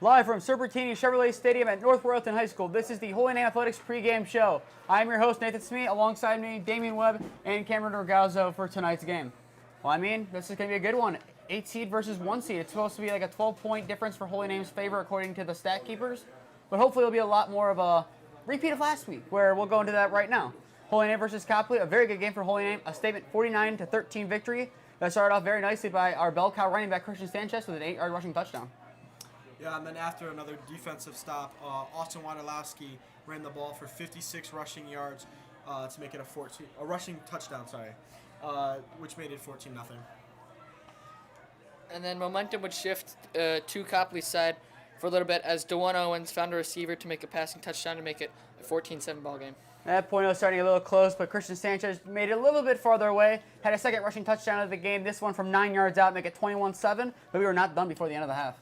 Live from Serpentini Chevrolet Stadium at North Royalton High School, this is the Holy Name Athletics pregame show. I'm your host, Nathan Smee. Alongside me, Damian, Webb, and Cameron Ragazzo for tonight's game. Well, I mean, this is going to be a good one. 8 seed versus 1 seed. It's supposed to be like a 12-point difference for Holy Name's favor according to the stat keepers. But hopefully it'll be a lot more of a repeat of last week, where we'll go into that right now. Holy Name versus Copley, a very good game for Holy Name. A statement 49-13 victory. That started off very nicely by our bell cow running back Christian Sanchez with an 8-yard rushing touchdown. Yeah, and then after another defensive stop, Austin Wondolowski ran the ball for 56 rushing yards to make it a rushing touchdown, which made it 14-0. And then momentum would shift to Copley's side for a little bit as DeJuan Owens found a receiver to make a passing touchdown to make it a 14-7 ball game. At that point, it was starting a little close, but Christian Sanchez made it a little bit farther away. Had a second rushing touchdown of the game. This one from 9 yards out, make it 21-7, but we were not done before the end of the half.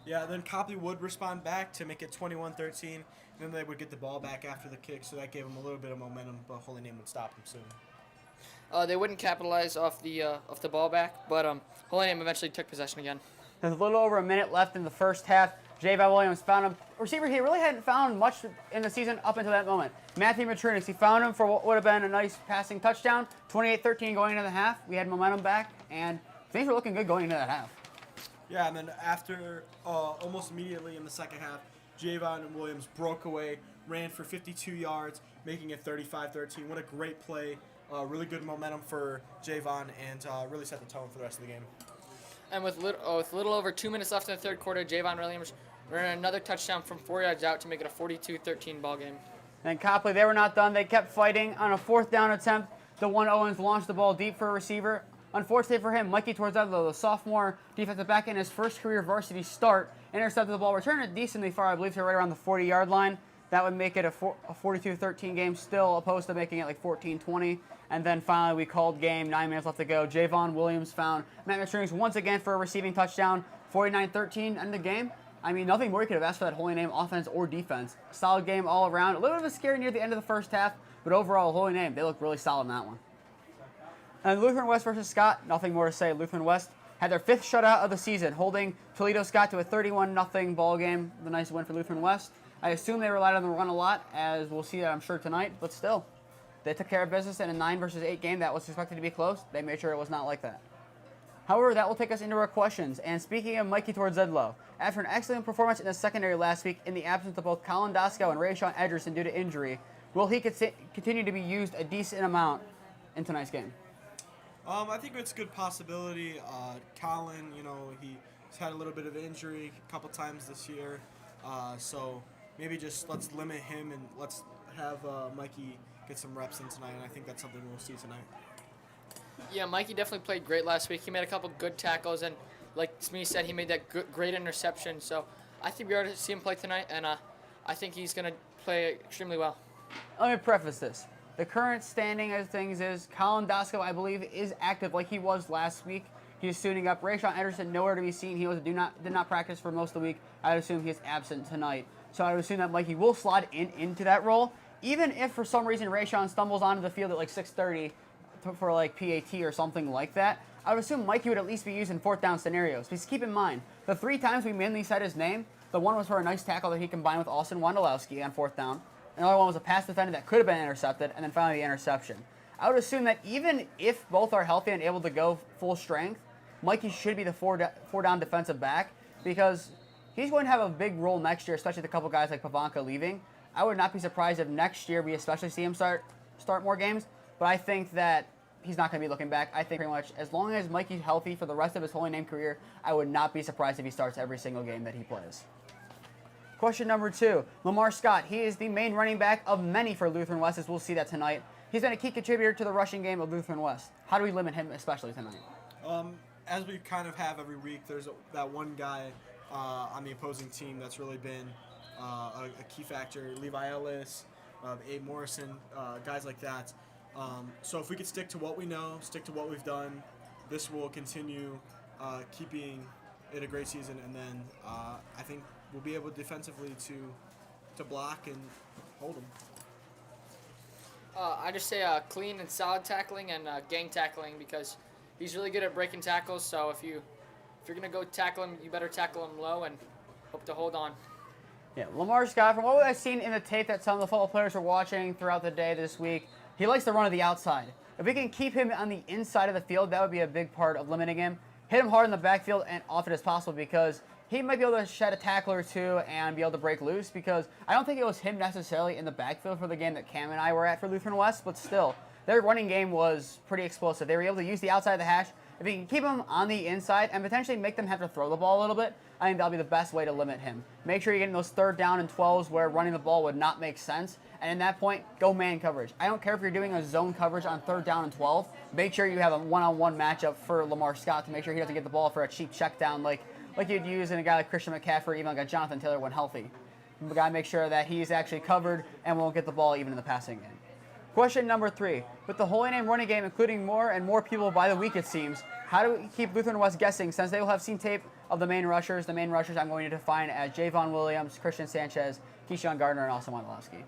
Yeah, then Copley would respond back to make it 21-13, and then they would get the ball back after the kick, so that gave them a little bit of momentum, but Holy Name would stop them soon. They wouldn't capitalize off the ball back, but Holy Name eventually took possession again. There's a little over a minute left in the first half. Javon Williams found a receiver he really hadn't found much in the season up until that moment. Matthew Matrinix, he found him for what would have been a nice passing touchdown. 28-13 going into the half. We had momentum back, and things were looking good going into that half. Yeah, and then after, almost immediately in the second half, Javon Williams broke away, ran for 52 yards, making it 35-13. What a great play. Really good momentum for Javon, and really set the tone for the rest of the game. And with little over 2 minutes left in the third quarter, Javon Williams ran another touchdown from 4 yards out to make it a 42-13 ball game. And Copley, they were not done. They kept fighting. On a fourth down attempt, DeJuan Owens launched the ball deep for a receiver. Unfortunately for him, Mikey Torzedlo, the sophomore defensive back in his first career varsity start, intercepted the ball, returned it decently far, I believe, to right around the 40-yard line. That would make it a 42-13 game, still opposed to making it like 14-20. And then finally, we called game, 9 minutes left to go. Javon Williams found Matt Matrinix once again for a receiving touchdown, 49-13, end of the game. I mean, nothing more you could have asked for that Holy Name offense or defense. Solid game all around. A little bit of a scare near the end of the first half, but overall, Holy Name, they looked really solid in that one. And Lutheran West versus Scott, nothing more to say. Lutheran West had their 5th shutout of the season, holding Toledo Scott to a 31-0 ball game. The nice win for Lutheran West. I assume they relied on the run a lot, as we'll see that I'm sure tonight, but still. They took care of business in a 9 versus 8 game that was expected to be close. They made sure it was not like that. However, that will take us into our questions. And speaking of Mikey Torzedlo, after an excellent performance in the secondary last week in the absence of both Colin Dosco and Rayshawn Ederson due to injury, will he continue to be used a decent amount in tonight's game? I think it's a good possibility. Colin, he's had a little bit of injury a couple times this year. So maybe just let's limit him and let's have Mikey get some reps in tonight. And I think that's something we'll see tonight. Yeah, Mikey definitely played great last week. He made a couple good tackles, and like Smee said, he made that great interception. So I think we ought to see him play tonight, and I think he's going to play extremely well. Let me preface this. The current standing of things is Colin Dosco, I believe, is active like he was last week. He's suiting up. Rayshawn Ederson, nowhere to be seen. He did not practice for most of the week. I would assume he's absent tonight. So I would assume that Mikey will slot into that role. Even if for some reason Rayshawn stumbles onto the field at like 6:30 for like PAT or something like that, I would assume Mikey would at least be used in 4th down scenarios. Because keep in mind, the 3 times we mainly said his name, the one was for a nice tackle that he combined with Austin Wondolowski on 4th down. Another one was a pass defended that could have been intercepted, and then finally the interception. I would assume that even if both are healthy and able to go full strength, Mikey should be the 4-down defensive back because he's going to have a big role next year, especially with a couple guys like Pavanka leaving. I would not be surprised if next year we especially see him start more games, but I think that he's not going to be looking back. I think pretty much as long as Mikey's healthy for the rest of his Holy Name career, I would not be surprised if he starts every single game that he plays. Question number 2, Lamar Scott. He is the main running back of many for Lutheran West, as we'll see that tonight. He's been a key contributor to the rushing game of Lutheran West. How do we limit him especially tonight? As we kind of have every week, there's that one guy on the opposing team that's really been a key factor. Levi Ellis, Abe Morrison, guys like that. So if we could stick to what we know, stick to what we've done, this will continue keeping it a great season, and then I think we'll be able defensively to block and hold them. I just say clean and solid tackling and gang tackling because he's really good at breaking tackles. So if you're gonna go tackle him, you better tackle him low and hope to hold on. Yeah, Lamar Scott, from what I've seen in the tape that some of the football players are watching throughout the day this week, he likes to run to the outside. If we can keep him on the inside of the field, that would be a big part of limiting him. Hit him hard in the backfield and often as possible, because he might be able to shed a tackle or two and be able to break loose, because I don't think it was him necessarily in the backfield for the game that Cam and I were at for Lutheran West, but still, their running game was pretty explosive. They were able to use the outside of the hash. If you can keep him on the inside and potentially make them have to throw the ball a little bit, I think that'll be the best way to limit him. Make sure you're getting those 3rd down and 12s where running the ball would not make sense. And in that point, go man coverage. I don't care if you're doing a zone coverage on 3rd down and 12. Make sure you have a one-on-one matchup for Lamar Scott to make sure he doesn't get the ball for a cheap check down like you'd use in a guy like Christian McCaffrey, even like a Jonathan Taylor when healthy. You got to make sure that he's actually covered and won't get the ball even in the passing game. Question number 3. With the Holy Name running game including more and more people by the week, it seems, how do we keep Lutheran West guessing, since they will have seen tape of the main rushers? The main rushers I'm going to define as Javon Williams, Christian Sanchez, Keyshawn Gardner, and Austin Wondolowski.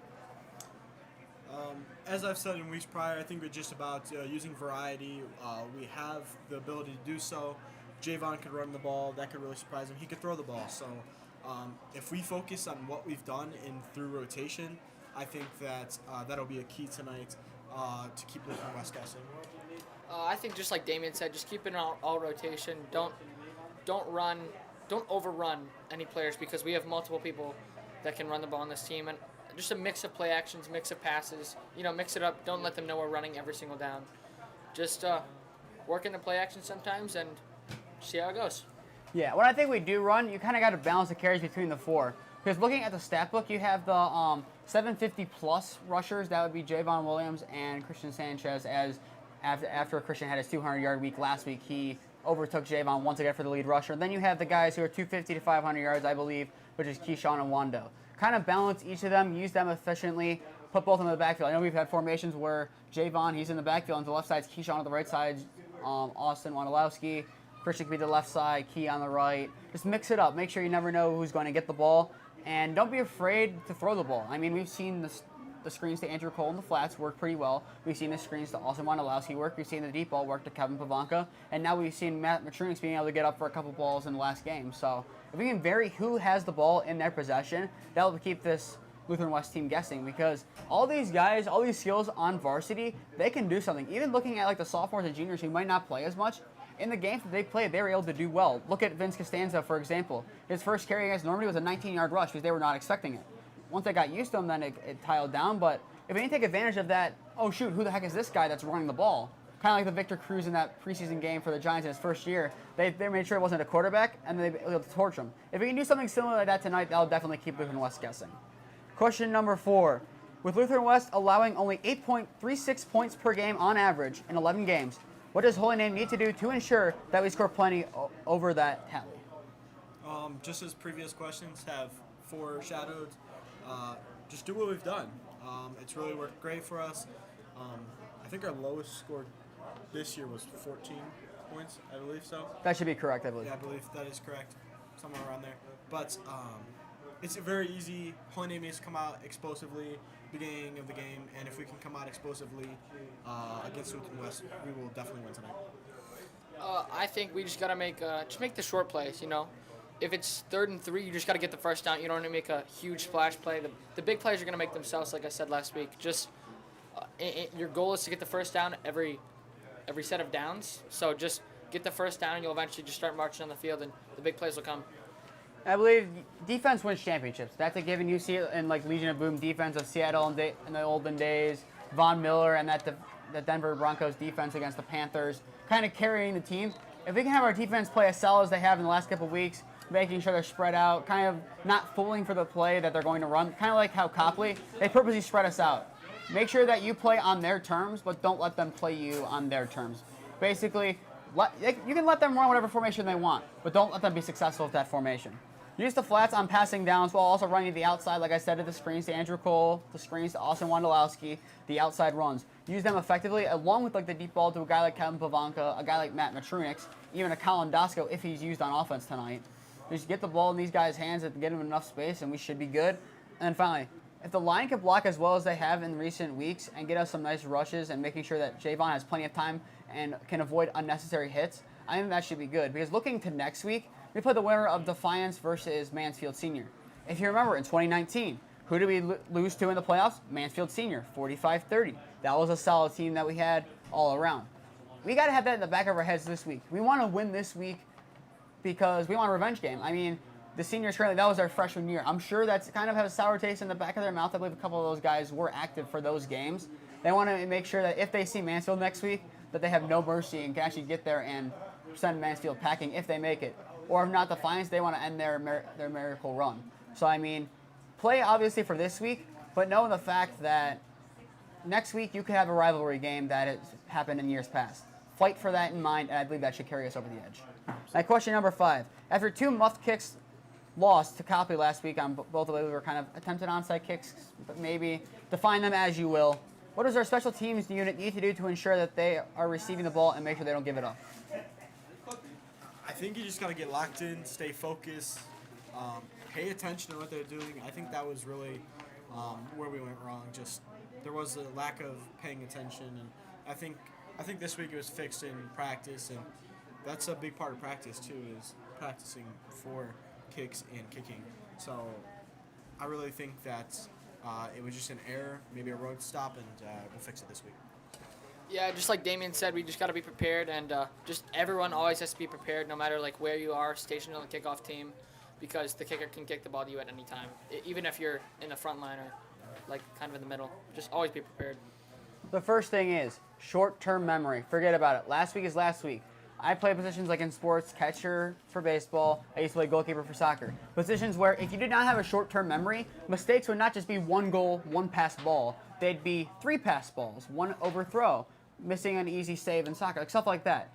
As I've said in weeks prior, I think we're just about using variety. We have the ability to do so. Javon could run the ball. That could really surprise him. He could throw the ball. So if we focus on what we've done through rotation, I think that that'll be a key tonight to keep Lutheran West guessing. I think just like Damian said, just keep it in all rotation. Don't overrun any players, because we have multiple people that can run the ball on this team, and just a mix of play actions, mix of passes. Mix it up. Don't let them know we're running every single down. Just work in the play action sometimes and see how it goes. Yeah, when I think we do run, you kind of got to balance the carries between the 4. Because looking at the stat book, you have the 750-plus rushers. That would be Javon Williams and Christian Sanchez. As after Christian had his 200-yard week last week, he overtook Javon once again for the lead rusher. Then you have the guys who are 250 to 500 yards, I believe, which is Keyshawn and Wando. Kind of balance each of them, use them efficiently, put both of them in the backfield. I know we've had formations where Javon, he's in the backfield, and to the left side's Keyshawn on the right side, Austin Wondolowski. Christian could be the left side, Key on the right. Just mix it up. Make sure you never know who's going to get the ball. And don't be afraid to throw the ball. I mean, we've seen the screens to Andrew Cole in the flats work pretty well. We've seen the screens to Austin Wondolowski work. We've seen the deep ball work to Kevin Pavanka. And now we've seen Matt Matrunix being able to get up for a couple balls in the last game. So if we can vary who has the ball in their possession, that will keep this Lutheran West team guessing, because all these guys, all these skills on varsity, they can do something. Even looking at like the sophomores and juniors who might not play as much, in the games that they played, they were able to do well. Look at Vince Costanza, for example. His first carry against Normandy was a 19-yard rush because they were not expecting it. Once they got used to him, then it tiled down. But if they didn't take advantage of that, oh, shoot, who the heck is this guy that's running the ball? Kind of like the Victor Cruz in that preseason game for the Giants in his first year. They made sure it wasn't a quarterback, and they were able to torch him. If we can do something similar like that tonight, that'll definitely keep Lutheran West guessing. Question number 4. With Lutheran West allowing only 8.36 points per game on average in 11 games, what does Holy Name need to do to ensure that we score plenty over that tally? Just as previous questions have foreshadowed, just do what we've done. It's really worked great for us. I think our lowest score this year was 14 points, I believe so. That should be correct, I believe. Yeah, I believe that is correct, somewhere around there. But it's very easy. Holy Name needs to come out explosively beginning of the game, and if we can come out explosively against Lutheran West, we will definitely win tonight. I think we just gotta make the short plays. If it's 3rd and 3, you just gotta get the first down. You don't want to make a huge splash play. The big plays are gonna make themselves, like I said last week. Just your goal is to get the first down every set of downs. So just get the first down, and you'll eventually just start marching on the field, and the big plays will come. I believe defense wins championships. That's a given. You see it in like Legion of Boom defense of Seattle in the olden days, Von Miller, and the Denver Broncos defense against the Panthers, kind of carrying the team. If we can have our defense play as solid as they have in the last couple of weeks, making sure they're spread out, kind of not fooling for the play that they're going to run, kind of like how Copley, they purposely spread us out. Make sure that you play on their terms, but don't let them play you on their terms. Basically, you can let them run whatever formation they want, but don't let them be successful with that formation. Use the flats on passing downs while also running to the outside, like I said, to the screens to Andrew Cole, the screens to Austin Wondolowski, the outside runs. Use them effectively, along with like the deep ball to a guy like Kevin Pavanka, a guy like Matt Matrunix, even a Colin Dosco if he's used on offense tonight. Just get the ball in these guys' hands and get them enough space, and we should be good. And then finally, if the line can block as well as they have in recent weeks and get us some nice rushes and making sure that Javon has plenty of time and can avoid unnecessary hits, I think that should be good because looking to next week, we play the winner of Defiance versus Mansfield Senior. If you remember, in 2019, who did we lose to in the playoffs? Mansfield Senior, 45-30. That was a solid team that we had all around. We got to have that in the back of our heads this week. We want to win this week because we want a revenge game. I mean, the seniors currently, that was their freshman year. I'm sure that's kind of have a sour taste in the back of their mouth. I believe a couple of those guys were active for those games. They want to make sure that if they see Mansfield next week, that they have no mercy and can actually get there and send Mansfield packing if they make it. Or if not Defiance, they want to end their miracle run. So, I mean, play obviously for this week, but know the fact that next week you could have a rivalry game that has happened in years past. Fight for that in mind, and I believe that should carry us over the edge. Now, question number 5. After 2 muffed kicks lost to Copley last week on both of them, we were kind of attempted onside kicks, but maybe define them as you will. What does our special teams unit need to do to ensure that they are receiving the ball and make sure they don't give it up? I think you just got to get locked in, stay focused, pay attention to what they're doing. I think that was really where we went wrong. Just there was a lack of paying attention, and I think this week it was fixed in practice, and that's a big part of practice too, is practicing for kicks and kicking. So I really think that it was just an error, maybe a road stop, and we'll fix it this week. Yeah, just like Damian said, we just got to be prepared, and just everyone always has to be prepared, no matter like where you are stationed on the kickoff team, because the kicker can kick the ball to you at any time, even if you're in the front line or like kind of in the middle. Just always be prepared. The first thing is short-term memory. Forget about it. Last week is last week. I play positions like in sports, catcher for baseball. I used to play goalkeeper for soccer. Positions where if you did not have a short-term memory, mistakes would not just be 1 goal, 1 pass ball. They'd be 3 pass balls, 1 overthrow, missing an easy save in soccer, like stuff like that.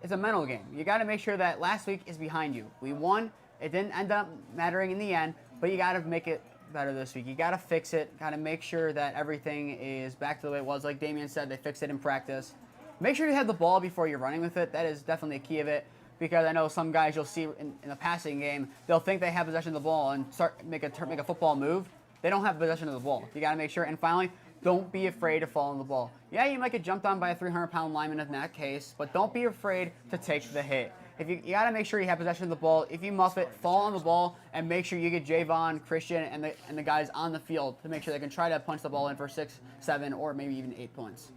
It's a mental game. You got to make sure that last week is behind you. We won. It didn't end up mattering in the end, but you got to make it better this week. You got to fix it. Got to make sure that everything is back to the way it was. Like Damian said, they fixed it in practice. Make sure you have the ball before you're running with it. That is definitely a key of it, because I know some guys you'll see in the passing game, they'll think they have possession of the ball and make a football move. They don't have possession of the ball. You got to make sure. And finally, don't be afraid to fall on the ball. Yeah, you might get jumped on by a 300-pound lineman in that case, but don't be afraid to take the hit. If you got to make sure you have possession of the ball. If you muff it, fall on the ball, and make sure you get Javon, Christian, and the guys on the field to make sure they can try to punch the ball in for 6, 7, or maybe even 8 points.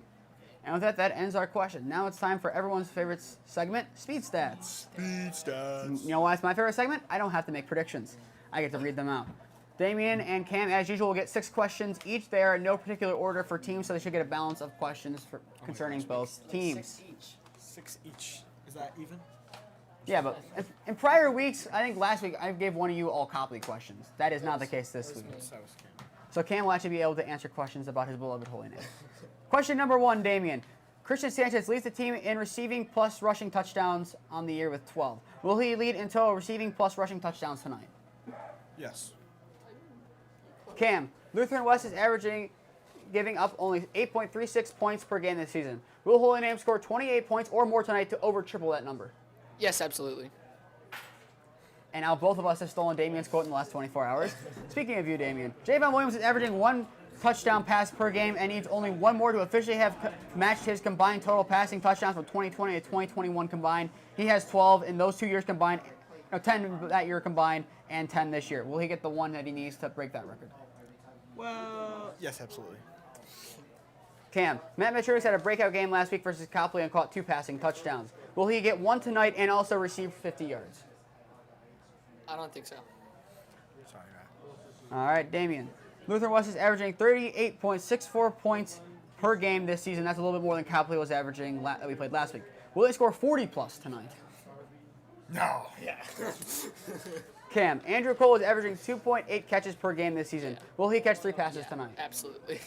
And with that ends our question. Now it's time for everyone's favorite segment, Speed Stats. Speed stats. You know why it's my favorite segment? I don't have to make predictions. I get to read them out. Damian and Cam, as usual, will get 6 questions each. They are in no particular order for teams, so they should get a balance of questions concerning both teams. 6 each. Is that even? Yeah, but in prior weeks, I think last week I gave one of you all Copley questions. That is not the case this week. So Cam will actually be able to answer questions about his beloved holy name. Question number 1, Damian. Christian Sanchez leads the team in receiving plus rushing touchdowns on the year with 12. Will he lead in total receiving plus rushing touchdowns tonight? Yes. Cam, Lutheran West is giving up only 8.36 points per game this season. Will Holy Name score 28 points or more tonight to over triple that number? Yes, absolutely. And now both of us have stolen Damian's quote in the last 24 hours. Speaking of you, Damian, Javon Williams is averaging 1 touchdown pass per game and needs only 1 more to officially have matched his combined total passing touchdowns from 2020 to 2021 combined. He has 12 in those 2 years combined, 10 that year combined, and 10 this year. Will he get the 1 that he needs to break that record? Well, yes, absolutely. Cam, Matt Matrix had a breakout game last week versus Copley and caught 2 passing touchdowns. Will he get 1 tonight and also receive 50 yards? I don't think so. Sorry, Matt. All right, Damian. Lutheran West is averaging 38.64 points per game this season. That's a little bit more than Copley was averaging that we played last week. Will they score 40-plus tonight? No. Yeah. Cam, Andrew Cole is averaging 2.8 catches per game this season. Will he catch 3 passes tonight? Absolutely.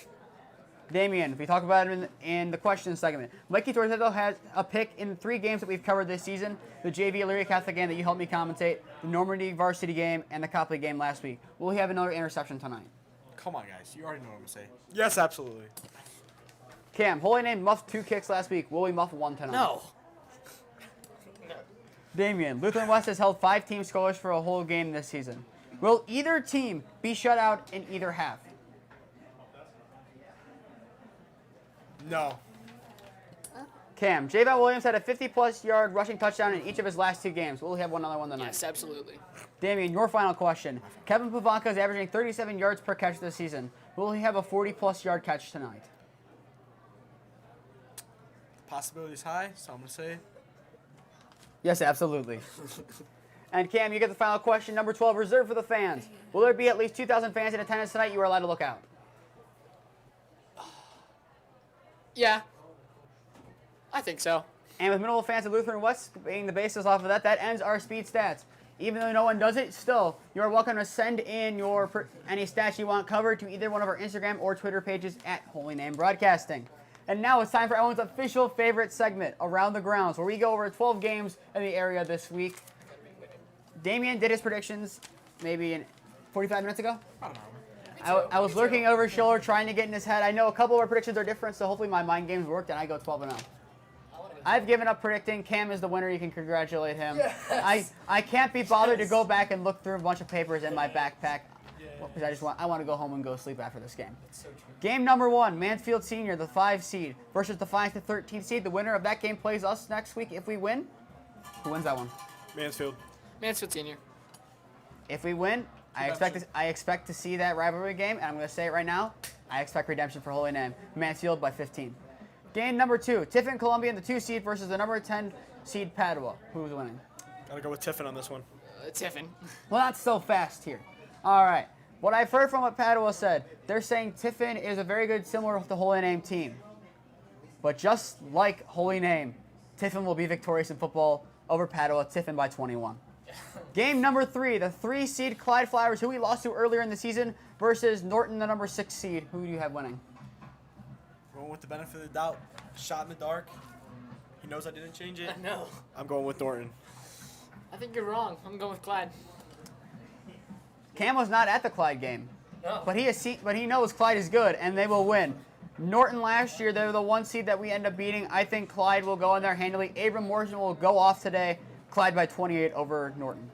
Damian, we talked about him in the question segment. Mikey Torteto has a pick in 3 games that we've covered this season. The JV Elyria Catholic game that you helped me commentate, the Normandy varsity game, and the Copley game last week. Will he have another interception tonight? Come on, guys. You already know what I'm going to say. Yes, absolutely. Cam, Holy Name muffed 2 kicks last week. Will we muff 1 tonight? No. Damian, Lutheran West has held 5 team scorers for a whole game this season. Will either team be shut out in either half? No. Cam, Javon Williams had a 50-plus yard rushing touchdown in each of his last 2 games. Will he have another one tonight? Yes, absolutely. Damian, your final question. Kevin Pavanka is averaging 37 yards per catch this season. Will he have a 40-plus yard catch tonight? Possibility's high, so I'm going to say Yes, absolutely. And Cam, you get the final question, number 12, reserved for the fans. Will there be at least 2,000 fans in attendance tonight? You are allowed to look out. Yeah, I think so. And with minimal fans of Lutheran West being the basis off of that, that ends our speed stats. Even though no one does it, still, you are welcome to send in any stats you want covered to either one of our Instagram or Twitter pages at Holy Name Broadcasting. And now it's time for everyone's official favorite segment, Around the Grounds, where we go over 12 games in the area this week. Damian did his predictions maybe 45 minutes ago. I don't know. I was looking over his shoulder trying to get in his head. I know a couple of our predictions are different, so hopefully my mind games worked and I go 12-0. I've given up predicting. Cam is the winner. You can congratulate him. Yes. I can't be bothered to go back and look through a bunch of papers in my backpack because I want to go home and go sleep after this game. Game number 1, Mansfield Senior, the 5 seed, versus Defiance, the 13 seed. The winner of that game plays us next week if we win. Who wins that one? Mansfield. Mansfield Senior. If we win, I expect to see that rivalry game, and I'm going to say it right now. I expect redemption for Holy Name. Mansfield by 15. Game number 2, Tiffin Columbian, the 2 seed versus the number 10 seed Padua. Who's winning? Gotta go with Tiffin on this one. Tiffin. Well, not so fast here. All right. What I've heard from what Padua said, they're saying Tiffin is a very good, similar to the Holy Name team. But just like Holy Name, Tiffin will be victorious in football over Padua, Tiffin by 21. Game number 3, the 3 seed Clyde Flowers, who we lost to earlier in the season, versus Norton, the number 6 seed. Who do you have winning? Going with the benefit of the doubt. Shot in the dark. He knows I didn't change it. I know. I'm going with Norton. I think you're wrong. I'm going with Clyde. Cam was not at the Clyde game. No. But he knows Clyde is good, and they will win. Norton last year, they were the 1 seed that we end up beating. I think Clyde will go in there handily. Abram Morrison will go off today. Clyde by 28 over Norton.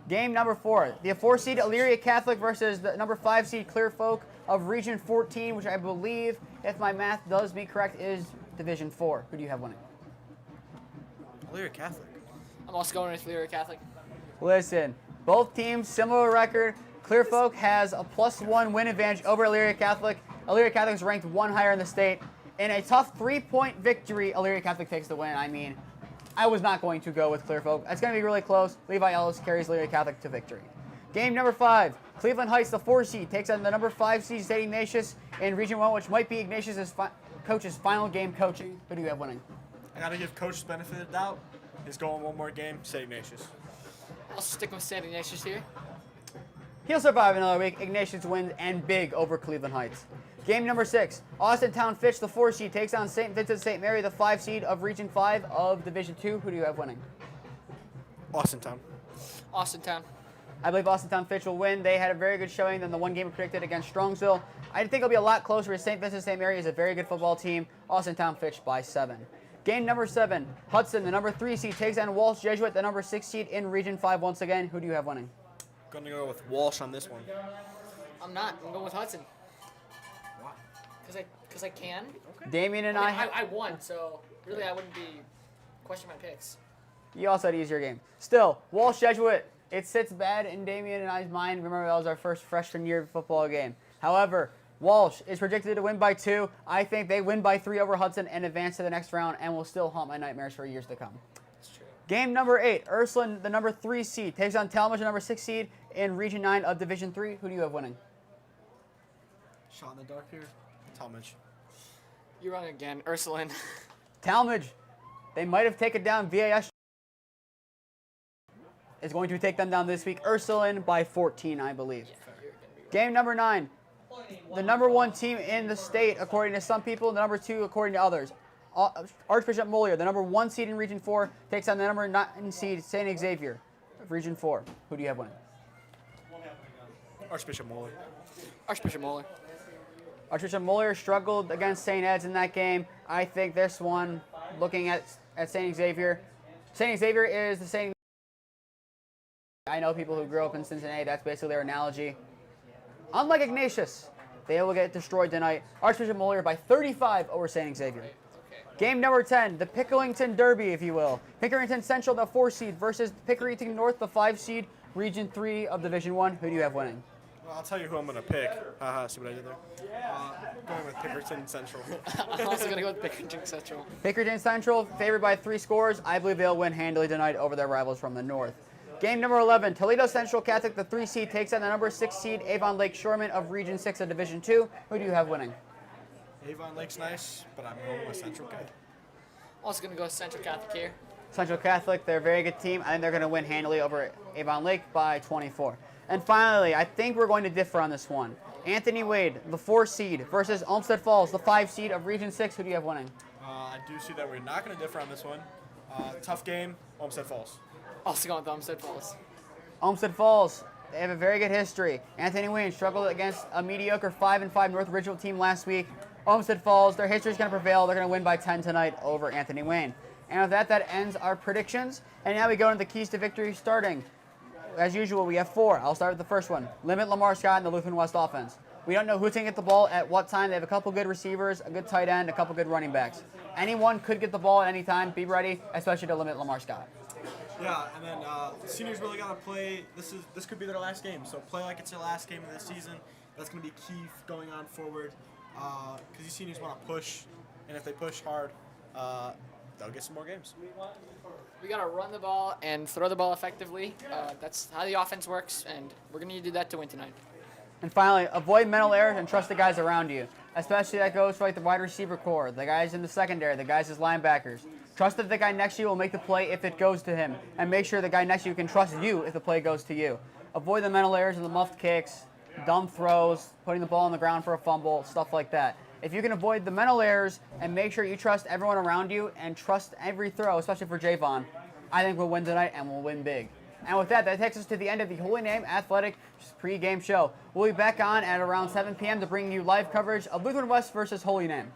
Game number 4, the 4 seed Elyria Catholic versus the number 5 seed Clear Folk of Region 14, which I believe, if my math does me correct, is Division 4. Who do you have winning? Elyria Catholic. I'm also going with Lyra Catholic. Listen, both teams, similar record. Clear Folk has a +1 win advantage over Elyria Catholic. Elyria Catholic is ranked 1 higher in the state. In a tough 3-point victory, Elyria Catholic takes the win. I mean, I was not going to go with Clear Folk. It's going to be really close. Levi Ellis carries Elyria Catholic to victory. Game number 5, Cleveland Heights, the 4 seed, takes on the number 5 seed St. Ignatius in Region 1, which might be Ignatius' coach's final game coaching. Who do you have winning? I gotta give coach the benefit of the doubt. He's going one more game. St. Ignatius. I'll stick with St. Ignatius here. He'll survive another week. Ignatius wins and big over Cleveland Heights. Game number 6, Austin Town Fitch, the 4 seed, takes on St. Vincent St. Mary, the 5 seed of Region 5 of Division 2. Who do you have winning? Austin Town. Austin Town. I believe Austin Town Fitch will win. They had a very good showing than the one game we predicted against Strongsville. I think it'll be a lot closer as St. Vincent St. Mary is a very good football team. Austin Town Fitch by 7. Game number 7, Hudson, the number 3 seed, takes on Walsh Jesuit, the number 6 seed in Region 5 once again. Who do you have winning? Gonna go with Walsh on this one. I'm not. I'm going with Hudson. Why? Because I can. Okay. Damian and I won, so really I wouldn't be questioning my picks. You also had an easier game. Still, Walsh Jesuit, it sits bad in Damian and I's mind. Remember, that was our first freshman year football game. However, Walsh is predicted to win by 2. I think they win by 3 over Hudson and advance to the next round and will still haunt my nightmares for years to come. That's true. Game number 8, Ursuline, the number 3 seed, takes on Talmadge, the number 6 seed in Region 9 of Division 3. Who do you have winning? Shot in the dark here. Talmadge. You're wrong again. Ursuline. Talmadge, they might have taken down VAS. Is going to take them down this week. Ursuline by 14, I believe. Game number 9. The number 1 team in the state, according to some people, the number 2, according to others. Archbishop Moyer, the number 1 seed in Region 4, takes on the number 9 seed, St. Xavier of Region 4. Who do you have winning? Archbishop Moeller. Archbishop Moeller. Archbishop Moyer struggled against St. Ed's in that game. I think this one, looking at St. Xavier, St. Xavier is the same. I know people who grew up in Cincinnati. That's basically their analogy. Unlike Ignatius, they will get destroyed tonight. Archbishop Moeller by 35 over St. Xavier. Game number 10, the Pickerington Derby, if you will. Pickerington Central, the 4 seed, versus Pickerington North, the 5 seed, Region 3 of Division 1. Who do you have winning? Well, I'll tell you who I'm going to pick. See what I did there? Going with Pickerington Central. I'm also going to go with Pickerington Central. Pickerington Central, favored by 3 scores. I believe they'll win handily tonight over their rivals from the north. Game number 11, Toledo Central Catholic, the 3 seed, takes on the number 6 seed, Avon Lake Shoreman of Region 6 of Division 2. Who do you have winning? Avon Lake's nice, but I'm going with Central Catholic. Also going to go with Central Catholic here. Central Catholic, they're a very good team. I think they're going to win handily over Avon Lake by 24. And finally, I think we're going to differ on this one. Anthony Wade, the 4 seed, versus Olmsted Falls, the 5 seed of Region 6. Who do you have winning? I do see that we're not going to differ on this one. Tough game, Olmsted Falls. Also going with Olmsted Falls. Olmsted Falls, they have a very good history. Anthony Wayne struggled against a mediocre 5-5 North Ridgeville team last week. Olmsted Falls, their history is going to prevail. They're going to win by 10 tonight over Anthony Wayne. And with that, that ends our predictions. And now we go into the keys to victory starting. As usual, we have 4. I'll start with the first one. Limit Lamar Scott in the Lutheran West offense. We don't know who's going to get the ball at what time. They have a couple good receivers, a good tight end, a couple good running backs. Anyone could get the ball at any time. Be ready, especially to limit Lamar Scott. Yeah, and then the seniors really got to play. This could be their last game, so play like it's their last game of the season. That's going to be key going on forward because these seniors want to push, and if they push hard, they'll get some more games. We got to run the ball and throw the ball effectively. That's how the offense works, and we're going to need to do that to win tonight. And finally, avoid mental errors and trust the guys around you. Especially that goes for like the wide receiver core, the guys in the secondary, the guys as linebackers. Trust that the guy next to you will make the play if it goes to him. And make sure the guy next to you can trust you if the play goes to you. Avoid the mental errors and the muffed kicks, dumb throws, putting the ball on the ground for a fumble, stuff like that. If you can avoid the mental errors and make sure you trust everyone around you and trust every throw, especially for Javon, I think we'll win tonight and we'll win big. And with that, that takes us to the end of the Holy Name Athletics pregame show. We'll be back on at around 7 p.m. to bring you live coverage of Lutheran West versus Holy Name.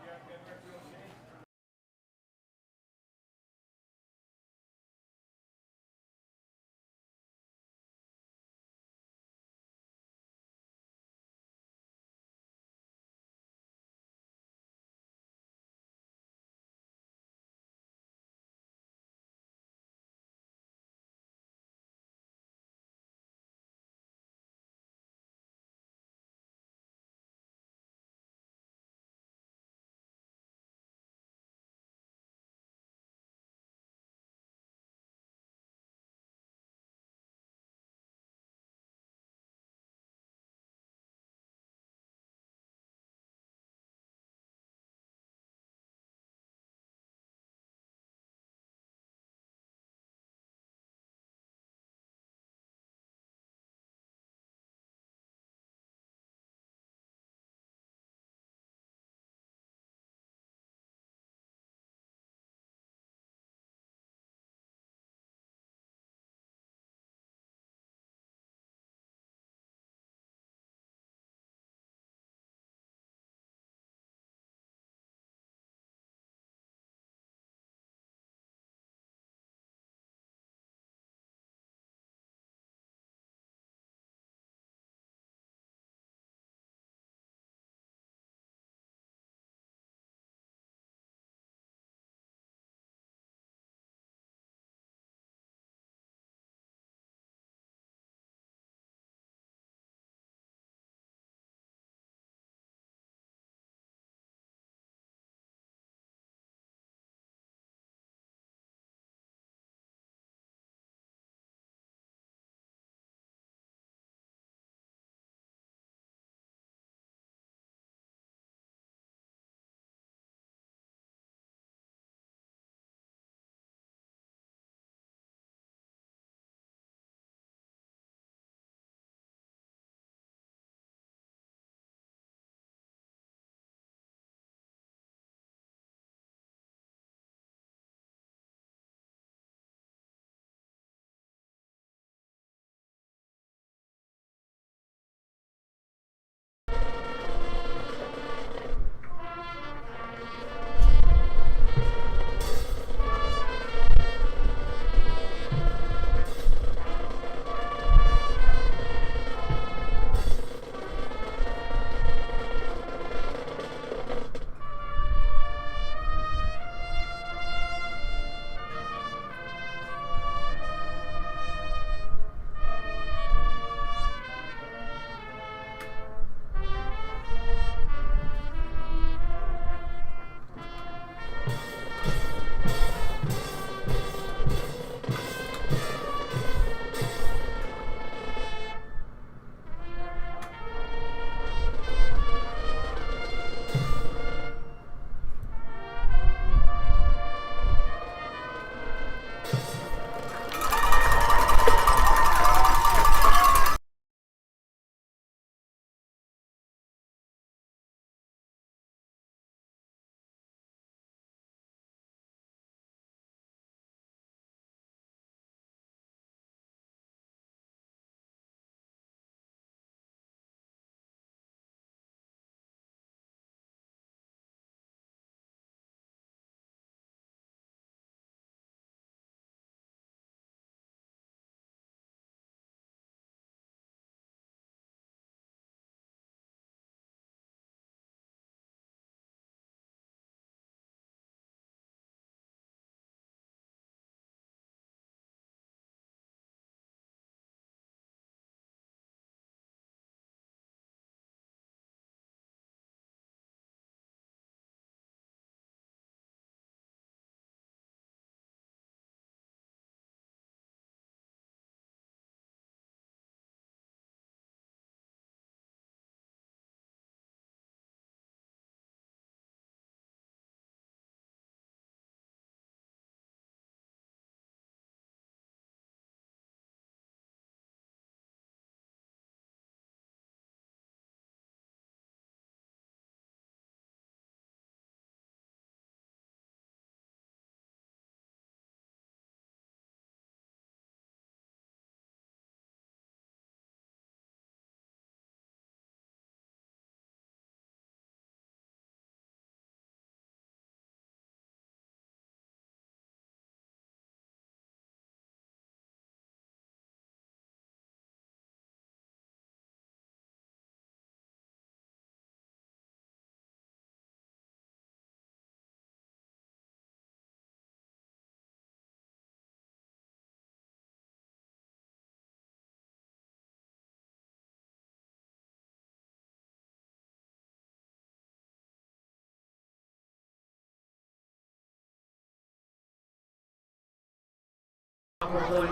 Holy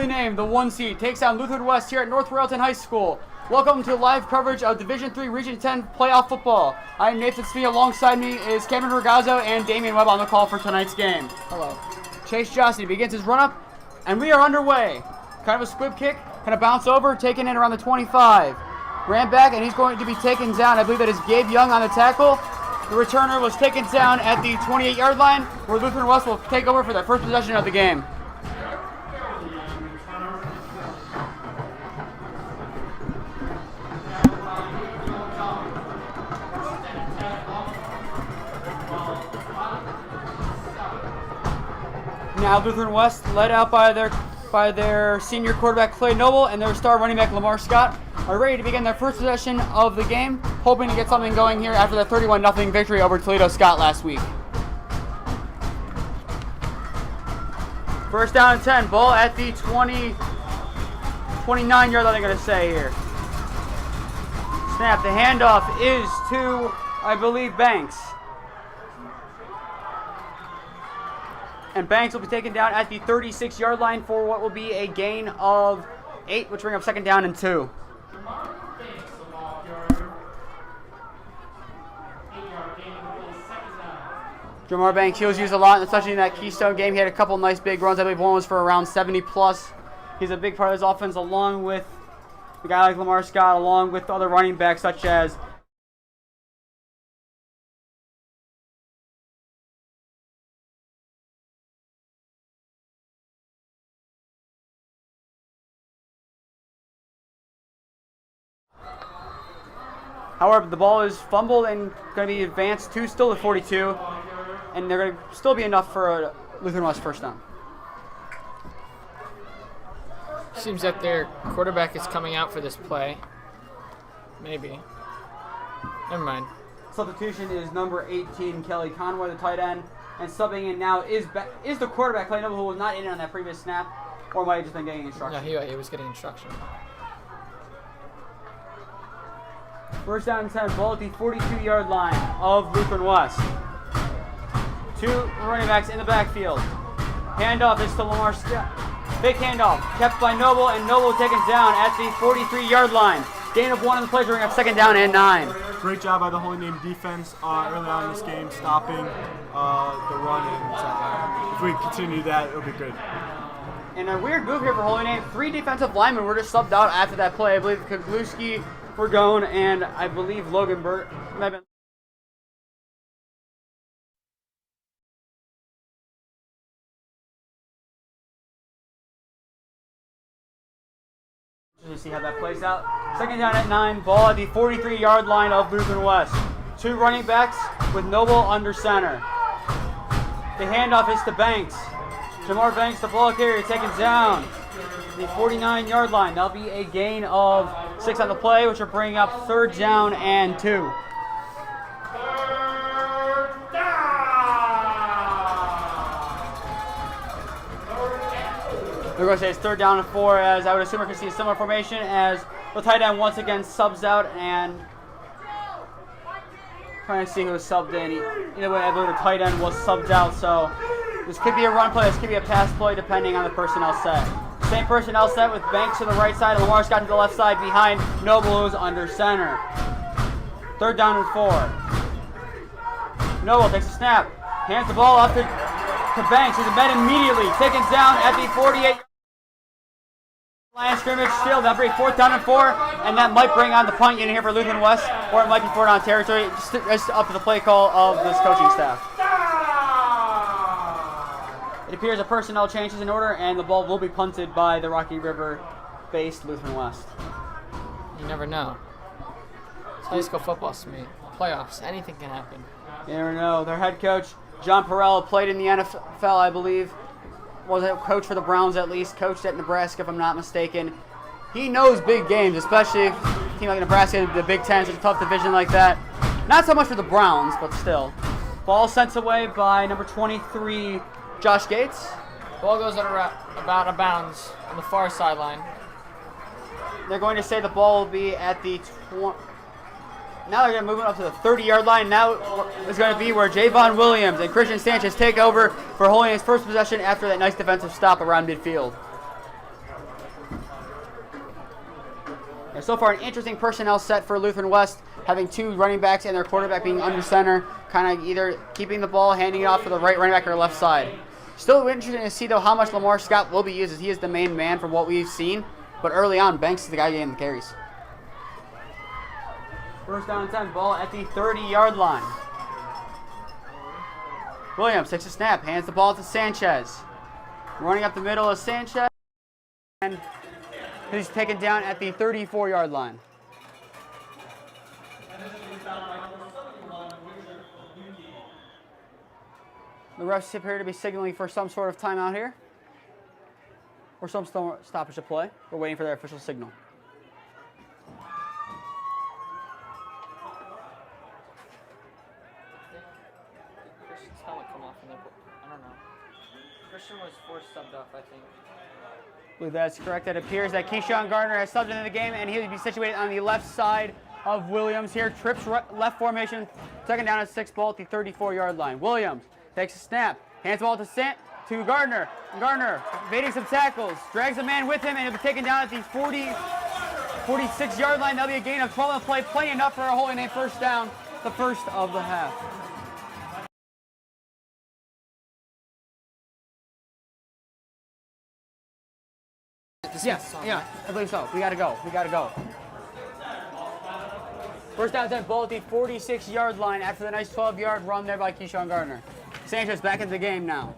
Name, the 1 seed, takes on Lutheran West here at North Royalton High School. Welcome to live coverage of Division III Region 10 playoff football. I'm Nathan Smee. Alongside me is Cameron Ragazzo and Damian Webb on the call for tonight's game. Hello. Chase Josty begins his run-up, and we are underway. Kind of a squib kick, kind of bounce over, taken in around the 25. Ran back, and he's going to be taken down. I believe that is Gabe Young on the tackle. The returner was taken down at the 28-yard line, where Lutheran West will take over for their first possession of the game. Now Lutheran West, led out by their senior quarterback Clay Noble and their star running back Lamar Scott, are ready to begin their first possession of the game, hoping to get something going here after the 31-0 victory over Toledo Scott last week. First down and 10, ball at the 29-yard line, I'm going to say here. Snap, the handoff is to, I believe, Banks. And Banks will be taken down at the 36-yard line for what will be a gain of 8, which will bring up second down and 2. Jamar Banks, he was used a lot, especially in that Keystone game. He had a couple nice big runs. I believe one was for around 70+. He's a big part of his offense, along with a guy like Lamar Scott, along with other running backs such as However, the ball is fumbled and going to be advanced to still the 42, and they're going to still be enough for a Lutheran West first down. Seems that their quarterback is coming out for this play. Maybe. Never mind. Substitution is number 18, Kelly Conway, the tight end, and subbing in now is the quarterback, Clay Noble, who was not in on that previous snap, or might have just been getting instruction. No, he was getting instruction. First down and 10, ball at the 42-yard line of Lutheran West. 2 running backs in the backfield. Handoff is to Lamar Scott. Big handoff, kept by Noble, and Noble taken down at the 43-yard line. Gain of 1 on the play, bringing up second down and 9. Great job by the Holy Name defense early on in this game, stopping the run, and if we continue that, it'll be good. And a weird move here for Holy Name. 3 defensive linemen were just subbed out after that play. I believe Kugluski, Bergone, and I believe Logan Burt. Just see how that plays out. Second down at 9, ball at the 43-yard line of Lutheran West. 2 running backs with Noble under center. The handoff is to Banks. Jamar Banks, the ball carrier, taken down the 49-yard line. That'll be a gain of 6 on the play, which will bring up third down and 2. Third down. They're going to say it's third down and 4, as I would assume we're going to see a similar formation as the tight end once again subs out and trying to see who was subbed in. Either way, I believe the tight end was subbed out, so this could be a run play, this could be a pass play, depending on the personnel set. Same personnel set with Banks to the right side and Lamar Scott to the left side behind Noble, who's under center. Third down and 4. Noble takes a snap, hands the ball off to Banks, who's met immediately, taken down at the 48 line scrimmage. Still, that'll bring 4th down and 4, and that might bring on the punt unit here for Lutheran West, or it might be 4 down territory, just up to the play call of this coaching staff. It appears a personnel change is in order, and the ball will be punted by the Rocky River-based Lutheran West. You never know. It's high school football, Smee. Playoffs, anything can happen. You never know. Their head coach, John Perrella, played in the NFL, I believe. Was a coach for the Browns at least. Coached at Nebraska, if I'm not mistaken. He knows big games, especially if a team like Nebraska, the Big Ten, such a tough division like that. Not so much for the Browns, but still. Ball sent away by number 23, Josh Gates. Ball goes about out of bounds on the far sideline. They're going to say the ball will be at the Now they're going to move it up to the 30-yard line. Now it's going to be where Javon Williams and Christian Sanchez take over for Holy Name's first possession after that nice defensive stop around midfield. And so far, an interesting personnel set for Lutheran West, having 2 running backs and their quarterback being under center, kind of either keeping the ball, handing it off for the right running back or left side. Still interesting to see, though, how much Lamar Scott will be used, as he is the main man from what we've seen. But early on, Banks is the guy getting the carries. First down and 10, ball at the 30-yard line. Williams takes a snap, hands the ball to Sanchez. Running up the middle is Sanchez, and he's taken down at the 34-yard line. The refs appear to be signaling for some sort of timeout here, or some stoppage of play. We're waiting for their official signal. Christian's helmet come off and I don't know. Christian was forced subbed off, I think. I believe that's correct. It appears that Keyshawn Gardner has subbed into the game, and he'll be situated on the left side of Williams here. Trips left formation, second down at 6, ball at the 34-yard line. Williams takes a snap, hands the ball to Gardner. Gardner evading some tackles, drags a man with him, and he'll be taken down at the 46-yard line. That'll be a gain of 12 on play, plenty enough for a Holy Name first down, the first of the half. Yeah, I believe so. We gotta go. First down, 10, ball at the 46-yard line after the nice 12-yard run there by Keyshawn Gardner. Sanchez back in the game now.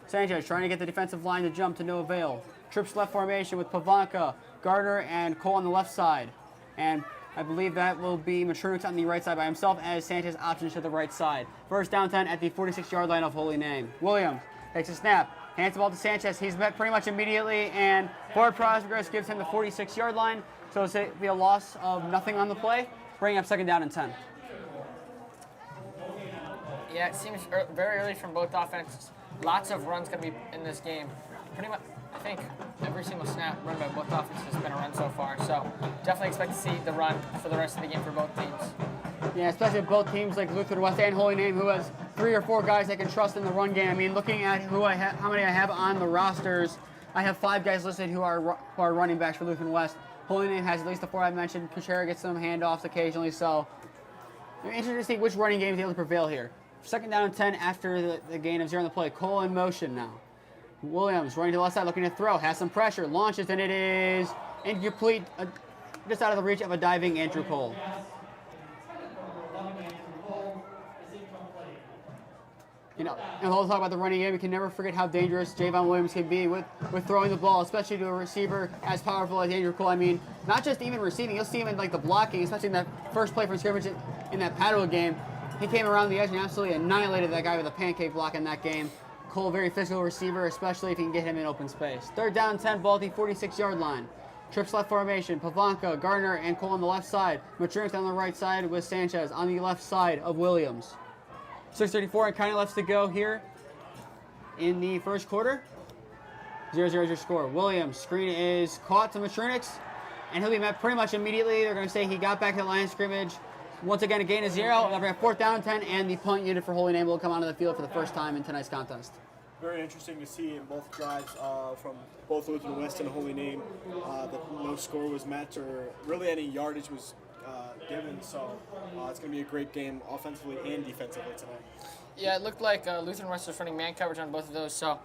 Sanchez trying to get the defensive line to jump to no avail. Trips left formation with Pavanka, Gardner, and Cole on the left side. And I believe that will be Matrunix on the right side by himself as Sanchez options to the right side. First down 10 at the 46-yard line of Holy Name. Williams takes a snap, hands the ball to Sanchez. He's met pretty much immediately, and forward progress gives him the 46-yard line. So it's be a loss of nothing on the play, bringing up second down and 10. Yeah, it seems very early from both offenses. Lots of runs going to be in this game. Pretty much, I think every single snap run by both offenses has been a run so far. So definitely expect to see the run for the rest of the game for both teams. Yeah, especially with both teams like Lutheran West and Holy Name, who has 3 or 4 guys they can trust in the run game. I mean, looking at how many I have on the rosters, I have 5 guys listed who are running backs for Lutheran West. Holy Name has at least the 4 I mentioned. Kuchera gets some handoffs occasionally, so I'm interested to see which running game is able to prevail here. Second down and 10 after the gain of 0 on the play. Cole in motion now. Williams running to the left side, looking to throw, has some pressure, launches, and it is incomplete, just out of the reach of a diving Andrew Cole. You know, and we'll talk about the running game. We can never forget how dangerous Javon Williams can be with throwing the ball, especially to a receiver as powerful as Andrew Cole. I mean, not just even receiving, you'll see him in like the blocking, especially in that first play from scrimmage in that Padua game. He came around the edge and absolutely annihilated that guy with a pancake block in that game. Cole, very physical receiver, especially if you can get him in open space. Third down, 10, ball at the 46-yard line. Trips left formation, Pavanka, Gardner, and Cole on the left side. Matrunix on the right side with Sanchez on the left side of Williams. 6:34 and kind of left to go here in the first quarter. 0-0 is your score. Williams, screen is caught to Matrunix, and he'll be met pretty much immediately. They're going to say he got back to the line of scrimmage. Once again, a gain of 0. They'll bring up 4th down and 10, and the punt unit for Holy Name will come onto the field for the first time in tonight's contest. Very interesting to see in both drives from both Lutheran West and Holy Name that no score was met or really any yardage was given. So it's going to be a great game offensively and defensively tonight. Yeah, it looked like Lutheran West was running man coverage on both of those. So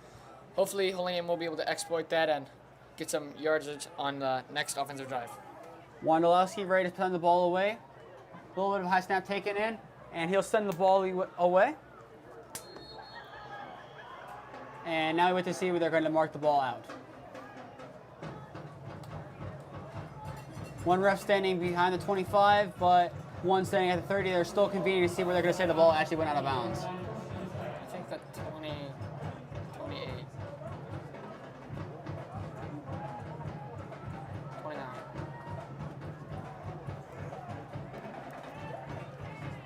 hopefully Holy Name will be able to exploit that and get some yardage on the next offensive drive. Wondolowski ready to send the ball away. A little bit of a high snap taken in, and he'll send the ball away. And now we wait to see where they're going to mark the ball out. One ref standing behind the 25, but one standing at the 30. They're still convening to see where they're going to say the ball actually went out of bounds. I think that 28. 29.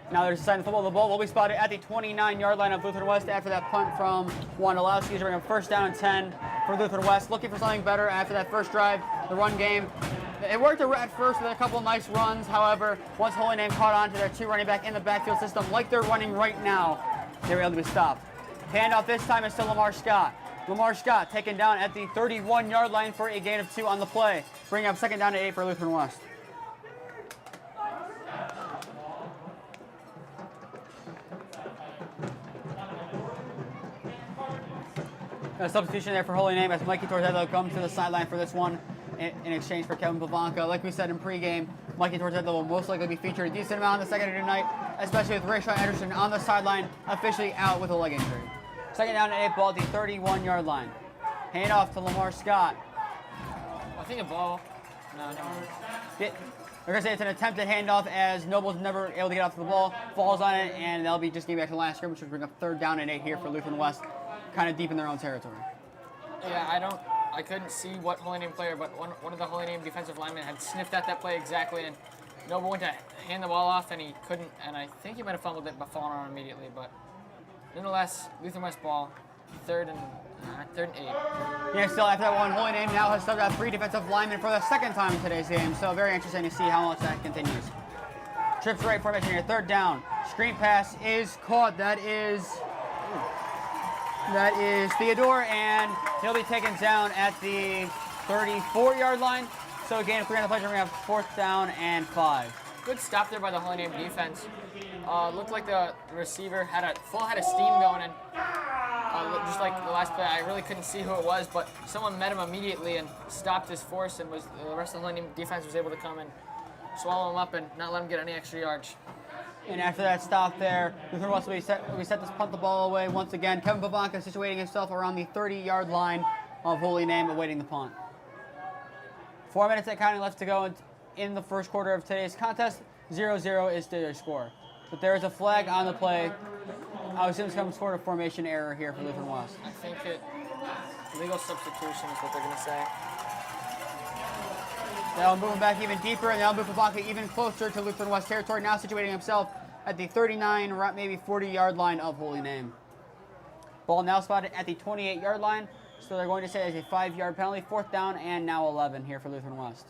Now they're deciding the football. The ball will be spotted at the 29-yard line of Lutheran West after that punt from Wondolowski. He's bringing up first down and 10 for Lutheran West. Looking for something better after that first drive. The run game It worked at first with a couple nice runs. However, once Holy Name caught on to their 2 running back in the backfield system, like they're running right now, they were able to be stopped. Handoff this time is to Lamar Scott. Lamar Scott taken down at the 31-yard line for a gain of 2 on the play, bringing up 2nd down and 8 for Lutheran West. A substitution there for Holy Name as Mikey Tortello comes to the sideline for this one in exchange for Kevin Pavanka. Like we said in pregame, Mikey Tortello will most likely be featured a decent amount in the secondary tonight, especially with Rayshawn Anderson on the sideline, officially out with a leg injury. 2nd down and 8, ball at the 31-yard line. Hand off to Lamar Scott. I think a ball. No. We're going to say it's an attempted handoff as Noble's never able to get off the ball, falls on it, and they'll be just getting back to the last scrimmage, which will bring up 3rd down and 8 here for Lutheran West, kind of deep in their own territory. Yeah, I couldn't see what Holy Name player, but one of the Holy Name defensive linemen had sniffed at that play exactly, and Noble went to hand the ball off, and he couldn't, and I think he might have fumbled it by falling on immediately, but nonetheless, Lutheran West ball, 3rd and 8. Yeah, still after that one, Holy Name now has still got 3 defensive linemen for the 2nd time in today's game, so very interesting to see how much that continues. Trips right formation here, 3rd down. Screen pass is caught. That is Theodore, and he'll be taken down at the 34-yard line. So again, if we're going to play, we're going to have 4th down and 5. Good stop there by the Holy Name defense. Looked like the receiver had a full head of steam going, and just like the last play, I really couldn't see who it was, but someone met him immediately and stopped his force, and the rest of the Holy Name defense was able to come and swallow him up and not let him get any extra yards. And after that stop there, Lutheran West we set this punt the ball away once again. Kevin Pavanka situating himself around the 30-yard line of Holy Name, awaiting the punt. 4 minutes and counting left to go in the first quarter of today's contest. 0-0 is the score. But there is a flag on the play. I assume some sort of formation error here for Lutheran West. I think legal substitution is what they're going to say. They'll move him back even deeper, and they'll move Pavanka even closer to Lutheran West territory, now situating himself at the 39, maybe 40-yard line of Holy Name. Ball now spotted at the 28-yard line, so they're going to say it's a 5-yard penalty. 4th down and now 11 here for Lutheran West.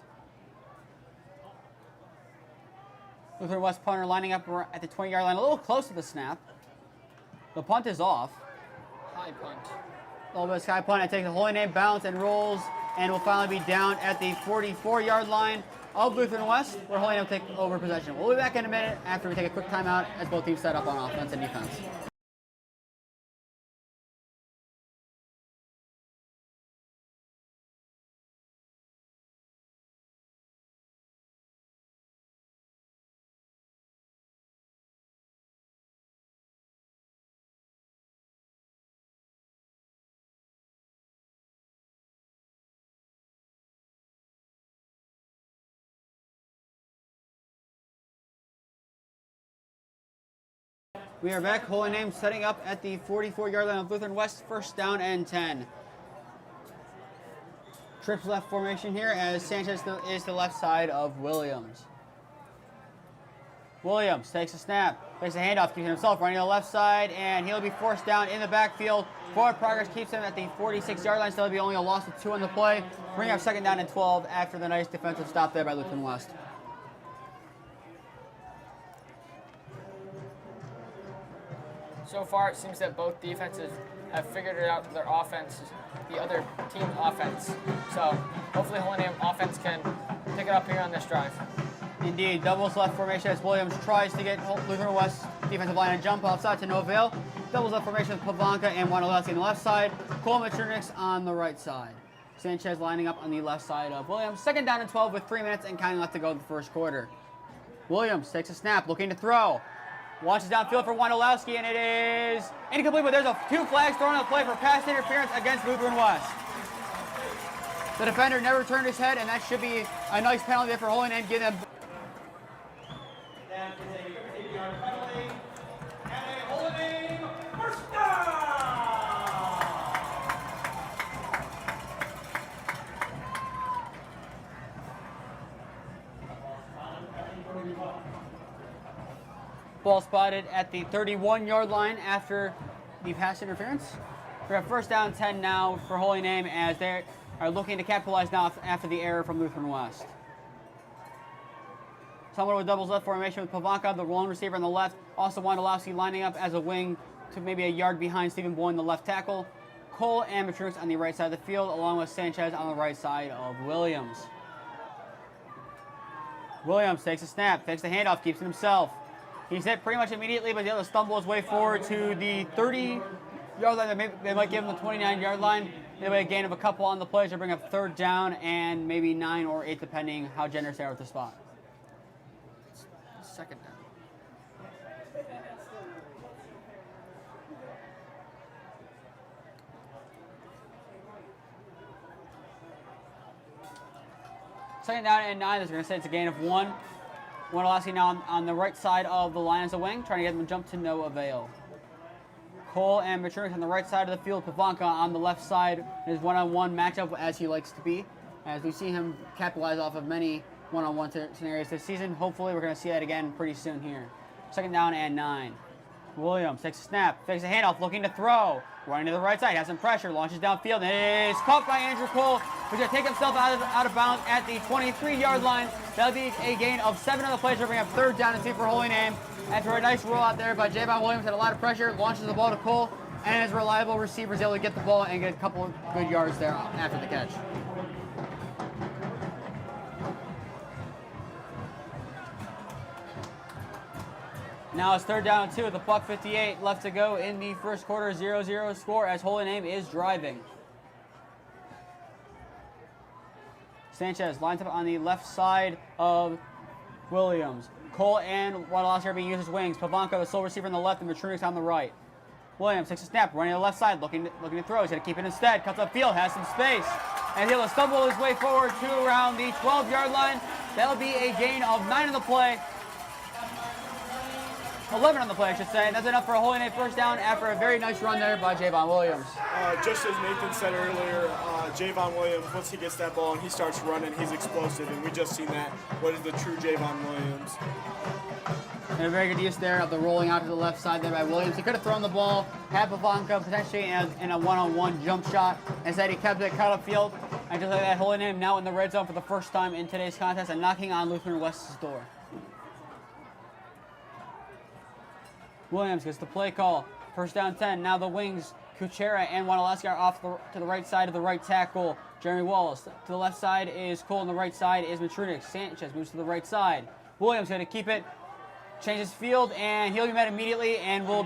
Lutheran West punter lining up at the 20-yard line, a little close to the snap. The punt is off. High punt. A little bit of sky punt. It takes the Holy Name bounce and rolls, and will finally be down at the 44-yard line of Lutheran West, where Holy Name will take over possession. We'll be back in a minute after we take a quick timeout as both teams set up on offense and defense. We are back. Holy Name setting up at the 44-yard line of Lutheran West. 1st down and 10. Trips left formation here as Sanchez is the left side of Williams. Williams takes a snap, takes a handoff, keeps himself running to the left side, and he'll be forced down in the backfield. Forward progress keeps him at the 46-yard line, so there'll be only a loss of 2 on the play. Bring up 2nd down and 12 after the nice defensive stop there by Lutheran West. So far, it seems that both defenses have figured it out their offense, the other team's offense. So hopefully Holy Name offense can pick it up here on this drive. Indeed, doubles left formation as Williams tries to get Lutheran West defensive line to jump outside to Novale. Doubles left formation with Pavanka and Wanalowski on the left side. Coleman Chernix on the right side. Sanchez lining up on the left side of Williams. 2nd down and 12 with 3 minutes and counting left to go in the first quarter. Williams takes a snap, looking to throw. Watches downfield for Wanalowski, and it is incomplete, but there's 2 flags thrown on the play for pass interference against Lutheran West. The defender never turned his head, and that should be a nice penalty there for Holy Name. Give them. That is a 8-yard penalty, and a Holy Name first down. Ball spotted at the 31-yard line after the pass interference. We have 1st down 10 now for Holy Name as they are looking to capitalize now after the error from Lutheran West. somewhat of a doubles left formation with Pavanka, the lone receiver on the left. Also Wondolowski lining up as a wing to maybe a yard behind Stephen Boyne, the left tackle. Cole and Matrux on the right side of the field, along with Sanchez on the right side of Williams. Williams takes a snap, takes the handoff, keeps it himself. He's hit pretty much immediately, but he's able to stumble his way forward to the 30-yard line. They might give him the 29-yard line. They may gain of a couple on the play to bring up third down and maybe 9 or 8, depending how generous they are with the spot. Second down. Second down and 9. They're going to say it's a gain of 1. Wondolowski now on the right side of the line as a wing, trying to get them to jump to no avail. Cole and Matrix on the right side of the field. Pavanka on the left side. His one-on-one matchup as he likes to be. As we see him capitalize off of many one-on-one scenarios this season. Hopefully we're going to see that again pretty soon here. Second down and 9. Williams takes a snap, takes a handoff, looking to throw. Running to the right side, has some pressure, launches downfield, and it is caught by Andrew Cole, who's going to take himself out of bounds at the 23-yard line. That'll be a gain of 7 on the play, so bring up third down and 2 for Holy Name. After a nice roll out there by Javon Williams, had a lot of pressure, launches the ball to Cole, and his reliable receiver is able to get the ball and get a couple of good yards there after the catch. Now it's third down and 2 with the buck 58 left to go in the first quarter. 0-0 score as Holy Name is driving. Sanchez lines up on the left side of Williams. Cole and Wondolowski are being used as wings. Pavanka, the sole receiver on the left, and Matrunix on the right. Williams takes a snap, running to the left side, looking to throw. He's going to keep it instead. Cuts upfield, has some space. And he'll stumble his way forward to around the 12-yard line. That'll be a gain of 9 on the play. 11 on the play, I should say. And that's enough for a Holy Name first down after a very nice run there by Javon Williams. Just as Nathan said earlier, Javon Williams, once he gets that ball and he starts running, he's explosive. And we just seen that. What is the true Javon Williams? And a very good use there of the rolling out to the left side there by Williams. He could have thrown the ball, had Pavanka potentially in a one-on-one jump shot. Instead, he kept it cut upfield. And just like that, Holy Name now in the red zone for the first time in today's contest and knocking on Lutheran West's door. Williams gets the play call. First down 10. Now the wings, Kuchera and Wondolowski are off to the right side of the right tackle. Jeremy Wallace. To the left side is Cole, on the right side is Matrunix. Sanchez moves to the right side. Williams going to keep it, changes field, and he'll be met immediately and will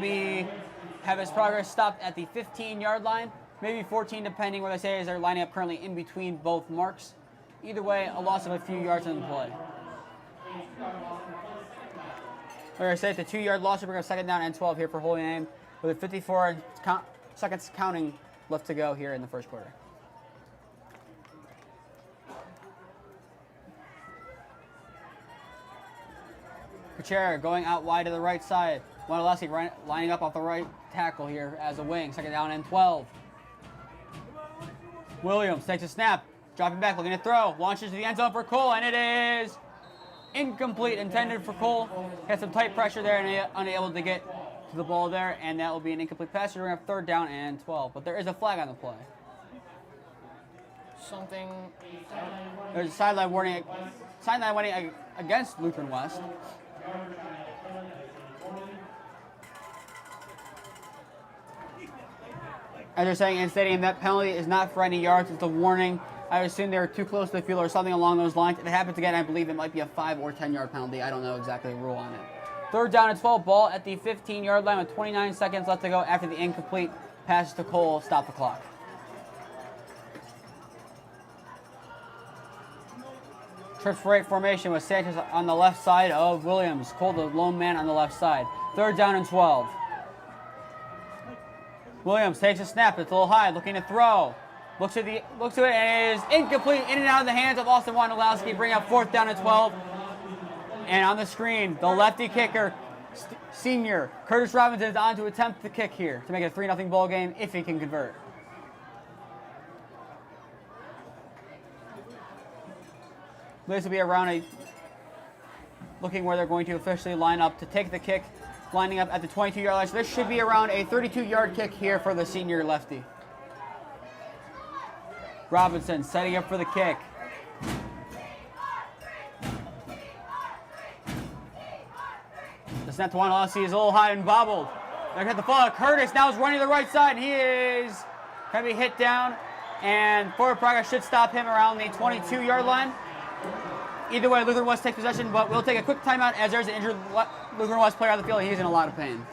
have his progress stopped at the 15-yard line. Maybe 14, depending what they say, as they're lining up currently in between both marks. Either way, a loss of a few yards on the play. Like I said, the 2-yard loss will bring up second down and 12 here for Holy Name, with 54 seconds counting left to go here in the first quarter. Kuchera going out wide to the right side. Wondolowski lining up off the right tackle here as a wing. Second down and 12. Williams takes a snap, dropping back, looking to throw. Launches to the end zone for Cole, and it is incomplete, intended for Cole. Had some tight pressure there and unable to get to the ball there, and that will be an incomplete pass. We're going to have third down and 12, but there is a flag on the play. There's a sideline warning against Lutheran West. As they're saying in stadium, that penalty is not for any yards. It's a warning. I assume they were too close to the field or something along those lines. If it happens again, I believe it might be a 5 or 10-yard penalty. I don't know exactly the rule on it. Third down and 12, ball at the 15-yard line with 29 seconds left to go after the incomplete pass to Cole. Stop the clock. Trips for 8 formation with Sanchez on the left side of Williams. Cole, the lone man on the left side. Third down and 12. Williams takes a snap. It's a little high, looking to throw. Looks to it, and it is incomplete, in and out of the hands of Austin Wondolowski, bring up fourth down and 12. And on the screen, the lefty kicker, senior Curtis Robinson, is on to attempt the kick here to make it a 3-0 ball game if he can convert. This will be around looking where they're going to officially line up to take the kick, lining up at the 22-yard line. So this should be around a 32-yard kick here for the senior lefty. Robinson setting up for the kick. that one. Lussie is a little high and bobbled. They're at the fall. Curtis now is running to the right side, and he is going to be hit down. And forward progress should stop him around the 22-yard line. Either way, Lutheran West takes possession, but we'll take a quick timeout as there's an injured Lutheran West player on the field. He's in a lot of pain.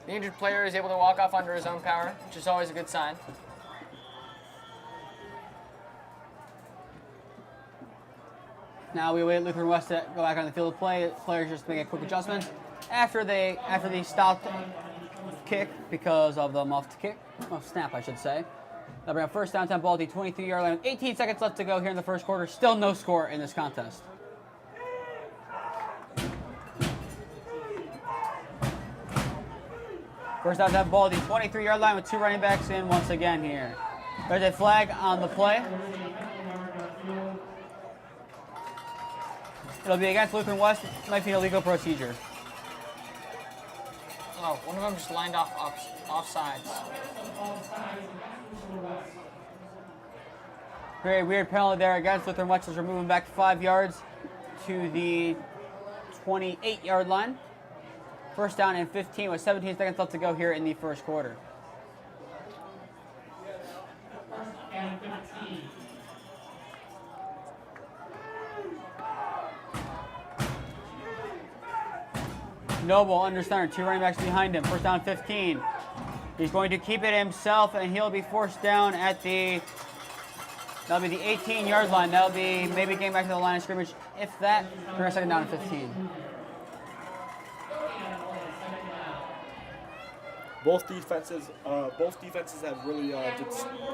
The injured player is able to walk off under his own power, which is always a good sign. Now we wait Lutheran West to go back on the field of play. Players just make a quick adjustment after the stopped kick because of the muffed snap, I should say. They'll bring up first down, 10 ball at the 23-yard line with 18 seconds left to go here in the first quarter. Still no score in this contest. First down, 10 ball at the 23-yard line with two running backs in once again here. There's a flag on the play. It'll be against Lutheran West. It might be an illegal procedure. Oh, one of them just lined off offsides. Very weird penalty there against Lutheran West as we're moving back 5 yards to the 28-yard line. First down and 15 with 17 seconds left to go here in the first quarter. Noble under center, two running backs behind him. First down 15. He's going to keep it himself, and he'll be forced down at that'll be the 18-yard line. That'll be maybe getting back to the line of scrimmage. If that, we're going to second down and 15. Both defenses have really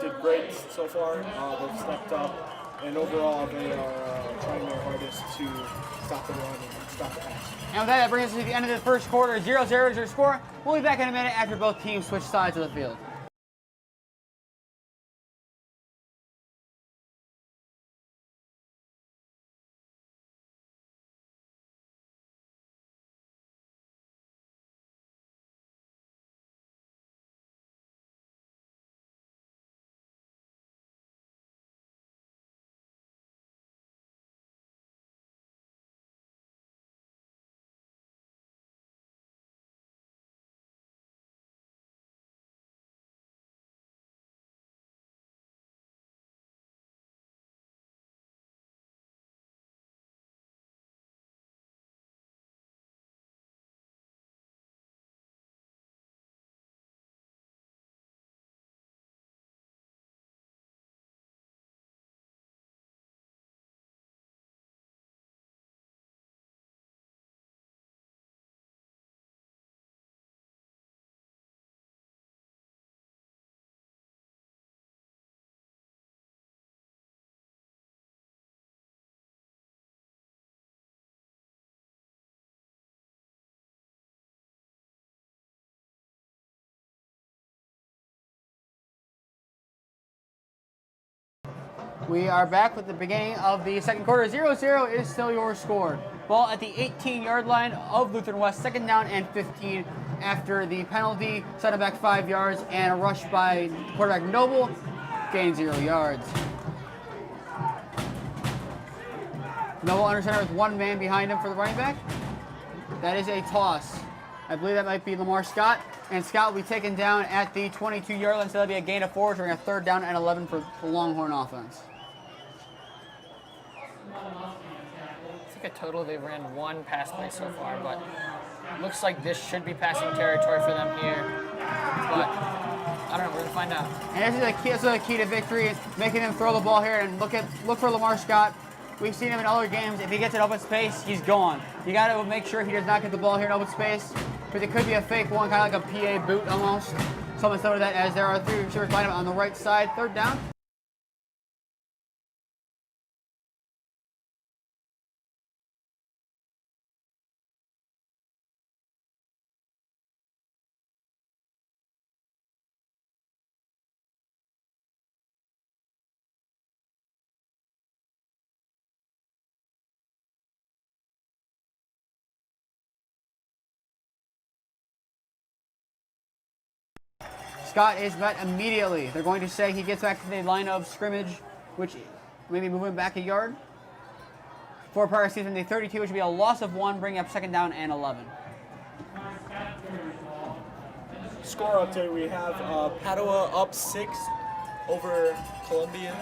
did great so far. They've stepped up, and overall they are trying their hardest to stop the run and stop the pass. And with that brings us to the end of the first quarter. 0-0 is your score. We'll be back in a minute after both teams switch sides of the field. We are back with the beginning of the second quarter. 0-0 is still your score. Ball at the 18-yard line of Lutheran West. Second down and 15 after the penalty. Set it back 5 yards and a rush by quarterback Noble. Gain 0 yards. Noble under center with one man behind him for the running back. That is a toss. I believe that might be Lamar Scott. And Scott will be taken down at the 22-yard line, so that'll be a gain of 4, during a third down and 11 for the Longhorn offense. I think a total they ran one pass play so far, but looks like this should be passing territory for them here. But I don't know, we're going to find out. And this is the key to victory, making them throw the ball here and look for Lamar Scott. We've seen him in other games. If he gets an open space, he's gone. You got to make sure he does not get the ball here in open space, because it could be a fake one, kind of like a PA boot almost. So Someone started that as there are 3 receivers lined up on the right side. Third down. Scott is met immediately. They're going to say he gets back to the line of scrimmage, which maybe moving back a yard. For prior season, the 32, which would be a loss of 1, bringing up second down and 11. Score update, we have Padua up 6 over Columbian.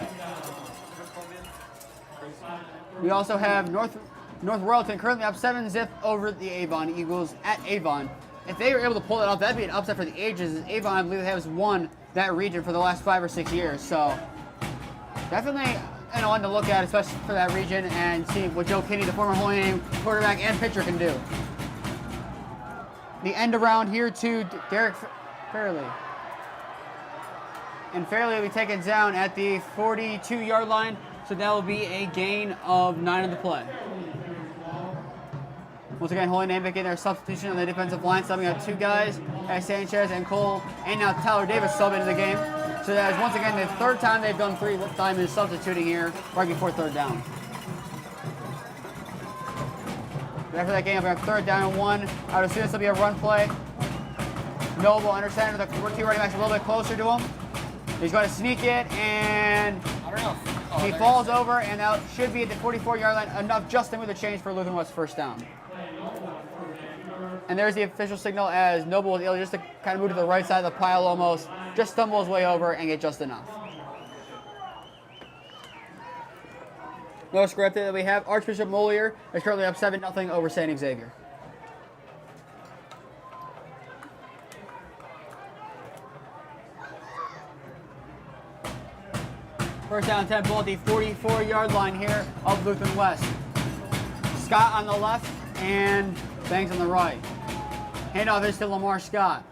We also have North Royalton currently up 7-zip over the Avon Eagles at Avon. If they were able to pull it off, that'd be an upset for the ages. As Avon, I believe, has won that region for the last 5 or 6 years. So definitely one to look at, especially for that region, and see what Joe Kinney, the former Holy Name quarterback and pitcher, can do. The end around here to Derek Fairley. And Fairley will be taken down at the 42-yard line, so that will be a gain of 9 on the play. Once again, Holy Name making their substitution on the defensive line, subbing out 2 guys, as Sanchez and Cole, and now Tyler Davis sub into the game. So that is once again the 3rd time they've done 3 times in substituting here, right before 3rd down. After that game, we have 3rd down and 1. I would assume this will be a run play. Noble under center, the 2 running backs a little bit closer to him. He's going to sneak it, and he falls over, and that should be at the 44-yard line, enough just to move the change for Lutheran West first down. And there's the official signal as Noble was able just to kind of move to the right side of the pile almost, just stumble his way over and get just enough. No score update that we have. Archbishop Molier is currently up 7-0 over St. Xavier. First down 10 ball at the 44-yard line here of Lutheran West. Scott on the left and Banks on the right. Handoff is to Lamar Scott.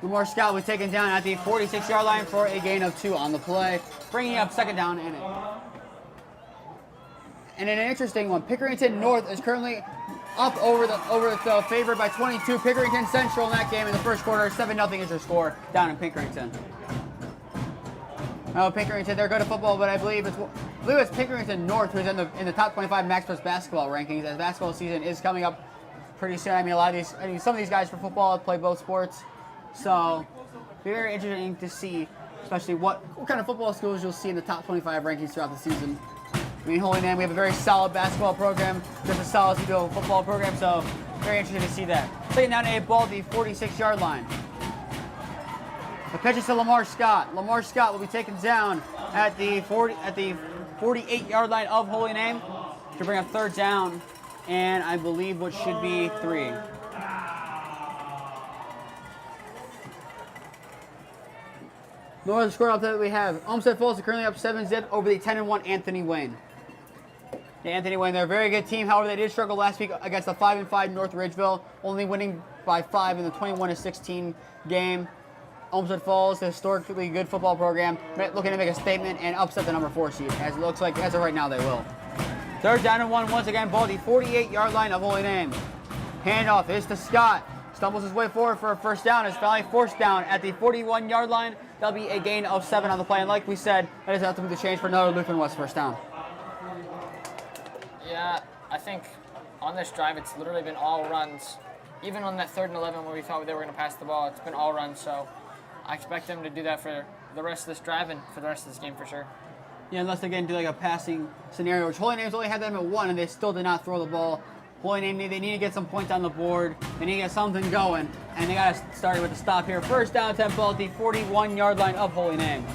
Lamar Scott was taken down at the 46-yard line for a gain of 2 on the play, bringing up second down and 8. And in an interesting one, Pickerington North is currently up over the favorite by 22. Pickerington Central in that game in the first quarter, 7-0 is their score down in Pickerington. Now Pickerington, they're good at football, but I believe it's Pickerington North who's in the top 25 Max Plus basketball rankings, as basketball season is coming up pretty soon. Some of these guys for football play both sports, so very interesting to see, especially what kind of football schools you'll see in the top 25 rankings throughout the season. I mean, Holy Name, we have a very solid basketball program, just as solid as we do a football program, so very interesting to see that. Second down and 8 ball at the 46-yard line. The pitch is to Lamar Scott. Lamar Scott will be taken down at the 48-yard line of Holy Name to bring up 3rd down, and I believe what should be 3. No other score update that we have. Olmsted Falls are currently up 7-zip over the 10-1 Anthony Wayne. The Anthony Wayne, they're a very good team. However, they did struggle last week against the 5-5 North Ridgeville, only winning by 5 in the 21-16 game. Olmsted Falls, a historically good football program, looking to make a statement and upset the number 4 seed, as it looks like as of right now they will. 3rd down and 1 once again, ball at the 48-yard line of Holy Name. Handoff is to Scott. Stumbles his way forward for a first down. Is finally forced down at the 41-yard line. That'll be a gain of 7 on the play. And like we said, that is ultimately the change for another Lutheran West first down. Yeah, I think on this drive it's literally been all runs. Even on that 3rd and 11 where we thought they were going to pass the ball, it's been all runs. So I expect them to do that for the rest of this drive and for the rest of this game for sure. Yeah, unless they do like a passing scenario, which Holy Name's only had them at 1, and they still did not throw the ball. Holy Name, they need to get some points on the board. They need to get something going, and they got to start with the stop here. First down, 10 ball at the 41-yard line of Holy Name.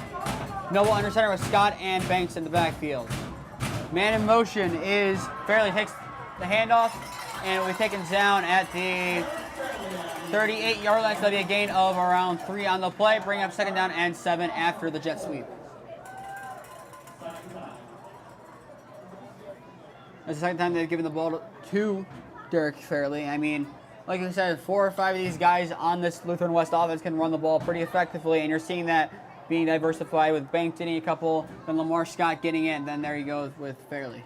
Noble under center with Scott and Banks in the backfield. Man in motion is Fairley takes the handoff, and will be taken down at the 38-yard line, so that'll be a gain of around 3 on the play, bringing up second down and 7 after the jet sweep. That's the second time they've given the ball to Derek Fairley. I mean, like I said, 4 or 5 of these guys on this Lutheran West offense can run the ball pretty effectively, and you're seeing that being diversified with Banks getting a couple, then Lamar Scott getting it, and then there you go with Fairley.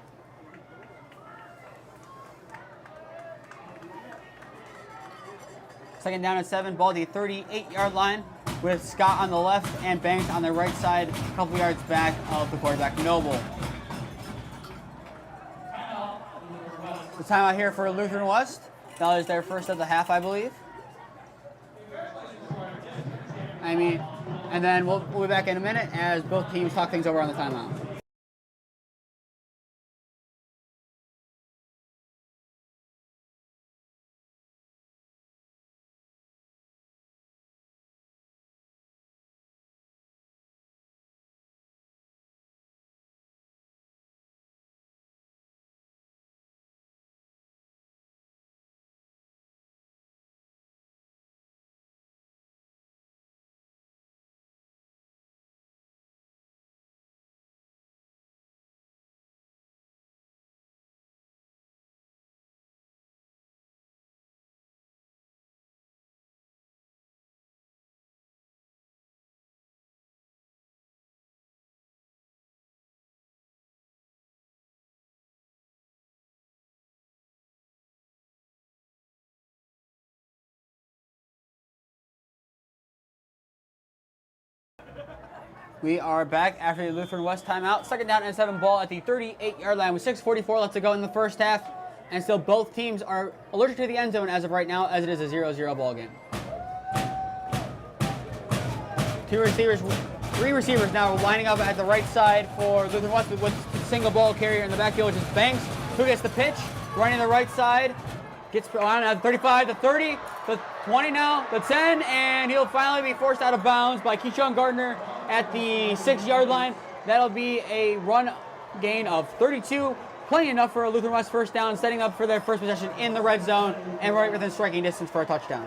Second down and 7, ball at the 38-yard line with Scott on the left and Banks on the right side, a couple yards back of the quarterback, Noble. The timeout here for Lutheran West. That is their first of the half, I believe. And then we'll be back in a minute as both teams talk things over on the timeout. We are back after the Lutheran West timeout. Second down and 7, ball at the 38-yard line with 6:44 left to go in the first half. And still both teams are allergic to the end zone as of right now, as it is a 0-0 ball game. Three receivers now lining up at the right side for Lutheran West with single ball carrier in the backfield, which is Banks, who gets the pitch, running the right side, gets on at 35, the 30, the 20 now, the 10, and he'll finally be forced out of bounds by Keyshawn Gardner at the 6-yard line. That'll be a run gain of 32, plenty enough for a Lutheran West first down, setting up for their first possession in the red zone and right within striking distance for a touchdown.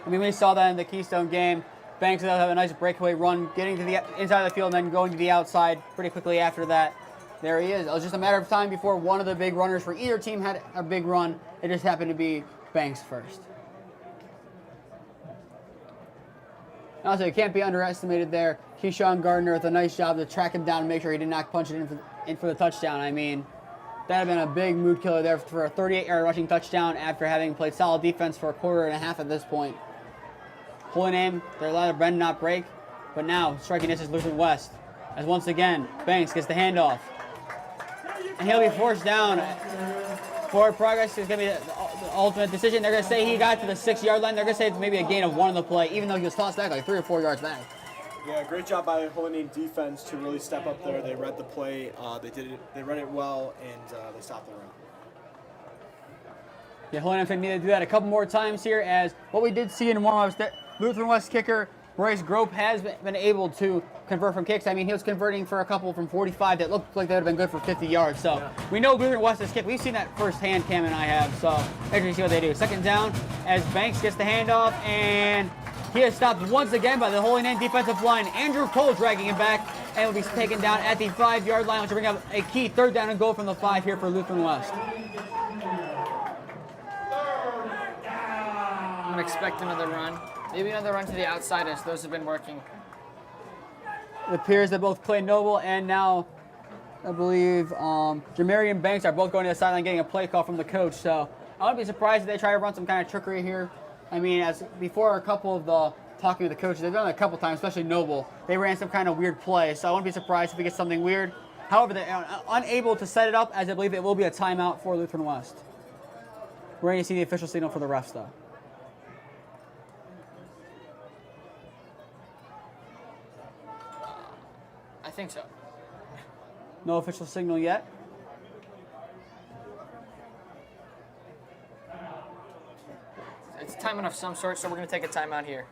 We saw that in the Keystone game. Banks will have a nice breakaway run, getting to the inside of the field and then going to the outside pretty quickly after that. There he is. It was just a matter of time before one of the big runners for either team had a big run. It just happened to be Banks first. Also, it can't be underestimated there. Keyshawn Gardner with a nice job to track him down and make sure he did not punch it in for the touchdown. That would have been a big mood killer there for a 38-yard rushing touchdown after having played solid defense for a quarter and a half at this point. Holy name, they're allowed to bend, not break. But now, striking this is Lutheran West. As once again, Banks gets the handoff. And he'll be forced down. Forward progress is going to be the ultimate decision. They're going to say he got to the 6-yard line. They're going to say it's maybe a gain of 1 on the play, even though he was tossed back like 3 or 4 yards back. Yeah, great job by Holy Name defense to really step up there. They read the play. They read it well, and they stopped the run. Yeah, Holy Name's going to need to do that a couple more times here, as what we did see in warm-ups, that Lutheran West kicker Bryce Grope has been able to convert from kicks. He was converting for a couple from 45 that looked like they would have been good for 50 yards. So we know Lutheran West is kick. We've seen that firsthand, Cam and I have. So actually see what they do. Second down as Banks gets the handoff, and he is stopped once again by the Holy Name defensive line. Andrew Cole dragging him back, and will be taken down at the 5-yard line, which will bring up a key 3rd down and goal from the 5 here for Lutheran West. I'm expecting another run. Maybe another run to the outside, as those have been working. It appears that both Clay Noble and now, I believe, Jamarian Banks are both going to the sideline getting a play call from the coach. So I wouldn't be surprised if they try to run some kind of trickery here. As before a couple of the talking to the coaches, they've done it a couple times, especially Noble. They ran some kind of weird play, so I wouldn't be surprised if we get something weird. However, they're unable to set it up, as I believe it will be a timeout for Lutheran West. We're going to see the official signal for the refs, though. I think so. No official signal yet. It's timeout of some sort, so we're going to take a timeout here.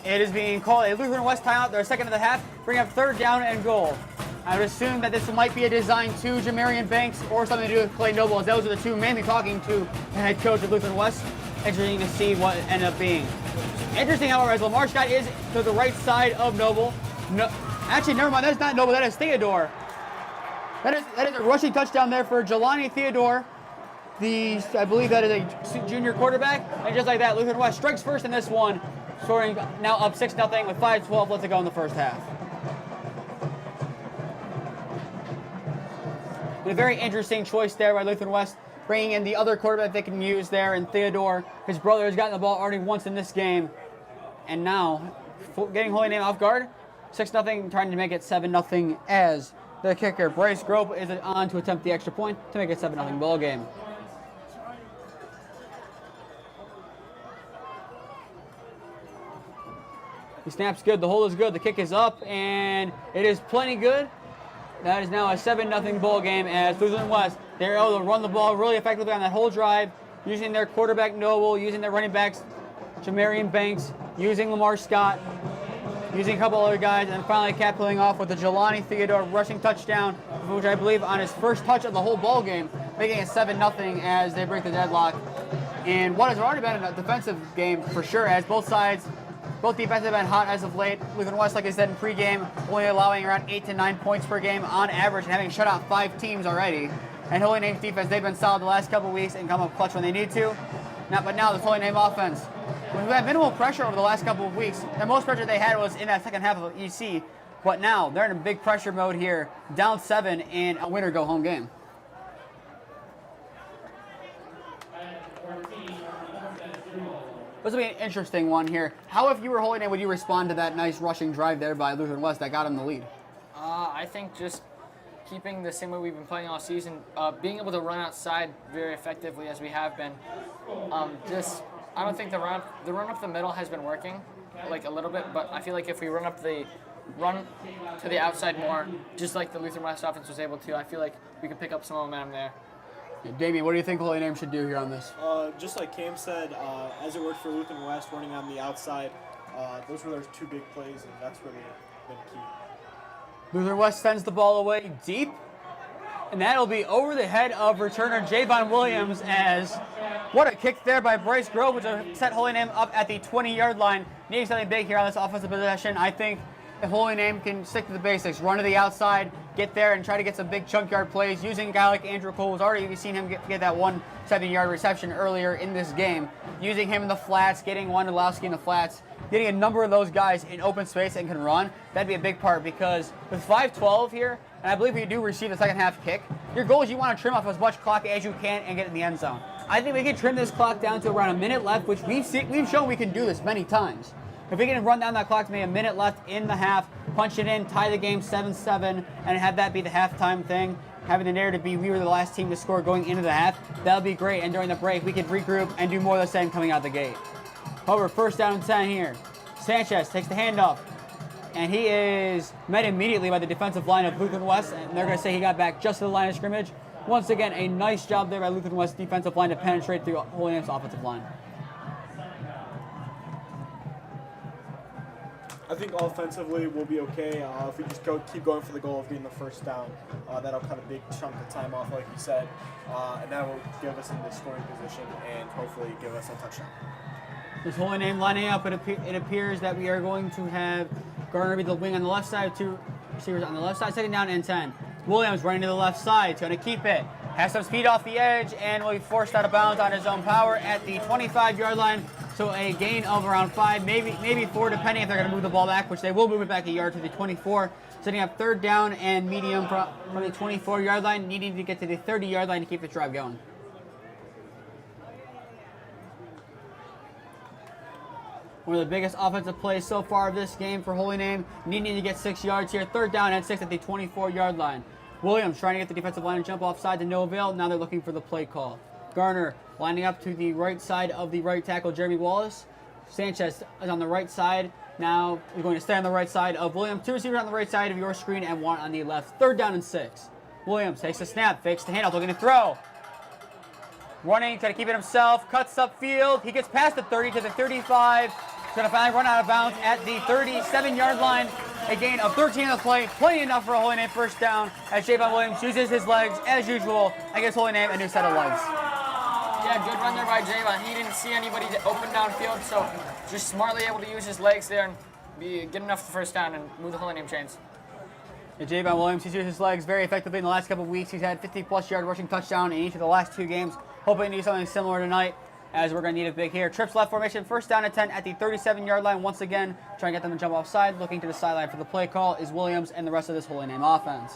It is being called a Lutheran West timeout. They're second of the half. Bring up 3rd down and goal. I would assume that this might be a design to Jamarian Banks or something to do with Clay Noble, as those are the two mainly talking to the head coach of Lutheran West. Interesting to see what it ended up being. Interesting, however, as Lamar Scott is to the right side of Noble. No, actually, never mind. That's not Noble. That is Theodore. That is a rushing touchdown there for Jelani Theodore. I believe that is a junior quarterback. And just like that, Lutheran West strikes first in this one, scoring now up 6-0 with 5:12 left to go in the first half. And a very interesting choice there by Lutheran West, bringing in the other quarterback they can use there in Theodore. His brother has gotten the ball already once in this game. And now, getting Holy Name off guard, 6-0, trying to make it 7-0 as the kicker, Bryce Grove, is on to attempt the extra point to make it 7-0 ball game. The snap's good, the hold is good, the kick is up, and it is plenty good. That is now a 7-0 ball game as Lutheran West, they're able to run the ball really effectively on that whole drive, using their quarterback Noble, using their running backs Jamarian Banks, using Lamar Scott, using a couple other guys, and finally capping off with the Jelani Theodore rushing touchdown, which I believe on his first touch of the whole ball game, making it 7-0 as they break the deadlock. And what has already been a defensive game for sure, as both defenses have been hot as of late. Lutheran West, like I said in pregame, only allowing around 8 to 9 points per game on average and having shut out 5 teams already. And Holy Name's defense, they've been solid the last couple of weeks and come up clutch when they need to. But now the Holy Name offense, we've had minimal pressure over the last couple of weeks. The most pressure they had was in that second half of EC. But now they're in a big pressure mode here, down 7 in a winner-go-home game. This will be an interesting one here. How, if you were Holy Name, would you respond to that nice rushing drive there by Lutheran West that got him the lead? I think just keeping the same way we've been playing all season, being able to run outside very effectively as we have been. I don't think the run up the middle has been working, like a little bit, but I feel like if we run to the outside more, just like the Lutheran West offense was able to, I feel like we could pick up some momentum there. Damian, what do you think Holy Name should do here on this? Just like Cam said, as it worked for Lutheran West running on the outside, those were their 2 big plays, and that's really been key. Lutheran West sends the ball away deep, and that'll be over the head of returner Javon Williams. As what a kick there by Bryce Grove, which will set Holy Name up at the 20-yard line. Needing something big here on this offensive possession. I think the Holy Name can stick to the basics, run to the outside, get there and try to get some big chunk yard plays using a guy like Andrew Cole. We've seen him get that 1 70-yard reception earlier in this game. Using him in the flats, getting Wondolowski in the flats, getting a number of those guys in open space and can run. That'd be a big part because with 5:12 here, and I believe we do receive the second half kick, your goal is you want to trim off as much clock as you can and get in the end zone. I think we can trim this clock down to around a minute left, which we've shown we can do this many times. If we can run down that clock to maybe a minute left in the half, punch it in, tie the game 7-7, and have that be the halftime thing, having the narrative be we were the last team to score going into the half, that would be great. And during the break, we could regroup and do more of the same coming out the gate. However, 1st down and 10 here. Sanchez takes the handoff, and he is met immediately by the defensive line of Lutheran West, and they're going to say he got back just to the line of scrimmage. Once again, a nice job there by Lutheran West defensive line to penetrate through Holy Name's offensive line. I think offensively we'll be okay if we just keep going for the goal of getting the 1st down. That'll cut a big chunk of time off, like you said, and that will give us into scoring position and hopefully give us a touchdown. This Holy Name lining up, it appears that we are going to have Garner be the wing on the left side, 2 receivers on the left side, 2nd down and 10. Williams running to the left side, going to keep it. Has some speed off the edge and will be forced out of bounds on his own power at the 25-yard line. So a gain of around 5, maybe 4, depending if they're going to move the ball back, which they will move it back a yard to the 24. Setting up 3rd down and medium from the 24-yard line, needing to get to the 30-yard line to keep the drive going. One of the biggest offensive plays so far of this game for Holy Name, needing to get 6 yards here. 3rd down and 6 at the 24-yard line. Williams trying to get the defensive line to jump offside to no avail. Now they're looking for the play call. Garner lining up to the right side of the right tackle, Jeremy Wallace. Sanchez is on the right side. Now we're going to stay on the right side of Williams. 2 receivers on the right side of your screen and 1 on the left. 3rd down and 6. Williams takes the snap, fakes the handoff, looking to throw. Running, trying to keep it himself, cuts upfield. He gets past the 30 to the 35. It's going to finally run out of bounds at the 37-yard line. A gain of 13 on the play. Plenty enough for a Holy Name first down as Javon Williams uses his legs as usual and gives Holy Name a new set of legs. Yeah, good run there by Javon. He didn't see anybody open downfield, so just smartly able to use his legs there and get enough for first down and move the Holy Name chains. Yeah, Javon Williams, he's used his legs very effectively in the last couple of weeks. He's had 50-plus yard rushing touchdown in each of the last 2 games. Hoping to do something similar tonight, as we're going to need it big here. Trips left formation, first down and 10 at the 37-yard line. Once again, trying to get them to jump offside. Looking to the sideline for the play call is Williams and the rest of this Holy Name offense.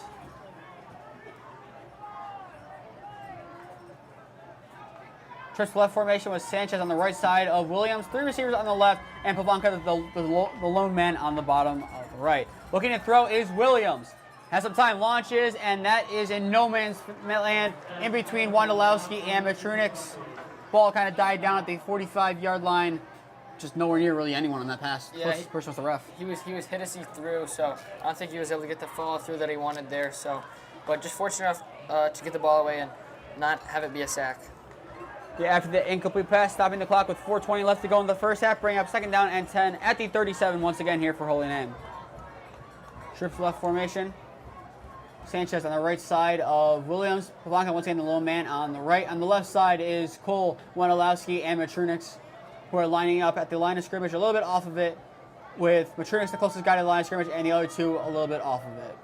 Trips left formation with Sanchez on the right side of Williams. 3 receivers on the left, and Pavanka, the lone man on the bottom of the right. Looking to throw is Williams. Has some time, launches, and that is in no man's land in between Wondolowski and Matrunix. Ball kind of died down at the 45-yard line. Just nowhere near really anyone on that pass. Yeah, First was the ref. He was hit as he threw, so I don't think he was able to get the follow through that he wanted there. So, but just fortunate enough to get the ball away and not have it be a sack. Yeah, after the incomplete pass, stopping the clock with 4:20 left to go in the first half, bringing up second down and 10 at the 37 once again here for Holy Name. Trips left formation. Sanchez on the right side of Williams. Pavanka once again the lone man on the right. On the left side is Cole, Wondolowski, and Matrunix, who are lining up at the line of scrimmage a little bit off of it, with Matrunix the closest guy to the line of scrimmage and the other 2 a little bit off of it.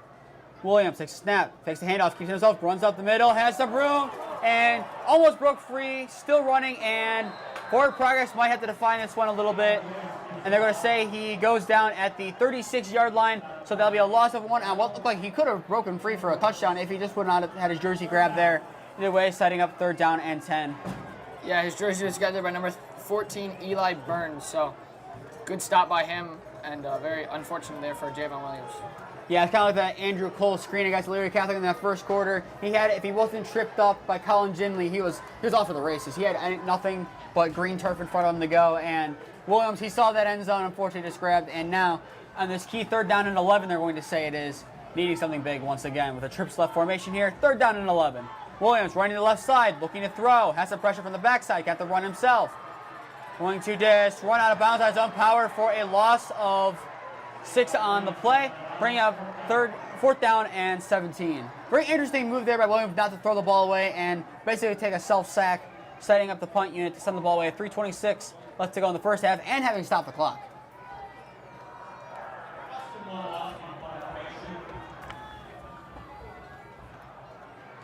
Williams takes a snap, takes the handoff, keeps himself, runs up the middle, has some room, and almost broke free, still running, and forward progress might have to define this one a little bit. And they're going to say he goes down at the 36-yard line, so that'll be a loss of 1 on what looked like he could have broken free for a touchdown if he just would not have had his jersey grabbed there. Either way, setting up third down and 10. Yeah, his jersey was got there by number 14, Eli Burns, so good stop by him, and very unfortunate there for Javon Williams. Yeah, it's kind of like that Andrew Cole screen against Leary Catholic in that first quarter. He had, if he wasn't tripped up by Colin Ginley, he was off for the races. He had nothing but green turf in front of him to go, and Williams, he saw that end zone, unfortunately just grabbed, and now on this key third down and 11, they're going to say it is, needing something big once again with a trips left formation here, third down and 11. Williams running to the left side, looking to throw, has some pressure from the backside, got the run himself. Going to just run out of bounds on his own power for a loss of 6 on the play, bringing up fourth down and 17. Very interesting move there by Williams not to throw the ball away and basically take a self-sack, setting up the punt unit to send the ball away at 3:26 left to go in the first half and having stopped the clock.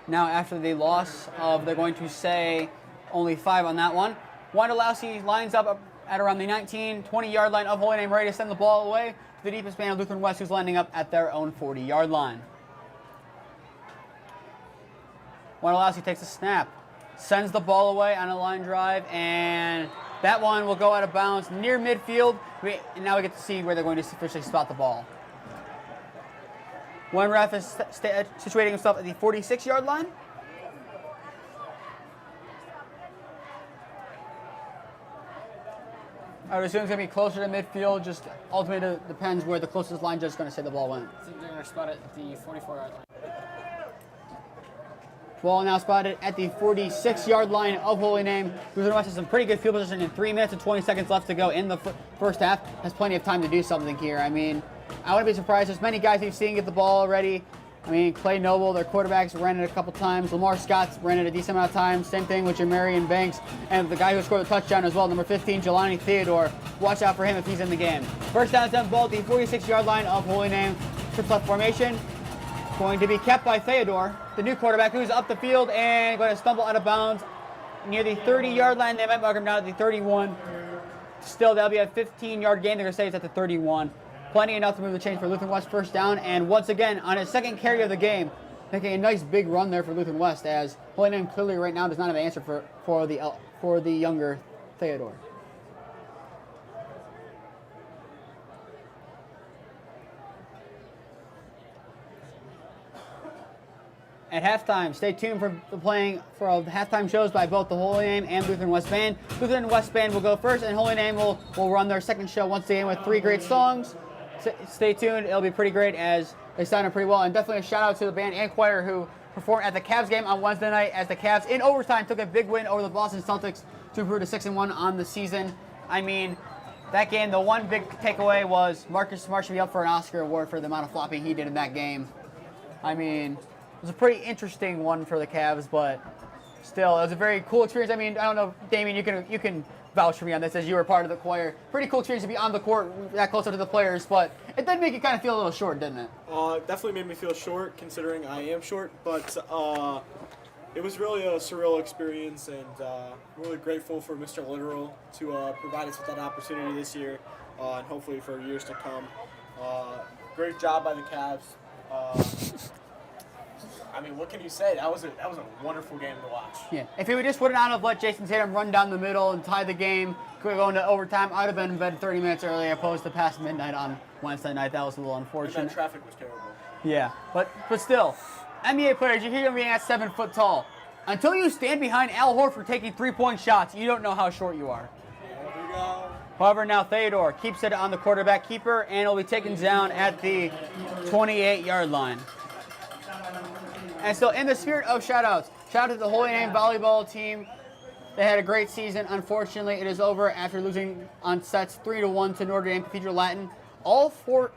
Now after the loss of, they're going to say only 5 on that one. Wondolowski lines up at around the 19, 20-yard line of Holy Name, ready to send the ball away to the deepest man of Lutheran West, who's lining up at their own 40-yard line. Wondolowski takes a snap, sends the ball away on a line drive, and that one will go out of bounds near midfield. And now we get to see where they're going to officially spot the ball. One ref is situating himself at the 46-yard line. I would assume it's going to be closer to midfield. Just ultimately it depends where the closest line judge is going to say the ball went. I think they're going to spot it at the 44-yard line. Ball now spotted at the 46-yard line of Holy Name. Lutheran West has some pretty good field position in 3 minutes and 20 seconds left to go in the first half. Has plenty of time to do something here. I mean, I wouldn't be surprised. There's many guys we've seen get the ball already. I mean, Clay Noble, their quarterbacks, ran it a couple times. Lamar Scott's ran it a decent amount of times. Same thing with Jamarian Banks. And the guy who scored the touchdown as well, number 15, Jelani Theodore. Watch out for him if he's in the game. First down, 10 ball at the 46-yard line of Holy Name. Trips left formation. Going to be kept by Theodore, the new quarterback, who's up the field and going to stumble out of bounds near the 30-yard line. They might mark him down at the 31. Still, that'll be a 15-yard gain. They're going to say it's at the 31. Plenty enough to move the chains for Lutheran West first down. And once again, on his second carry of the game, making a nice big run there for Lutheran West, as Holy Name clearly right now does not have an answer for the younger Theodore. At halftime, stay tuned for halftime shows by both the Holy Name and Lutheran West Band. Lutheran West Band will go first, and Holy Name will run their second show once again with 3 great songs. Stay tuned. It'll be pretty great as they sounded pretty well. And definitely a shout out to the band and choir who performed at the Cavs game on Wednesday night as the Cavs in overtime took a big win over the Boston Celtics to improve to 6-1 on the season. I mean, that game, the one big takeaway was Marcus Smart should be up for an Oscar award for the amount of flopping he did in that game. I mean, it was a pretty interesting one for the Cavs, but still, it was a very cool experience. I mean, I don't know, Damian, you can vouch for me on this as you were part of the choir. Pretty cool experience to be on the court that close to the players, but it did make you kind of feel a little short, didn't it? It definitely made me feel short, considering I am short, but it was really a surreal experience, and really grateful for Mr. Literal to provide us with that opportunity this year, and hopefully for years to come. Great job by the Cavs. I mean, what can you say? That was a wonderful game to watch. Yeah. If he would just would not have let Jason Tatum run down the middle and tie the game, could go into overtime, I'd have been in bed 30 minutes earlier opposed to past midnight on Wednesday night. That was a little unfortunate. And that traffic was terrible. Yeah, but still, NBA players, you hear them being at 7 foot tall. Until you stand behind Al Horford taking 3-point shots, you don't know how short you are. There we go. However, now Theodore keeps it on the quarterback keeper, and will be taken down at the 28-yard line. And so, in the spirit of shout-outs, shout out to the Holy Name volleyball team. They had a great season. Unfortunately, it is over after losing on sets 3-1 to Notre Dame Cathedral Latin. All four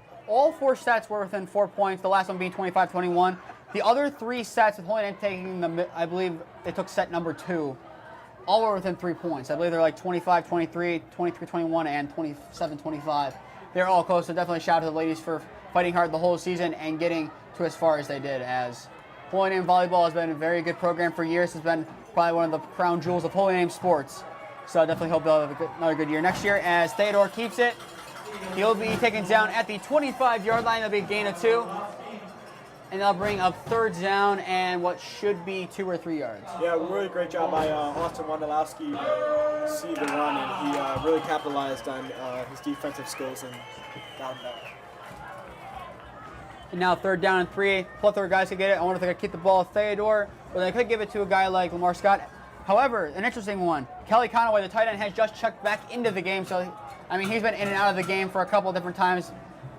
sets were within 4 points, the last one being 25-21. The other 3 sets with Holy Name taking I believe they took set number 2. All were within 3 points. I believe they're like 25-23, 23-21, and 27-25. They're all close, so definitely shout out to the ladies for fighting hard the whole season and getting to as far as they did, as Holy Name Volleyball has been a very good program for years. It's been probably one of the crown jewels of Holy Name sports. So I definitely hope they'll have another good year next year. As Theodore keeps it, he'll be taken down at the 25-yard line. That'll be a gain of 2. And they'll bring up third down and what should be 2 or 3 yards. Yeah, really great job by Austin Wondolowski to see the run, and he really capitalized on his defensive skills and got him back. And now third down and 3. Plethora of guys could get it. I wonder if they could keep the ball with Theodore, or they could give it to a guy like Lamar Scott. However, an interesting one. Kelly Conaway, the tight end, has just checked back into the game. So, I mean, he's been in and out of the game for a couple of different times.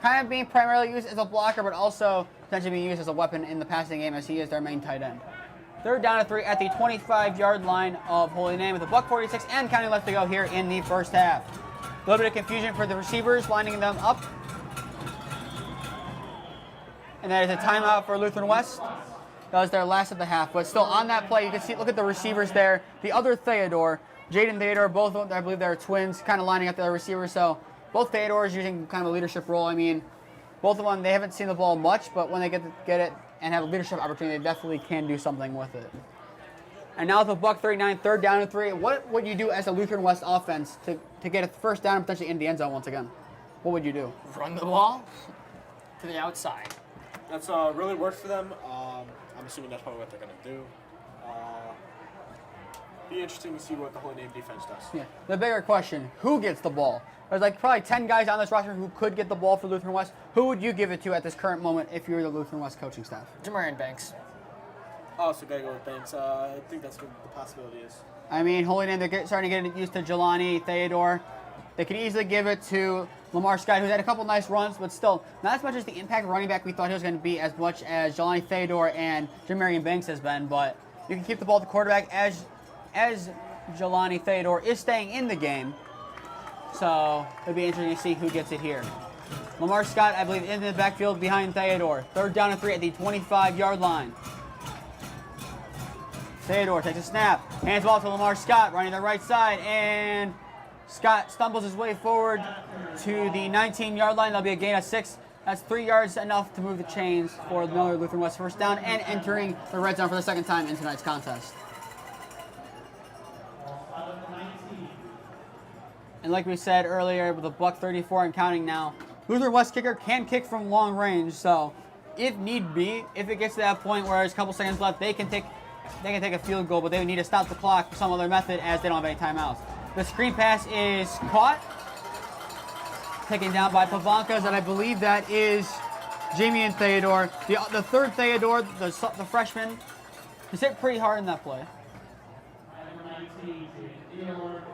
Kind of being primarily used as a blocker, but also potentially being used as a weapon in the passing game as he is their main tight end. Third down and 3 at the 25-yard line of Holy Name with a $1:46 and counting left to go here in the first half. A little bit of confusion for the receivers, lining them up. And that is a timeout for Lutheran West. That was their last of the half. But still on that play, you can see, look at the receivers there. The other Theodore, Jaden Theodore, both of them, I believe they're twins, kind of lining up their receivers. So both Theodores using kind of a leadership role. I mean, both of them, they haven't seen the ball much, but when they get it and have a leadership opportunity, they definitely can do something with it. And now with a $1:39, third down and 3, what would you do as a Lutheran West offense to get a first down and potentially in the end zone once again? What would you do? Run the ball to the outside. That's really worked for them. I'm assuming that's probably what they're going to do. Be interesting to see what the Holy Name defense does. Yeah. The bigger question, who gets the ball? There's like probably 10 guys on this roster who could get the ball for Lutheran West. Who would you give it to at this current moment if you were the Lutheran West coaching staff? Jamarian Banks. I also got to go with Banks. I think that's what the possibility is. I mean, Holy Name, they're starting to get used to Jelani, Theodore. They could easily give it to Lamar Scott, who's had a couple nice runs, but still, not as much as the impact running back we thought he was going to be, as much as Jelani Theodore and Jamarian Banks has been. But you can keep the ball at the quarterback as Jelani Theodore is staying in the game. So it'll be interesting to see who gets it here. Lamar Scott, I believe, in the backfield behind Theodore. Third down and 3 at the 25-yard line. Theodore takes a snap, hands the ball to Lamar Scott, running the right side, and Scott stumbles his way forward to the 19-yard line. That'll be a gain of 6. That's 3 yards, enough to move the chains for the Miller Lutheran West first down and entering the red zone for the second time in tonight's contest. And like we said earlier, with a $1:34 and counting now, Lutheran West kicker can kick from long range. So, if need be, if it gets to that point where there's a couple seconds left, they can take a field goal, but they would need to stop the clock for some other method as they don't have any timeouts. The screen pass is caught, taken down by Pavankas, and I believe that is Damian Theodore. The third Theodore, the freshman, he's hit pretty hard in that play.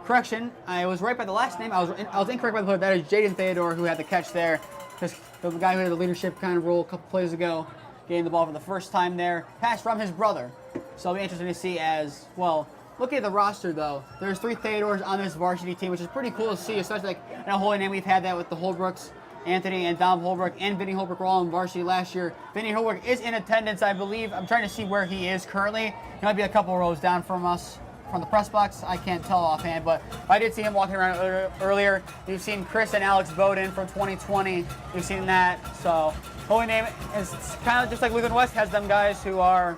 Correction, I was right by the last name. I was incorrect by the play. That is Jaden Theodore who had the catch there. Just the guy who had the leadership kind of role a couple plays ago, getting the ball for the first time there. Pass from his brother. So it'll be interesting to see as well. Looking at the roster, though, there's 3 Theodores on this varsity team, which is pretty cool to see, especially like in a Holy Name. We've had that with the Holbrooks, Anthony and Dom Holbrook, and Vinny Holbrook were all in varsity last year. Vinny Holbrook is in attendance, I believe. I'm trying to see where he is currently. He might be a couple rows down from us, from the press box. I can't tell offhand, but I did see him walking around earlier. You've seen Chris and Alex Bowden from 2020. You've seen that. So Holy Name is kind of just like Lutheran West has them guys who are,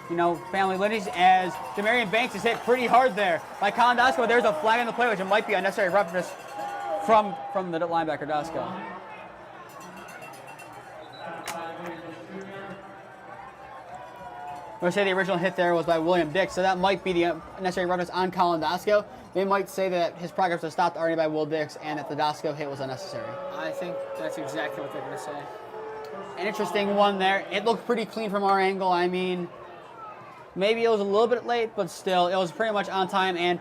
you know, family lineage, as Demarion Banks is hit pretty hard there by Colin Dosco. There's a flag on the play, which it might be unnecessary roughness from the linebacker Dosco. I'm going to say the original hit there was by William Dix, so that might be the unnecessary roughness on Colin Dosco. They might say that his progress was stopped already by Will Dix and that the Dosco hit was unnecessary. I think that's exactly what they're going to say. An interesting one there. It looked pretty clean from our angle. I mean, maybe it was a little bit late, but still, it was pretty much on time. And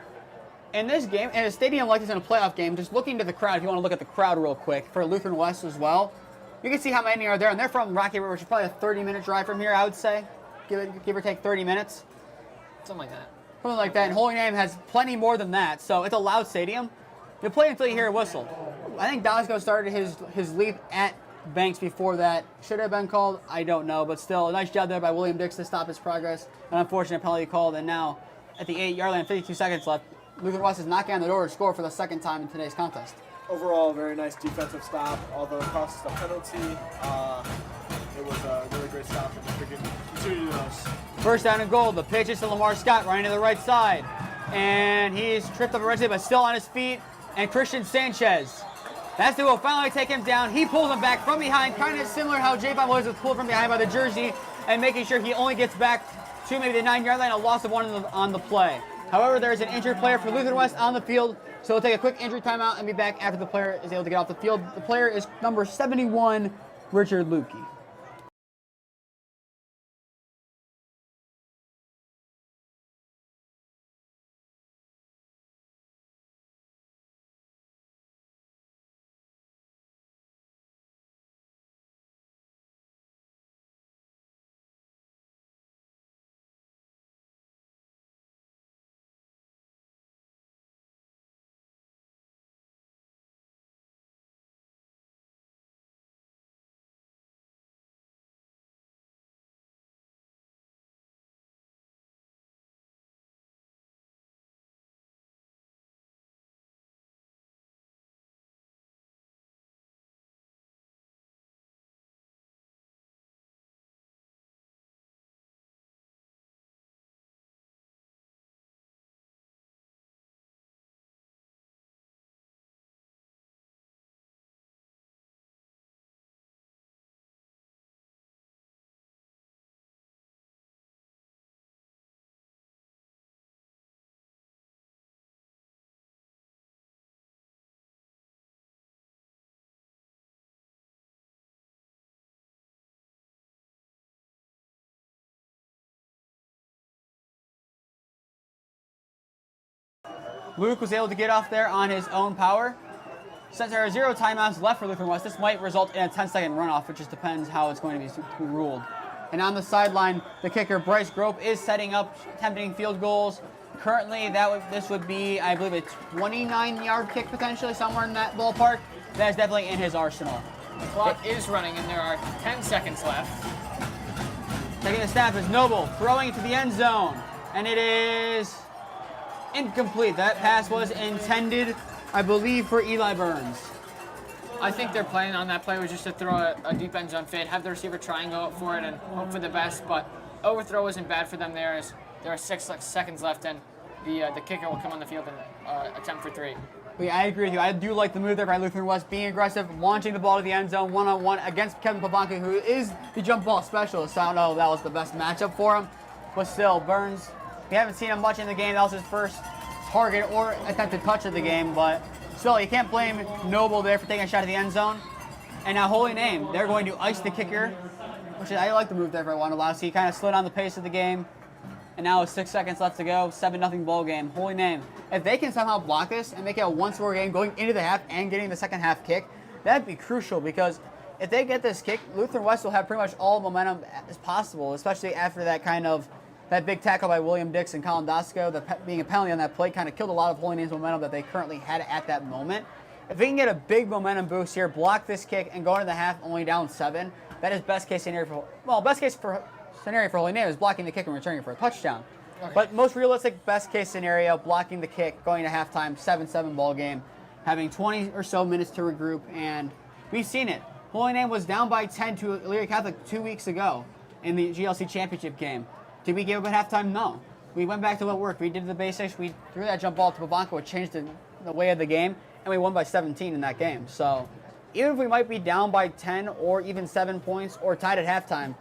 in this game, in a stadium like this in a playoff game, just looking to the crowd, if you want to look at the crowd real quick, for Lutheran West as well, you can see how many are there. And they're from Rocky River, which is probably a 30-minute drive from here, I would say. Give or take 30 minutes. Something like that. Something like that. And Holy Name has plenty more than that, so it's a loud stadium. You play until you hear a whistle. I think Dosco started his leap at Banks before that. Should have been called? I don't know, but still, a nice job there by William Dix to stop his progress. An unfortunate penalty called, and now at the 8-yard line, 52 seconds left, Lutheran West is knocking on the door to score for the second time in today's contest. Overall, very nice defensive stop, although it cost us a penalty. It was a really great stop, and we can continue those. First down and goal. The pitch is to Lamar Scott, running to the right side. And he's tripped up originally, but still on his feet. And Christian Sanchez. That's who will finally take him down. He pulls him back from behind, kind of similar how Javon Williams was pulled from behind by the jersey, and making sure he only gets back to maybe the 9-yard line, a loss of 1 on the play. However, there is an injured player for Lutheran West on the field, so we'll take a quick injury timeout and be back after the player is able to get off the field. The player is number 71, Richard Lukey. Luke was able to get off there on his own power. Since there are 0 timeouts left for Lutheran West, this might result in a 10-second runoff. It just depends how it's going to be ruled. And on the sideline, the kicker, Bryce Grope, is setting up, attempting field goals. Currently, this would be, I believe, a 29-yard kick potentially, somewhere in that ballpark. That is definitely in his arsenal. The clock is running, and there are 10 seconds left. Taking the snap is Noble, throwing it to the end zone. And it is incomplete. That pass was intended, I believe, for Eli Burns. I think their plan on that play was just to throw a deep end zone fade, have the receiver try and go for it and hope for the best, but overthrow isn't bad for them there, as there are 6 seconds left, and the kicker will come on the field and attempt for 3. Yeah, I agree with you. I do like the move there by Lutheran West, being aggressive, launching the ball to the end zone one-on-one against Kevin Pavanka, who is the jump ball specialist. So I don't know if that was the best matchup for him, but still, Burns, we haven't seen him much in the game. That was his first target or attempted touch of the game, but still, you can't blame Noble there for taking a shot at the end zone. And now Holy Name, they're going to ice the kicker, which I like the move there for Wandelowski. He kind of slowed down the pace of the game. And now with 6 seconds left to go, 7-0 ball game. Holy Name. If they can somehow block this and make it a one-score game going into the half and getting the second half kick, that'd be crucial, because if they get this kick, Lutheran West will have pretty much all momentum as possible, especially after that kind of That big tackle by William Dix and Colin Dosco, being a penalty on that play, kind of killed a lot of Holy Name's momentum that they currently had at that moment. If they can get a big momentum boost here, block this kick, and go into the half only down 7, that is best case scenario scenario for Holy Name is blocking the kick and returning for a touchdown. Okay. But most realistic best case scenario, blocking the kick, going to halftime, 7-7 ball game, having 20 or so minutes to regroup, and we've seen it. Holy Name was down by 10 to Elyria Catholic 2 weeks ago in the GLC championship game. Did we give up at halftime? No. We went back to what worked. We did the basics. We threw that jump ball to Babanco, which changed the way of the game, and we won by 17 in that game. So even if we might be down by 10 or even 7 points or tied at halftime,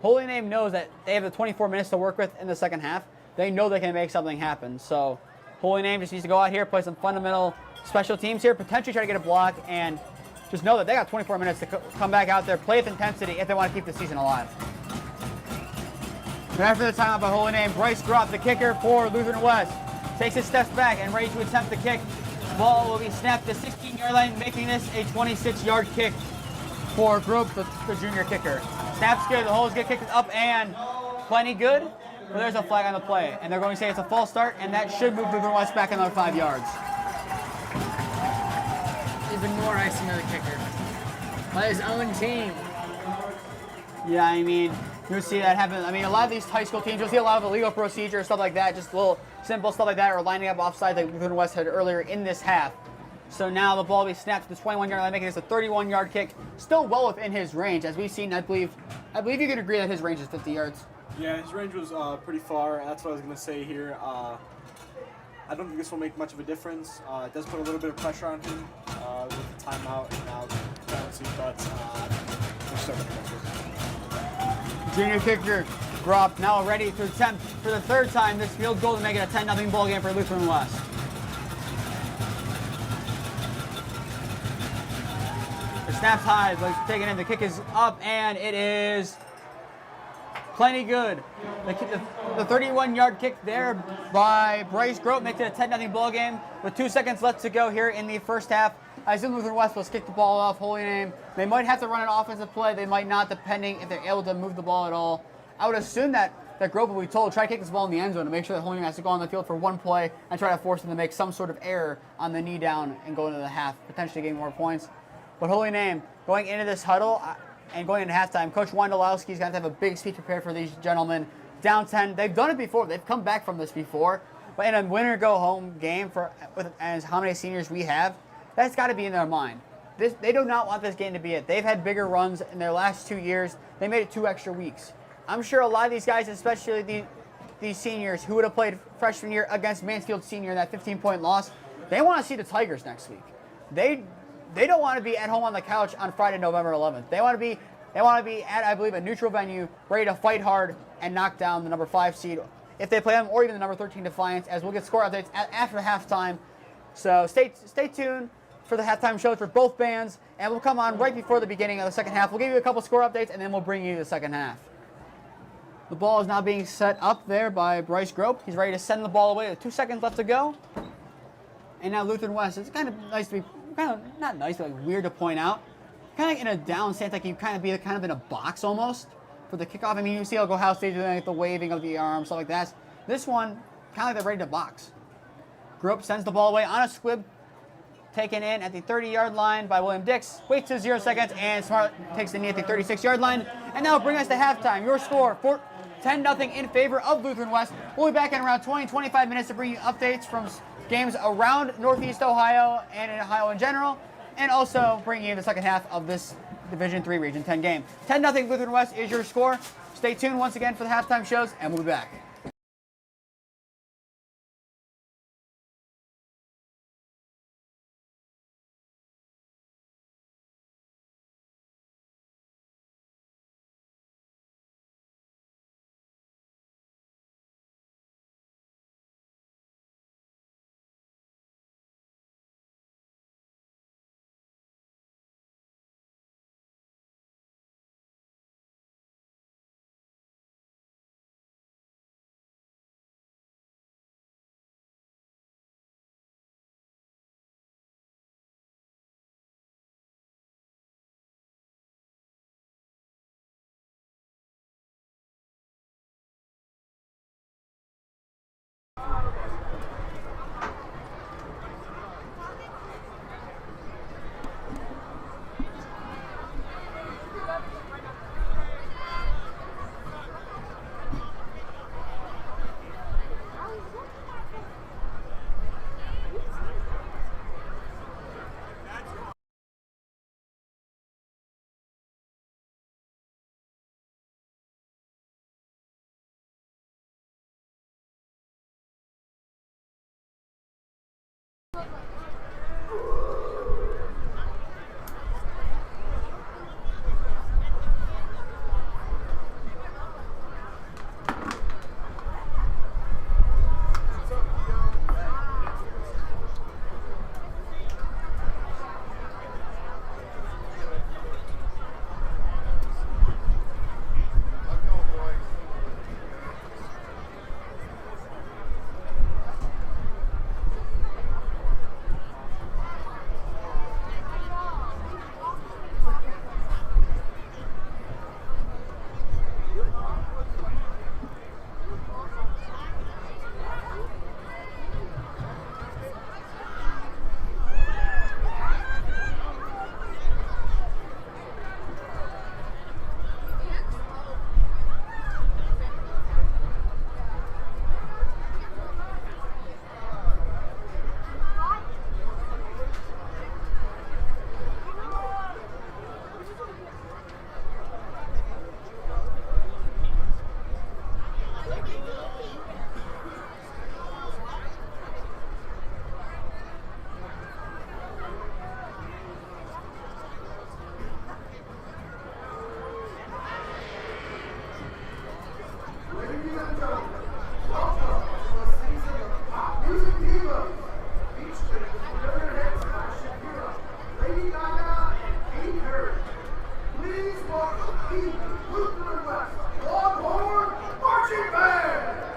Holy Name knows that they have the 24 minutes to work with in the second half. They know they can make something happen. So Holy Name just needs to go out here, play some fundamental special teams here, potentially try to get a block, and just know that they got 24 minutes to come back out there, play with intensity if they want to keep the season alive. But after the timeout by Holy Name, Bryce Gropp, the kicker for Lutheran West, takes his steps back and ready to attempt the kick. Ball will be snapped to 16-yard line, making this a 26-yard kick for Gropp, the junior kicker. Snap's good, the hole is good, kick is up and plenty good. But there's a flag on the play, and they're going to say it's a false start, and that should move Lutheran West back another 5 yards. Even more icing on the kicker. By his own team. Yeah, I mean, you'll see that happen. I mean, a lot of these high school teams, you'll see a lot of illegal procedure, stuff like that, just little simple stuff like that, or lining up offside like Lutheran West had earlier in this half. So now the ball will be snapped to the 21-yard line, making this a 31-yard kick. Still well within his range, as we've seen. I believe you can agree that his range is 50 yards. Yeah, his range was pretty far. That's what I was going to say here. I don't think this will make much of a difference. It does put a little bit of pressure on him with the timeout and now the penalty, but we're still going to go through. Junior kicker, Gropp, now ready to attempt for the third time this field goal to make it a 10-0 ball game for Lutheran West. The snap's high, but taken in. The kick is up, and it is plenty good. The 31-yard kick there by Bryce Gropp makes it a 10-0 ball game with 2 seconds left to go here in the first half. I assume Lutheran West will kick the ball off. Holy Name, they might have to run an offensive play. They might not, depending if they're able to move the ball at all. I would assume that Gropp will be told, try to kick this ball in the end zone to make sure that Holy Name has to go on the field for one play and try to force them to make some sort of error on the knee down and go into the half, potentially getting more points. But Holy Name, going into this huddle and going into halftime, Coach Wondolowski is going to have a big speech prepared for these gentlemen. Down 10, they've done it before. They've come back from this before. But in a winner-go-home game, as how many seniors we have, that's got to be in their mind. They do not want this game to be it. They've had bigger runs in their last 2 years. They made it 2 extra weeks. I'm sure a lot of these guys, especially these seniors who would have played freshman year against Mansfield Senior in that 15-point loss, they want to see the Tigers next week. They don't want to be at home on the couch on Friday, November 11th. They want to be at, I believe, a neutral venue, ready to fight hard and knock down the number 5 seed if they play them, or even the number 13 Defiance, as we'll get score updates after halftime. So stay tuned for the halftime shows for both bands, and we'll come on right before the beginning of the second half. We'll give you a couple score updates, and then we'll bring you the second half. The ball is now being set up there by Bryce Gropp. He's ready to send the ball away with 2 seconds left to go. And now Lutheran West. It's kind of nice to be, not nice, but like weird to point out. Kind of like in a down stance, like you kind of in a box almost for the kickoff. I mean, you see Ohio State doing like the waving of the arm, stuff like that. This one, kind of like they're ready to box. Gropp sends the ball away on a squib, taken in at the 30-yard line by William Dix. Waits to 0 seconds, and Smart takes the knee at the 36-yard line. And now bring us to halftime. Your score, 10-0 in favor of Lutheran West. We'll be back in around 20-25 minutes to bring you updates from games around Northeast Ohio and in Ohio in general, and also bring you the second half of this Division III Region 10 game. 10-0 Lutheran West is your score. Stay tuned once again for the halftime shows, and we'll be back. march of the Lutheran West Longhorn Marching Band!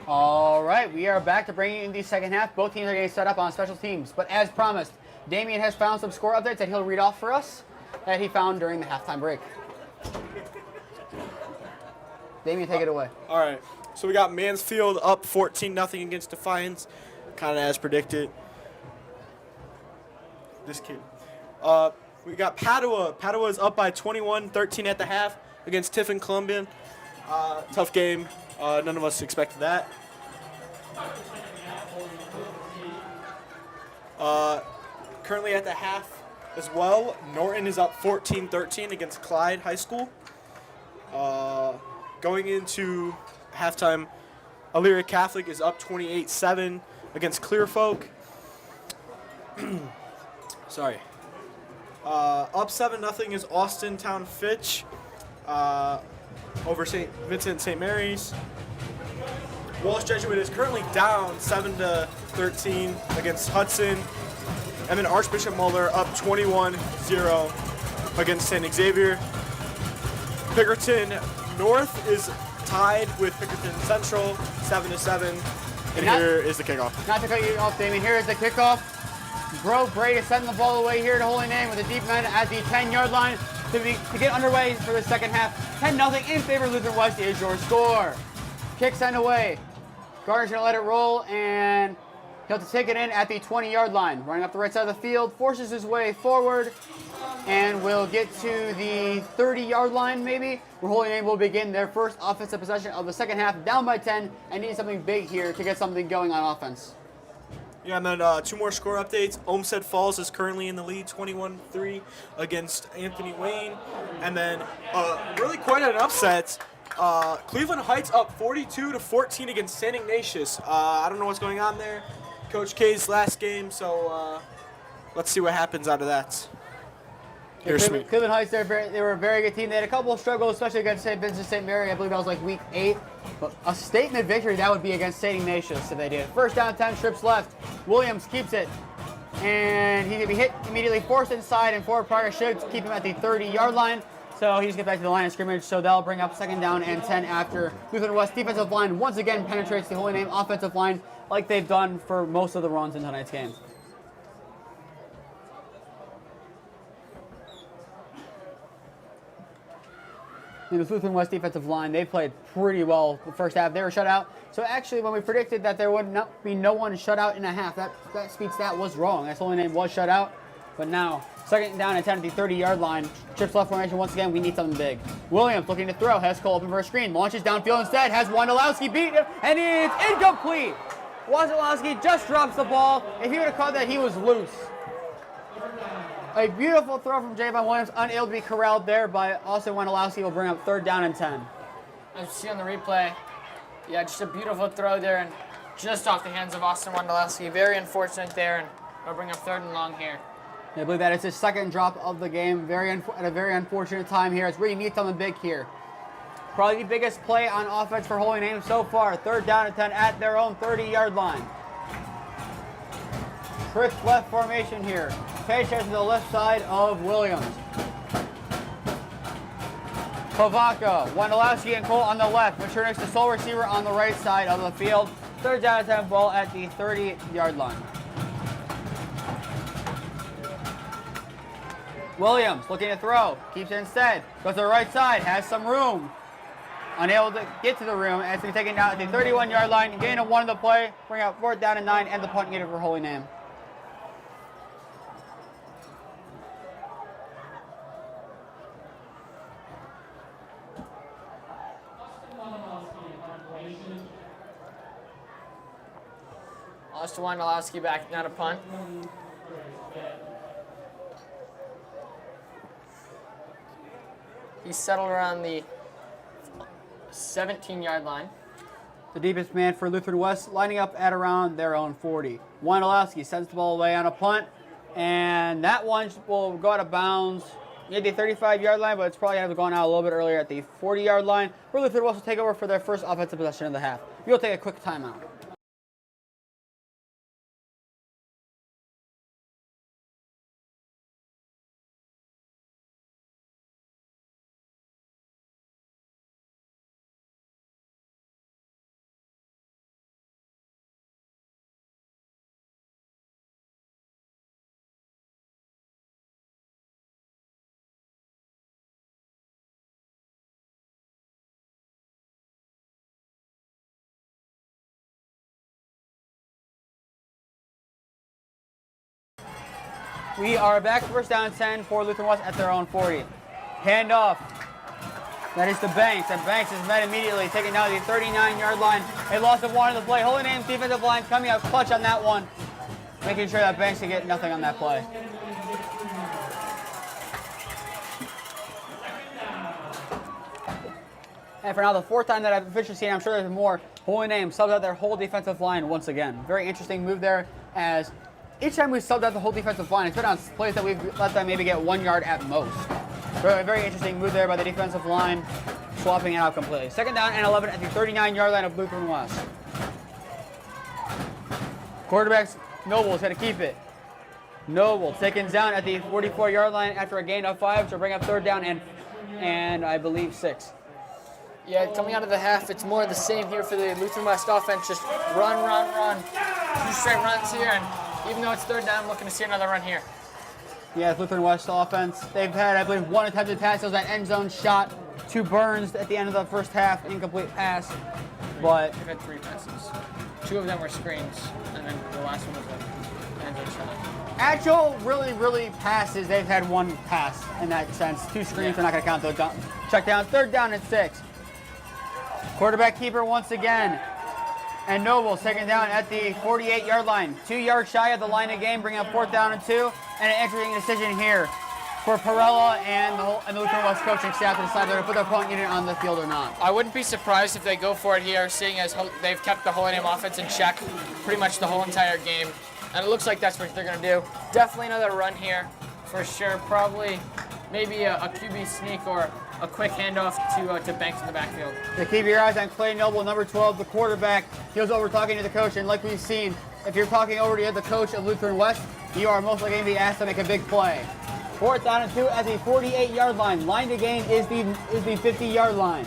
All right, we are back to bringing in the second half. Both teams are getting set up on special teams. But as promised, Damian has found some score updates that he'll read off for us that he found during the halftime break. Damian, take it away. All right. So we got Mansfield up 14-0 against Defiance, kind of as predicted. This kid. We got Padua. Padua is up by 21-13 at the half against Tiffin Columbian. Tough game. None of us expected that. Currently at the half as well, Norton is up 14-13 against Clyde High School. Going into halftime, Elyria Catholic is up 28-7 against Clearfolk. Sorry. Up 7-0 is Austin Town Fitch over St. Vincent St. Mary's. Walsh Jesuit is currently down 7-13 against Hudson. And then Archbishop Muller up 21-0 against St. Xavier. Pickerton North is tied with Pickerton Central 7-7. And here is the kickoff. Not to cut you off, Damian. Here is the kickoff. Bro Braid is sending the ball away here to Holy Name with a deep man at the 10-yard line to get underway for the second half. 10-0 in favor of Lutheran West is your score. Kick sent away. Gardner's going to let it roll, and he'll have to take it in at the 20-yard line. Running up the right side of the field, forces his way forward, and will get to the 30-yard line maybe, where Holy Name will begin their first offensive possession of the second half, down by 10, and need something big here to get something going on offense. Yeah, and then two more score updates. Olmsted Falls is currently in the lead, 21-3 against Anthony Wayne. And then really quite an upset. Cleveland Heights up 42-14 against St. Ignatius. I don't know what's going on there. Coach K's last game, so let's see what happens out of that. Here's Smee. Cleveland Heights, they were a very good team. They had a couple of struggles, especially against St. Vincent St. Mary. I believe that was like week 8. But a statement victory, that would be against St. Ignatius if they did. First down, 10 strips left. Williams keeps it. And he's going to be hit immediately, forced inside, and forward progress should keep him at the 30-yard line. So he just gets back to the line of scrimmage. So that'll bring up second down and 10 after Lutheran West defensive line once again penetrates the Holy Name offensive line like they've done for most of the runs in tonight's game. This Lutheran West defensive line, they played pretty well the first half. They were shut out. So actually, when we predicted that there would not be no one shut out in a half, that speed stat was wrong. That's Holy Name was shut out. But now, second down and 10 at the 30-yard line. Trips left formation once again. We need something big. Williams looking to throw. Has Cole open for a screen. Launches downfield instead. Has Wondolowski beat him. And it's incomplete. Wondolowski just drops the ball. If he would have caught that, he was loose. A beautiful throw from Javon Williams, unable to be corralled there by Austin Wondolowski. Will bring up third down and 10. As you see on the replay, yeah, just a beautiful throw there and just off the hands of Austin Wondolowski. Very unfortunate there, and we'll bring up third and long here. I believe that is his second drop of the game. At a very unfortunate time here. It's really need something big here. Probably the biggest play on offense for Holy Name so far. Third down and 10 at their own 30-yard line. Trips left formation here. Page to the left side of Williams. Pavaka, Wondolowski and Cole on the left. Maturnick's the sole receiver on the right side of the field. Third down and 10 ball at the 30-yard line. Williams looking to throw. Keeps it instead. Goes to the right side. Has some room. Unable to get to the room. And it's going to be taken down at the 31-yard line. Gain of 1 of the play. Bring out fourth down and 9 and the punt needed for Holy Name. Austin Wondolowski back down to punt. He's settled around the 17-yard line. The deepest man for Lutheran West lining up at around their own 40. Wondolowski sends the ball away on a punt, and that one will go out of bounds near the 35-yard line, but it's probably going to have gone out a little bit earlier at the 40-yard line, where Lutheran West will take over for their first offensive possession of the half. We'll take a quick timeout. We are back first down and 10 for Lutheran West at their own 40. Handoff. That is to Banks, and Banks is met immediately, taking down the 39-yard line. A loss of 1 on the play. Holy Name's defensive line coming out clutch on that one, making sure that Banks can get nothing on that play. And for now, the 4th time that I've officially seen, I'm sure there's more, Holy Name subs out their whole defensive line once again. Very interesting move there, as each time we've subbed out the whole defensive line, it's been on plays that we've let them maybe get 1 yard at most. Very interesting move there by the defensive line, swapping it out completely. 2nd down and 11 at the 39-yard line of Lutheran West. Quarterbacks, Noble's going to keep it. Noble taken down at the 44-yard line after a gain of 5 to bring up 3rd down and I believe 6. Yeah, coming out of the half, it's more of the same here for the Lutheran West offense. Just run. 2 straight runs here, and even though it's 3rd down, looking to see another run here. Yeah, Lutheran West offense. They've had, I believe, 1 attempted pass. It was that end zone shot. 2 Burns at the end of the first half, incomplete pass. But They've had 3 passes. 2 of them were screens, and then the last one was an end zone shot. actual really passes, they've had 1 pass in that sense. 2 screens, they're not going to count those check down. 3rd down and 6. Quarterback keeper once again. And Noble's taken down at the 48-yard line. 2 yards shy of the line of game, bringing up 4th down and 2. And an interesting decision here for Perella and the Lutheran West coaching staff to decide whether to put their opponent unit on the field or not. I wouldn't be surprised if they go for it here, seeing as they've kept the Holy Name offense in check pretty much the whole entire game. And it looks like that's what they're going to do. Definitely another run here for sure. Probably maybe a QB sneak or a quick handoff to Banks in the backfield. So keep your eyes on Clay Noble, number 12, the quarterback. He was over talking to the coach, and like we've seen, if you're talking over to the coach of Lutheran West, you are most likely going to be asked to make a big play. 4th down and 2 at the 48-yard line. Line to gain is the 50-yard line.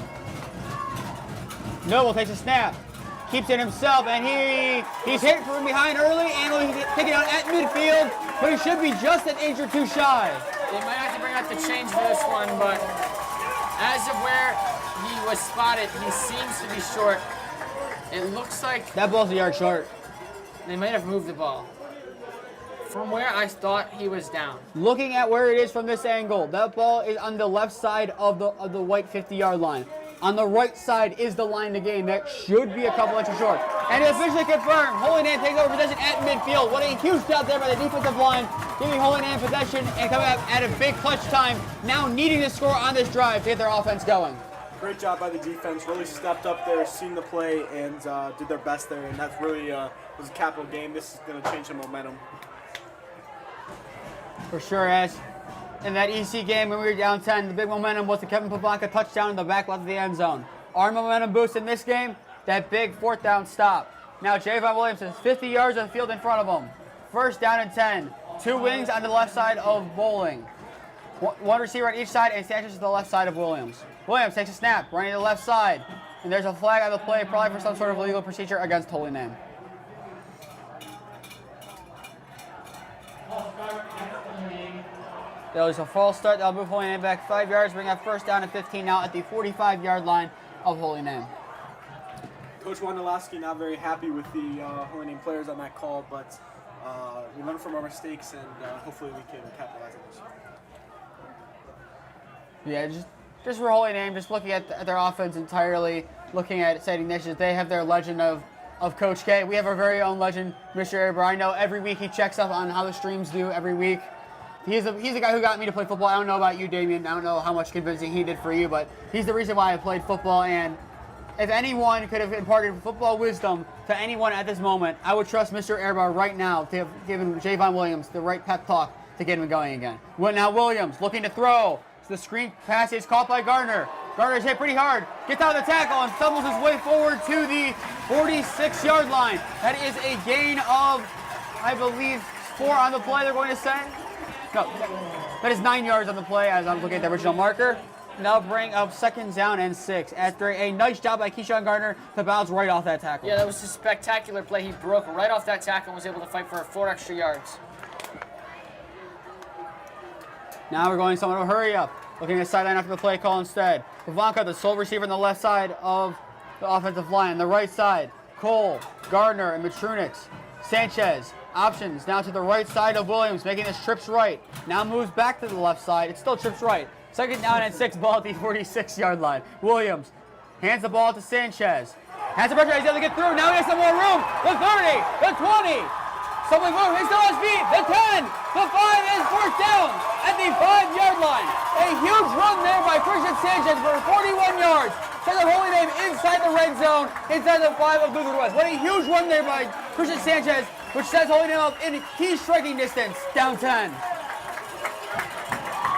Noble takes a snap, keeps it himself, and he's hit from behind early, and will take it out at midfield, but he should be just an inch or 2 shy. They might have to bring out the change for this one, but as of where he was spotted, he seems to be short. It looks like That ball's a yard short. they might have moved the ball. From where I thought he was down. Looking at where it is from this angle, that ball is on the left side of the white 50-yard line. On the right side is the line to gain. That should be a couple inches short. And it's officially confirmed. Holy Name takes over possession at midfield. What a huge job there by the defensive line, giving Holy Name possession and coming up at a big clutch time. Now needing to score on this drive to get their offense going. Great job by the defense. Really stepped up there, seen the play, and did their best there. And that's really was a capital game. This is going to change the momentum. For sure, as in that EC game when we were down 10, the big momentum was the Kevin Pavanka touchdown in the back left of the end zone. Our momentum boost in this game, that big 4th down stop. Now Javon Williams is 50 yards of the field in front of him. 1st down and 10. 2 wings on the left side of Bowling. 1 receiver on each side, and Sanchez to the left side of Williams. Williams takes a snap, running to the left side. And there's a flag on the play, probably for some sort of illegal procedure against Holy Name. There was a false start. That'll move Holy Name back 5 yards, bring up 1st down and 15 now at the 45-yard line of Holy Name. Coach Wondolowski not very happy with the Holy Name players on that call, but we learn from our mistakes, and hopefully we can capitalize on this. Yeah, just for Holy Name, just looking at their offense entirely, looking at St. Ignatius, they have their legend of Coach K. We have our very own legend, Mr. Eber. I know every week he checks up on how the streams do every week. He's the guy who got me to play football. I don't know about you, Damian. I don't know how much convincing he did for you, but he's the reason why I played football. And if anyone could have imparted football wisdom to anyone at this moment, I would trust Mr. Eber right now to have given Javon Williams the right pep talk to get him going again. Well, now Williams looking to throw. The screen pass is caught by Gardner. Gardner's hit pretty hard. Gets out of the tackle and stumbles his way forward to the 46-yard line. That is a gain of, I believe, 4 on the play, they're going to say. No, that is 9 yards on the play as I'm looking at the original marker. Now bring up 2nd down and 6 after a nice job by Keyshawn Gardner to bounce right off that tackle. Yeah, that was a spectacular play. He broke right off that tackle and was able to fight for 4 extra yards. Now we're going somewhat of a hurry up. Looking at sideline after the play call instead. Pavanka, the sole receiver on the left side of the offensive line. On the right side, Cole, Gardner, and Matrunix. Sanchez Options now to the right side of Williams, making this trips right. Now moves back to the left side. It's still trips right. Second down and 6, ball at the 46-yard line. Williams hands the ball to Sanchez. Has the pressure, he's able to get through. Now he has some more room. The 30, the 20. Something moving, he's still on his feet. The 10, the 5 is fourth down at the 5-yard line. A huge run there by Christian Sanchez for 41 yards. Sends a Holy Name inside the red zone, inside the 5 of Lutheran West. What a huge run there by Christian Sanchez, which sets Holy Name up in key striking distance, down 10.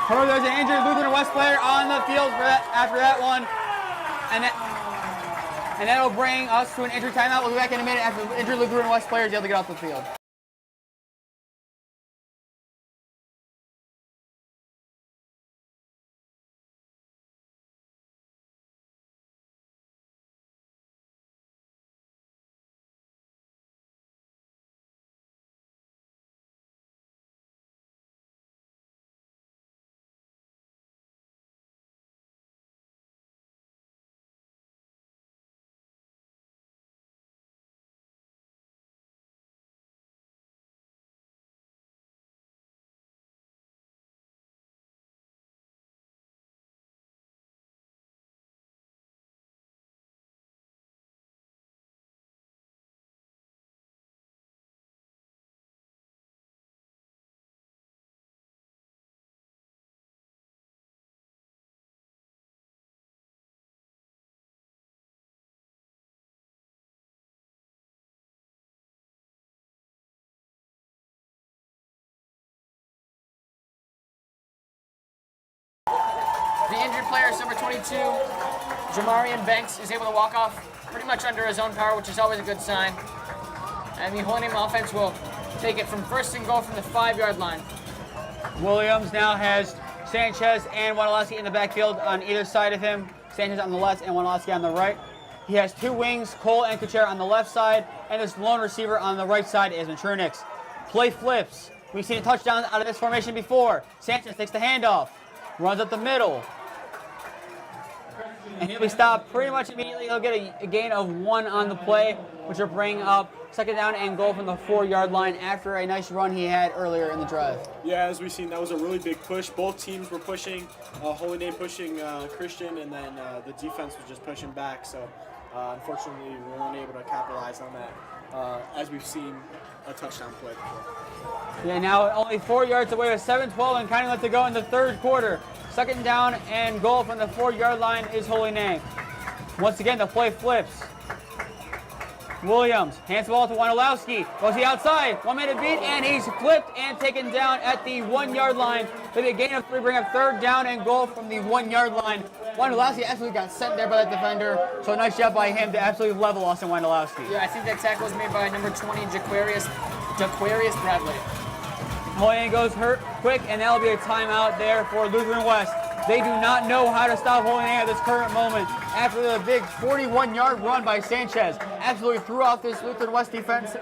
However, there's an injured Lutheran West player on the field for that, after that one. And that'll bring us to an injury timeout. We'll be back in a minute after the injured Lutheran West player is able to get off the field. The injured player is number 22, Jamarian Banks, is able to walk off pretty much under his own power, which is always a good sign. And the Holy Name offense will take it from first and goal from the 5-yard line. Williams now has Sanchez and Wondolowski in the backfield on either side of him. Sanchez on the left and Wondolowski on the right. He has two wings, Cole and Kuchera on the left side, and this lone receiver on the right side is Matrunix. Play flips. We've seen a touchdown out of this formation before. Sanchez takes the handoff, runs up the middle, and he'll be stopped pretty much immediately. He'll get a gain of 1 on the play, which will bring up second down and goal from the 4-yard line after a nice run he had earlier in the drive. Yeah, as we've seen, that was a really big push. Both teams were pushing, Holy Name pushing Christian, and then the defense was just pushing back. So unfortunately, we weren't able to capitalize on that, as we've seen a touchdown play before. Yeah, now only 4 yards away with 7:12 and counting left to go in the third quarter. Second down and goal from the 4-yard line is Holy Name. Once again, the play flips. Williams hands the ball to Wondolowski. Goes the outside. 1 minute beat, and he's flipped and taken down at the 1-yard line. With a gain of 3, bring up third down and goal from the 1-yard line. Wondolowski absolutely got sent there by that defender. So nice job by him to absolutely level Austin Wondolowski. Yeah, I think that tackle was made by number 20, Jaquarius Bradley. Holy Name goes hurt quick, and that'll be a timeout there for Lutheran West. They do not know how to stop Holy Name at this current moment. After the big 41-yard run by Sanchez, absolutely threw off this Lutheran West defensive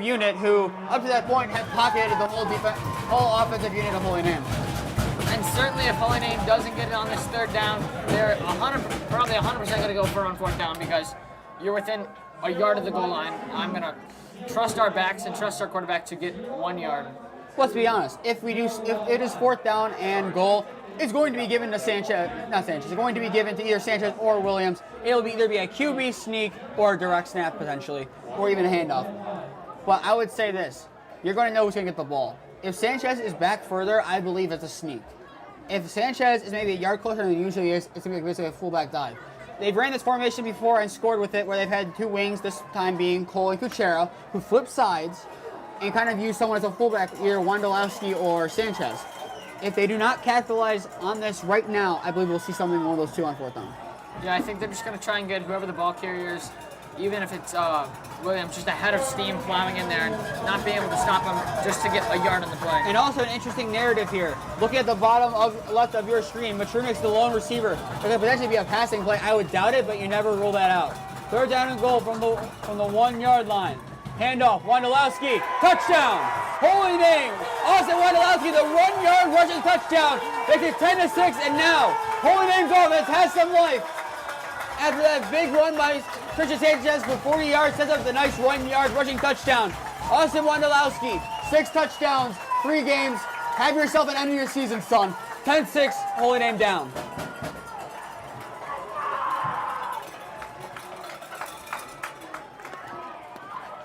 unit, who up to that point had pocketed the whole offensive unit of Holy Name. And certainly, if Holy Name doesn't get it on this third down, they're probably 100% going to go for on fourth down, because you're within a yard of the goal line. I'm going to trust our backs and trust our quarterback to get 1 yard. Let's be honest. If it is fourth down and goal, it's going to be given to It's going to be given to either Sanchez or Williams. It'll either be a QB sneak or a direct snap potentially, or even a handoff. But I would say this: you're going to know who's going to get the ball. If Sanchez is back further, I believe it's a sneak. If Sanchez is maybe a yard closer than he usually is, it's going to be basically a fullback dive. They've ran this formation before and scored with it, where they've had two wings, this time being Cole and Kuchera, who flip sides and kind of use someone as a fullback, either Wondolowski or Sanchez. If they do not capitalize on this right now, I believe we'll see something one of those two on fourth down. Yeah, I think they're just going to try and get whoever the ball carrier is, even if it's Williams, just ahead of steam, plowing in there and not being able to stop him just to get a yard on the play. And also an interesting narrative here. Looking at the bottom left of your screen, Matrunix, the lone receiver. There could potentially be a passing play. I would doubt it, but you never rule that out. Third down and goal from the 1 yard line. Handoff, Wondolowski, touchdown! Holy Name! Austin Wondolowski, the 1 yard rushing touchdown. Makes it 10-6, and now Holy Name's offense has some life. After that big run by Christian Sanchez for 40 yards, sets up the nice 1 yard rushing touchdown. Austin Wondolowski, 6 touchdowns, 3 games. Have yourself an end of your season, son. 10-6, Holy Name down.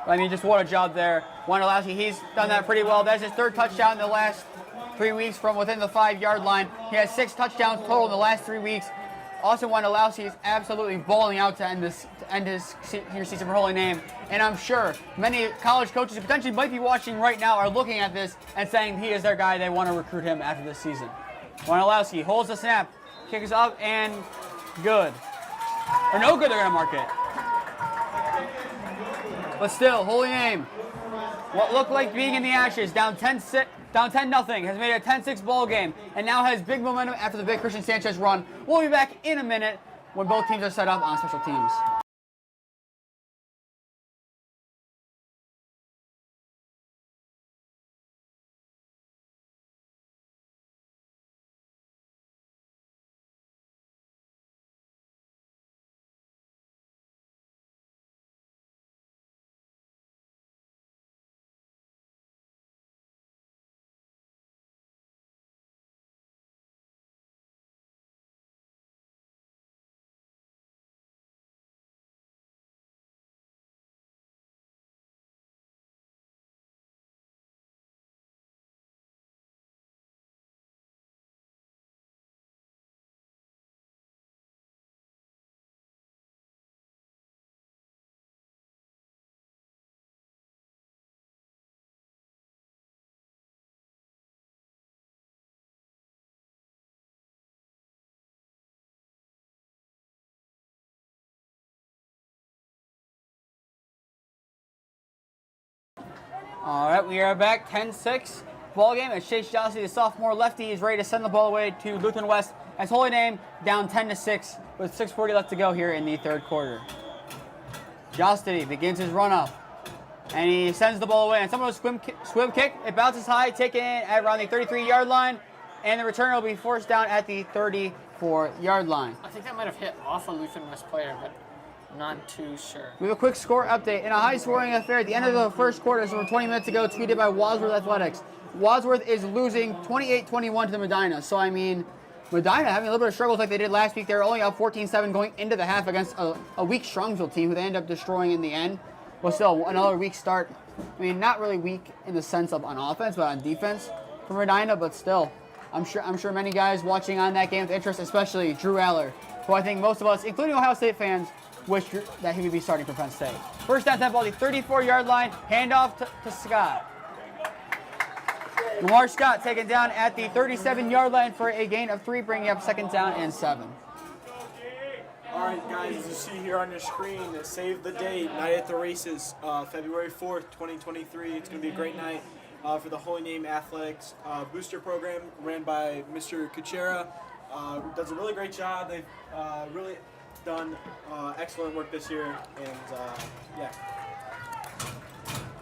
I mean, just what a job there. Wondolowski, he's done that pretty well. That's his 3rd touchdown in the last 3 weeks from within the 5-yard line. He has 6 touchdowns total in the last 3 weeks. Austin Wondolowski is absolutely balling out to end his senior season for Holy Name. And I'm sure many college coaches who potentially might be watching right now are looking at this and saying he is their guy. They want to recruit him after this season. Wondolowski holds the snap, kicks up, and good. Or no good, they're going to mark it. But still, Holy Name, what looked like being in the ashes, down 10-0, has made it a 10-6 ball game, and now has big momentum after the big Christian Sanchez run. We'll be back in a minute when both teams are set up on special teams. All right, we are back, 10-6 ball game as Chase Josty, the sophomore lefty, is ready to send the ball away to Lutheran West as Holy Name down 10-6 with 6:40 left to go here in the 3rd quarter. Josty begins his run up, and he sends the ball away. And someone will swim kick. It bounces high, taken at around the 33-yard line, and the return will be forced down at the 34-yard line. I think that might have hit off a Lutheran West player, but not too sure. We have a quick score update. In a high-scoring affair at the end of the 1st quarter, so 20 minutes ago, tweeted by Wadsworth Athletics. Wadsworth is losing 28-21 to the Medina. So, I mean, Medina having a little bit of struggles like they did last week. They were only up 14-7 going into the half against a weak Strongsville team who they ended up destroying in the end. But still, another weak start. I mean, not really weak in the sense of on offense, but on defense for Medina. But still, I'm sure many guys watching on that game with interest, especially Drew Aller, who I think most of us, including Ohio State fans, wish that he would be starting for Penn State. First down, ball, the 34-yard line, handoff to Scott. Lamar Scott taken down at the 37-yard line for a gain of 3, bringing up 2nd down and 7. All right, guys, as you see here on your screen, save the date, Night at the Races, February 4th, 2023. It's going to be a great night for the Holy Name Athletics booster program ran by Mr. Kuchera. Does a really great job. They've really done excellent work this year, and yeah.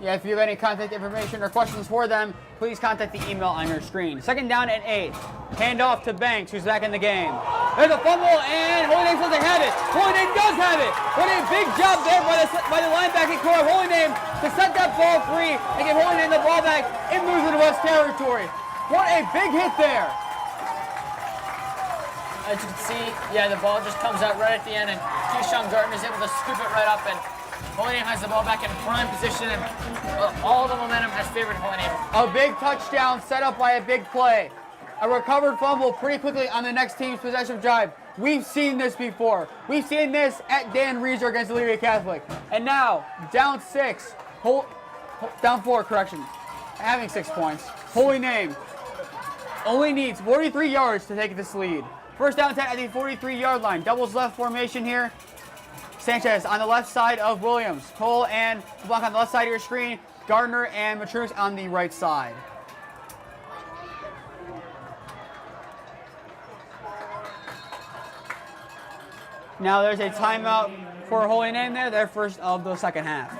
Yeah, if you have any contact information or questions for them, please contact the email on your screen. 2nd down and 8. Handoff to Banks, who's back in the game. There's a fumble, and Holy Name says they have it. Holy Name does have it. What a big job there by the linebacking core of Holy Name to set that ball free and give Holy Name the ball back in Lutheran West territory. What a big hit there. As you can see, yeah, the ball just comes out right at the end, and Keyshawn Garton is able to scoop it right up, and Holy Name has the ball back in prime position, and all the momentum has favored Holy Name. A big touchdown set up by a big play. A recovered fumble pretty quickly on the next team's possession drive. We've seen this before. We've seen this at Dan Reeser against Elyria Catholic. And now, down 6, down 4, correction, having 6 points. Holy Name only needs 43 yards to take this lead. First down 10 at the 43-yard line. Doubles left formation here. Sanchez on the left side of Williams. Cole and block on the left side of your screen. Gardner and Matrux on the right side. Now there's a timeout for Holy Name there, their first of the 2nd half.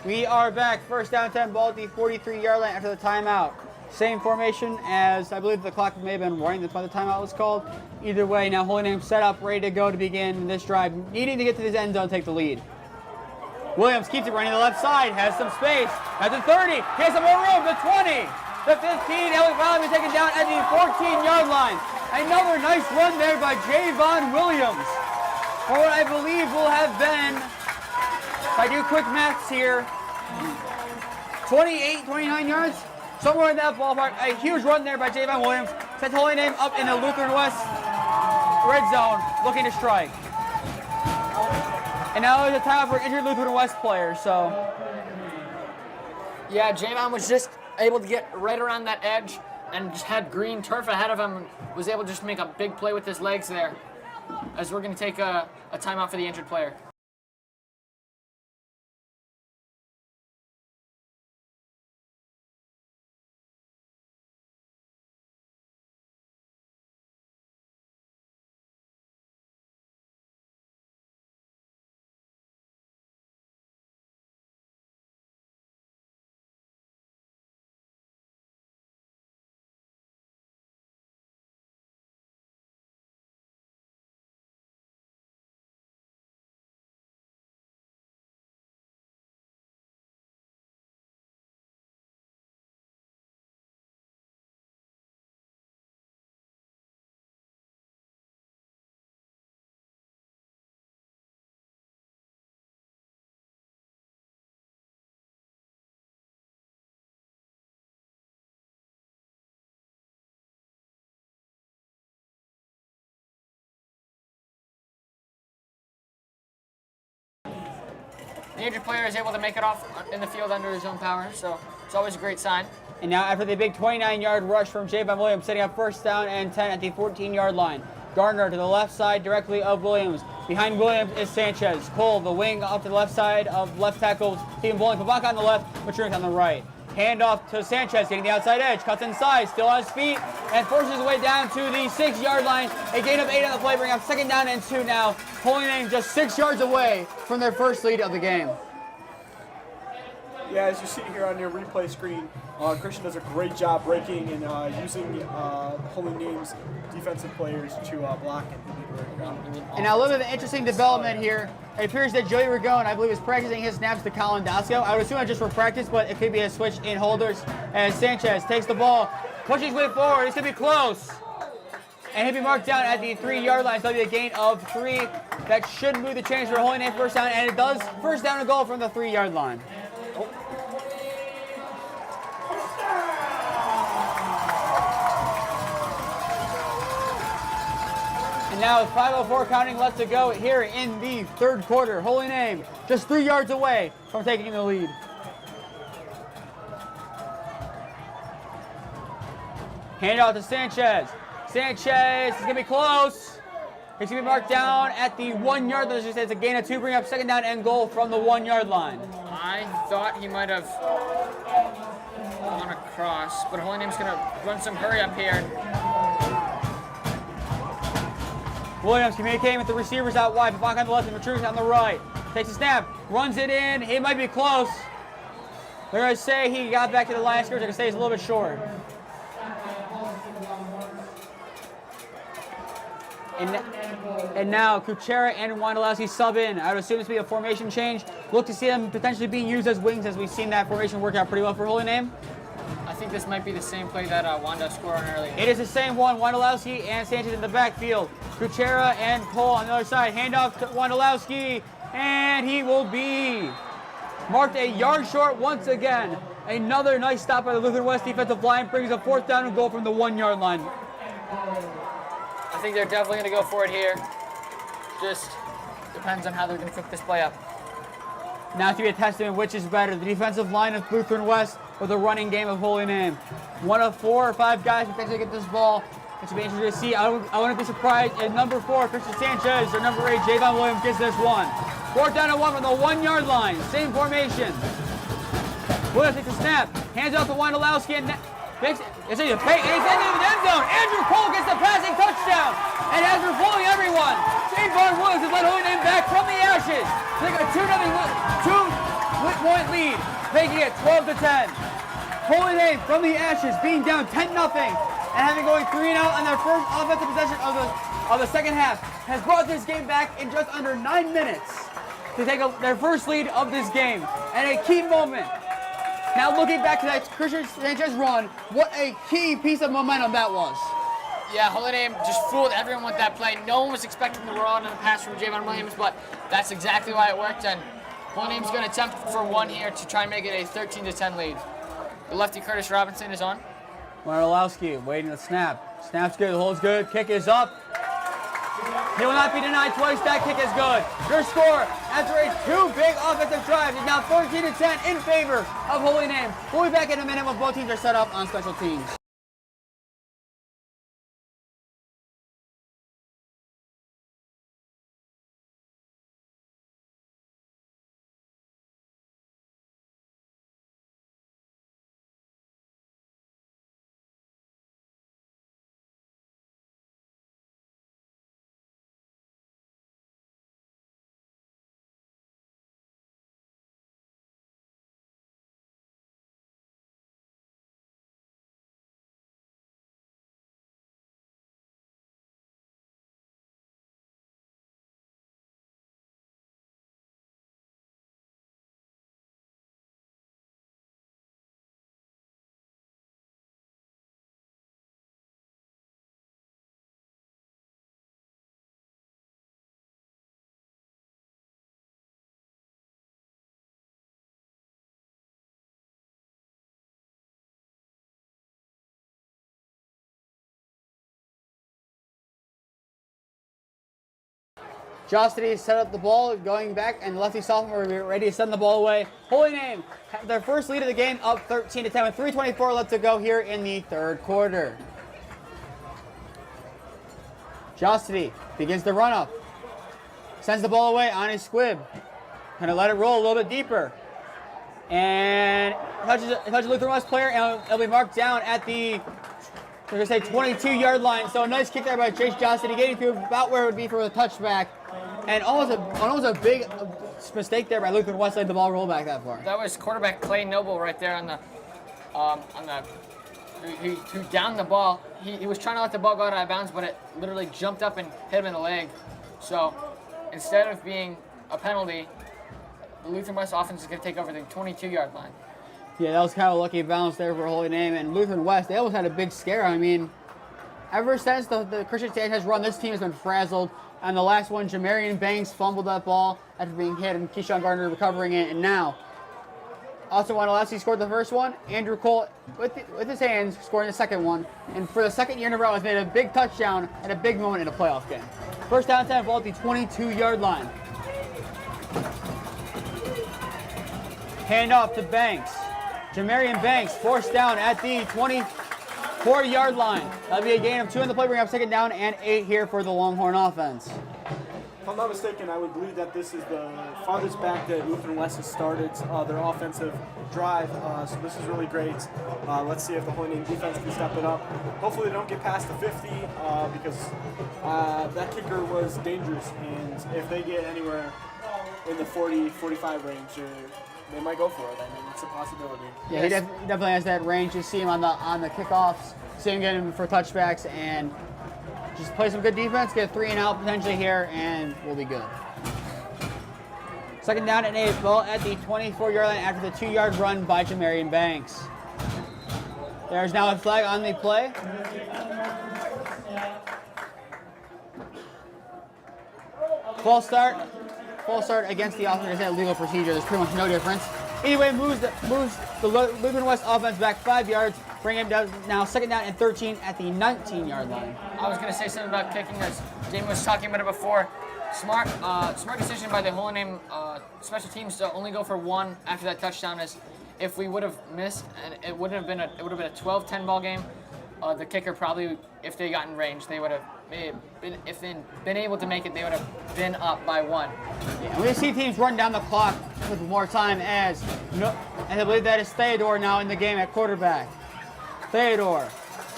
We are back. First down 10, ball at the 43-yard line after the timeout. Same formation as I believe the clock may have been running. That's why the timeout was called. Either way, now Holy Name set up, ready to go to begin this drive. Needing to get to this end zone, take the lead. Williams keeps it running to the left side, has some space. At the 30, he has some more room. The 20, the 15. Elliott finally taken down at the 14-yard line. Another nice run there by Javon Williams. For what I believe will have been, if I do quick maths here, 28, 29 yards? Somewhere in that ballpark. A huge run there by Javon Williams. Sets Holy Name up in the Lutheran West red zone, looking to strike. And now there's a timeout for injured Lutheran West players, so. Yeah, Javon was just able to get right around that edge and just had green turf ahead of him and was able to just make a big play with his legs there. As we're going to take a timeout for the injured player. The injured player is able to make it off in the field under his own power, so it's always a great sign. And now after the big 29-yard rush from Javon Williams, setting up first down and 10 at the 14-yard line. Gardner to the left side directly of Williams. Behind Williams is Sanchez. Cole, the wing, up to the left side of left tackle. Stephen Bowling, Pavaka on the left, Matrix on the right. Handoff to Sanchez, getting the outside edge, cuts inside, still on his feet, and forces his way down to the 6-yard line. A gain of 8 on the play, bringing up second down and 2 now. Holy Name just 6 yards away from their first lead of the game. Yeah, as you see here on your replay screen, Christian does a great job breaking and using Holy Name's defensive players to block and And now a little bit of an interesting development here. It appears that Joey Ragone, I believe, is practicing his snaps to Colin Dasco. I would assume it's just for practice, but it could be a switch in holders as Sanchez takes the ball, pushes his way forward. He's going to be close. And he'll be marked down at the 3-yard line. So that'll be a gain of 3. That should move the chains for Holy Name first down, and it does. First down and goal from the 3-yard line. And now with 5:04 counting left to go here in the third quarter. Holy Name just 3 yards away from taking the lead. Hand out to Sanchez. Sanchez is going to be close. He's going to be marked down at the 1-yard line. It's a gain of 2, bring up second down and goal from the 1-yard line. I thought he might have gone across, but Holy Name's going to run some hurry up here. Williams communicating with the receivers out wide. Pavak on the left and Matrusin on the right. Takes a snap, runs it in. He might be close. They're going to say he got back to the line of scrimmage. They're going to say he's a little bit short. And now Kuchera and Wondolowski sub in. I would assume this will be a formation change. Look to see them potentially being used as wings, as we've seen that formation work out pretty well for Holy Name. I think this might be the same play that Wanda scored on earlier. It is the same one. Wondolowski and Sanchez in the backfield. Kuchera and Cole on the other side. Handoff to Wondolowski, and he will be marked a yard short once again. Another nice stop by the Lutheran West defensive line brings a 4th down and goal from the 1-yard line. I think they're definitely going to go for it here. Just depends on how they're going to cook this play up. Now to be a testament which is better, the defensive line of Lutheran West or the running game of Holy Name. One of 4 or 5 guys who potentially get this ball. It should be interesting to see. I wouldn't be surprised if number 4, Christian Sanchez, or number 8, Javon Williams gets this one. 4th down and 1 from the 1-yard line. Same formation. Williams takes a snap, hands off to Wondolowski, and it's in the end zone. Andrew Cole gets the passing touchdown. And as we're fooling everyone, Javon Williams has led Holy Name back from the ashes. Take a 2-0 3-point lead, making it 12-10. Holy Name from the ashes, being down 10-0, and having going 3-0 on their first offensive possession of the second half, has brought this game back in just under 9 minutes to take their first lead of this game. And a key moment. Now looking back to that Christian Sanchez run, what a key piece of momentum that was. Yeah, Holy Name just fooled everyone with that play. No one was expecting the Royalton and the pass from Javon Williams, but that's exactly why it worked. And Holy Name's going to attempt for one here to try and make it a 13-10 lead. The lefty Curtis Robinson is on. Marlowski waiting the snap. Snap's good, holds good, kick is up. He will not be denied twice, that kick is good. Your score after a 2 big offensive drives is now 14-10 in favor of Holy Name. We'll be back in a minute when both teams are set up on special teams. Jostity set up the ball, going back, and the lefty sophomore will be ready to send the ball away. Holy Name have their first lead of the game, up 13-10 with 3:24 left to go here in the third quarter. Jostity begins the run up, sends the ball away on his squib. Gonna let it roll a little bit deeper, and touches a Lutheran West player, and it'll be marked down at the, we're gonna say 22-yard line. So a nice kick there by Chase Jostity, getting through about where it would be for the touchback. And almost a big mistake there by Lutheran West, letting the ball roll back that far. That was quarterback Clay Noble right there who downed the ball. He was trying to let the ball go out of bounds, but it literally jumped up and hit him in the leg. So instead of being a penalty, the Lutheran West offense is going to take over the 22-yard line. Yeah, that was kind of a lucky bounce there for Holy Name. And Lutheran West, they almost had a big scare. I mean, ever since the Christian Sanchez run, this team has been frazzled. And the last one, Jamarian Banks fumbled that ball after being hit, and Keyshawn Gardner recovering it. And now, Austin Wanalewski scored the first one. Andrew Cole, with his hands, scoring the second one. And for the second year in a row, has made a big touchdown at a big moment in a playoff game. First down 10 ball at the 22-yard line. Hand off to Banks. Jamarian Banks forced down at the 24-yard line. That'll be a gain of 2 in the play, bring up second down and 8 here for the Longhorn offense. If I'm not mistaken, I would believe that this is the farthest back that Lutheran West has started their offensive drive, so this is really great. Let's see if the Holy Name defense can step it up. Hopefully they don't get past the 50 because that kicker was dangerous, and if they get anywhere in the 40-45 range, they might go for it. I mean, it's a possibility. Yeah, he definitely has that range. You see him on the kickoffs, see him getting for touchbacks, and just play some good defense, get a 3 and out potentially here, and we'll be good. Second down and 8, ball at the 24-yard line after the 2-yard run by Jamarian Banks. There's now a flag on the play. False start against the offense. That legal procedure. There's pretty much no difference. Anyway, moves the Lutheran West offense back 5 yards, bringing him down now second down and 13 at the 19-yard line. I was going to say something about kicking, as Jamie was talking about it before. Smart decision by the Holy Name special teams to only go for 1 after that touchdown. As if we would have missed, and it would have been a 12-10 ball game. The kicker probably, if they got in range, they would have been able to make it. They would have been up by 1. Yeah, we see teams run down the clock with more time and I believe that is Theodore now in the game at quarterback. Theodore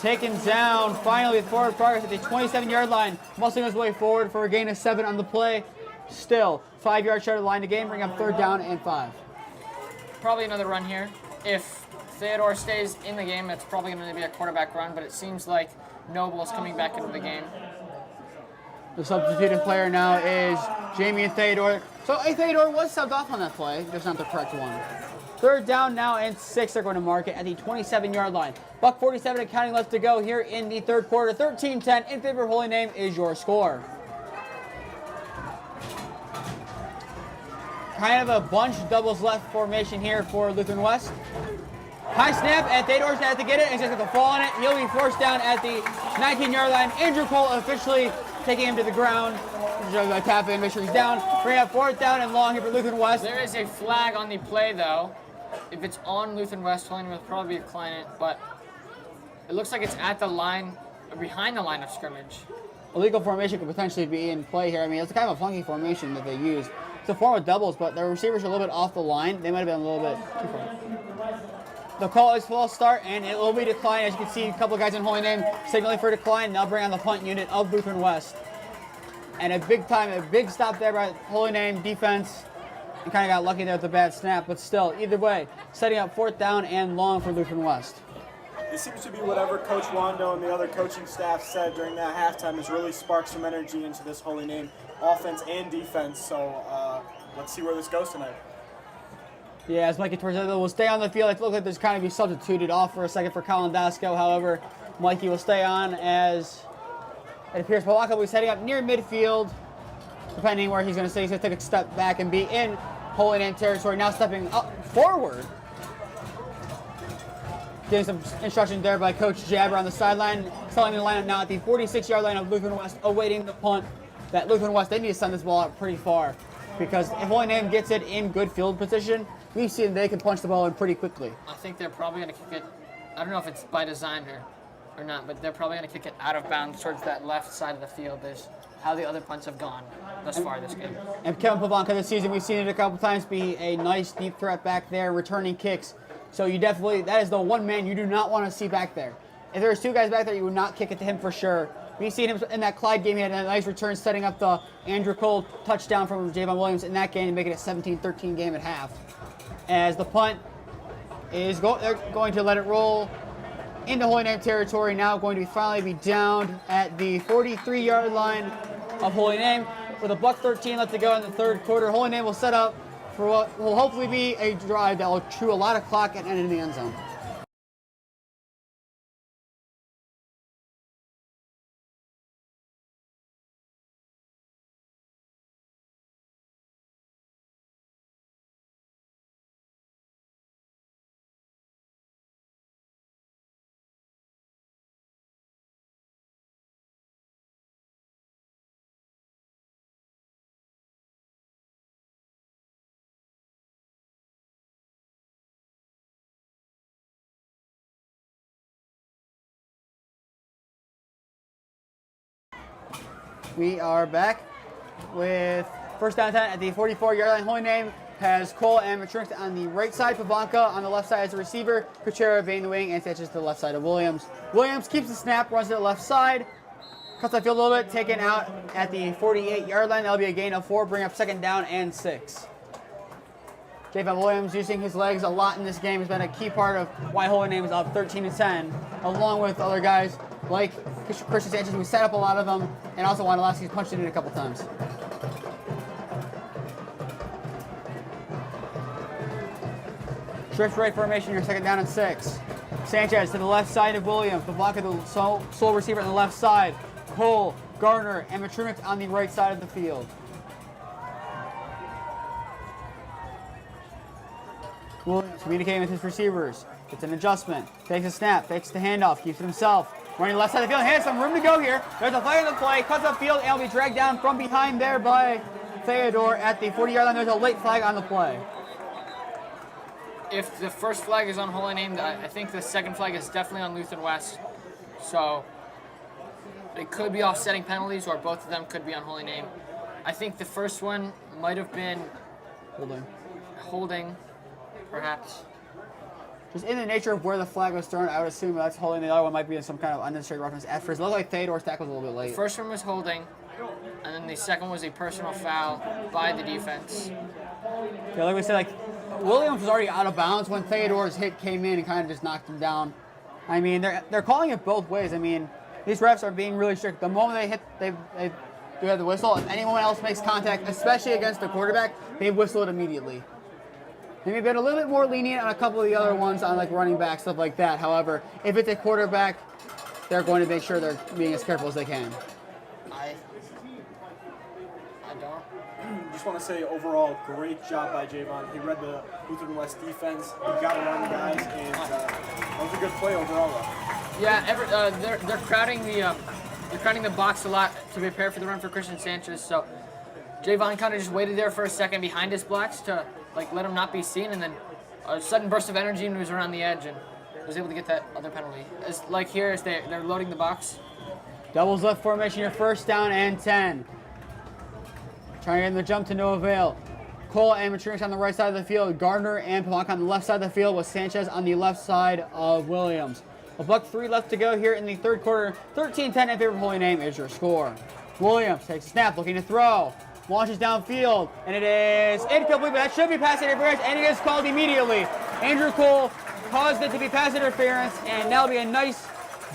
taken down finally with forward progress at the 27-yard line, muscling his way forward for a gain of 7 on the play. Still 5 yards short of the line to game, bring up third down and 5. probably another run here. If Theodore stays in the game, it's probably going to be a quarterback run, but it seems like Noble's coming back into the game. The substituted player now is Damian Theodore. So Theodore was subbed off on that play, just not the correct one. Third down now and 6. They're going to mark it at the 27-yard line. Buck 47 and counting left to go here in the third quarter. 13-10 in favor of Holy Name is your score. Kind of a bunch doubles left formation here for Lutheran West. High snap, and Theodore's going to have to get it, and he's just going to fall on it. He'll be forced down at the 19-yard line. Andrew Cole officially taking him to the ground. He's going to tap in, make sure he's down. Bring up 4th down and long here for Lutheran West. There is a flag on the play, though. If it's on Lutheran West, Holy Name will probably decline it, but it looks like it's at the line, behind the line of scrimmage. Illegal formation could potentially be in play here. I mean, it's kind of a funky formation that they use. It's a form of doubles, but the receivers are a little bit off the line. They might have been a little bit too far. The call is false start, and it will be declined. As you can see, a couple of guys in Holy Name signaling for decline. They'll bring on the punt unit of Lutheran West. And a big stop there by Holy Name defense. And kind of got lucky there with the bad snap, but still, either way, setting up 4th down and long for Lutheran West. It seems to be whatever Coach Wando and the other coaching staff said during that halftime has really sparked some energy into this Holy Name offense and defense. So let's see where this goes tonight. Yeah, as Mikey Torzello will stay on the field. It looks like there's kind of be substituted off for a second for Colin Dasco. However, Mikey will stay on as it appears Palaka will be heading up near midfield. Depending where he's going to stay, he's going to take a step back and be in Holy Name territory. Now stepping up forward. Getting some instruction there by Coach Jabber on the sideline. Telling me to line up now at the 46-yard line of Lutheran West, awaiting the punt. That Lutheran West, they need to send this ball out pretty far. Because if Holy Name gets it in good field position, we've seen they can punch the ball in pretty quickly. I think they're probably going to kick it, I don't know if it's by design or not, but they're probably going to kick it out of bounds towards that left side of the field. Is how the other punts have gone thus far this game. And Kevin Pavanka this season, we've seen it a couple times be a nice deep threat back there, returning kicks. So you definitely, that is the one man you do not want to see back there. If there's 2 guys back there, you would not kick it to him for sure. We've seen him in that Clyde game. He had a nice return, setting up the Andrew Cole touchdown from Javon Williams in that game to make it a 17-13 game at half. As the punt is they're going to let it roll into Holy Name territory. Now going to finally be downed at the 43-yard line of Holy Name with a buck 13 left to go in the third quarter. Holy Name will set up for what will hopefully be a drive that will chew a lot of clock and end in the end zone. We are back with first down 10 at the 44-yard line. Holy Name has Cole and Matrix on the right side. Pavanka on the left side as a receiver. Kuchera being the wing and catches to the left side of Williams. Williams keeps the snap, runs to the left side. Cuts the field a little bit, taken out at the 48-yard line. That'll be a gain of 4, bring up 2nd down and 6. Javon Williams using his legs a lot in this game has been a key part of why Holy Name is up 13-10, along with other guys like Christian Sanchez, who set up a lot of them, and also Wanalowski's punched it in a couple times. Strict right formation here, 2nd down and 6. Sanchez to the left side of Williams. The block of the sole receiver on the left side. Cole, Gardner, and Matrumik on the right side of the field. Williams communicating with his receivers. It's an adjustment. Takes a snap. Takes the handoff. Keeps it himself. Running left side of the field. Has some room to go here. There's a flag on the play. Cuts up field and will be dragged down from behind there by Theodore at the 40-yard line. There's a late flag on the play. If the first flag is on Holy Name, I think the second flag is definitely on Lutheran West. So it could be offsetting penalties, or both of them could be on Holy Name. I think the first one might have been holding, perhaps. Just in the nature of where the flag was thrown, I would assume that's holding. The other one might be in some kind of unnecessary roughness effort. It looked like Theodore's tackle was a little bit late. The first one was holding, and then the second was a personal foul by the defense. Yeah, like we said, Williams was already out of bounds when Theodore's hit came in and kind of just knocked him down. I mean, they're calling it both ways. I mean, these refs are being really strict. The moment they hit, they do have the whistle. If anyone else makes contact, especially against the quarterback, they whistle it immediately. They may have been a little bit more lenient on a couple of the other ones on running back, stuff like that. However, if it's a quarterback, they're going to make sure they're being as careful as they can. I don't. Just want to say overall, great job by Javon. He read the Lutheran West defense. He got around the guys, and that was a good play overall. Though. Yeah, they're crowding the box a lot to prepare for the run for Christian Sanchez. So Javon kind of just waited there for a second behind his blocks to let him not be seen, and then a sudden burst of energy and he was around the edge and was able to get that other penalty. As here as they're loading the box. Doubles left formation, your first down and 10. Trying to get in the jump to no avail. Cole and Matrix on the right side of the field. Gardner and Palanca on the left side of the field with Sanchez on the left side of Williams. $1:03 left to go here in the third quarter. 13-10 in favor of Holy Name is your score. Williams takes a snap, looking to throw. Launches downfield, and it is incomplete, but that should be pass interference, and it is called immediately. Andrew Cole caused it to be pass interference, and that'll be a nice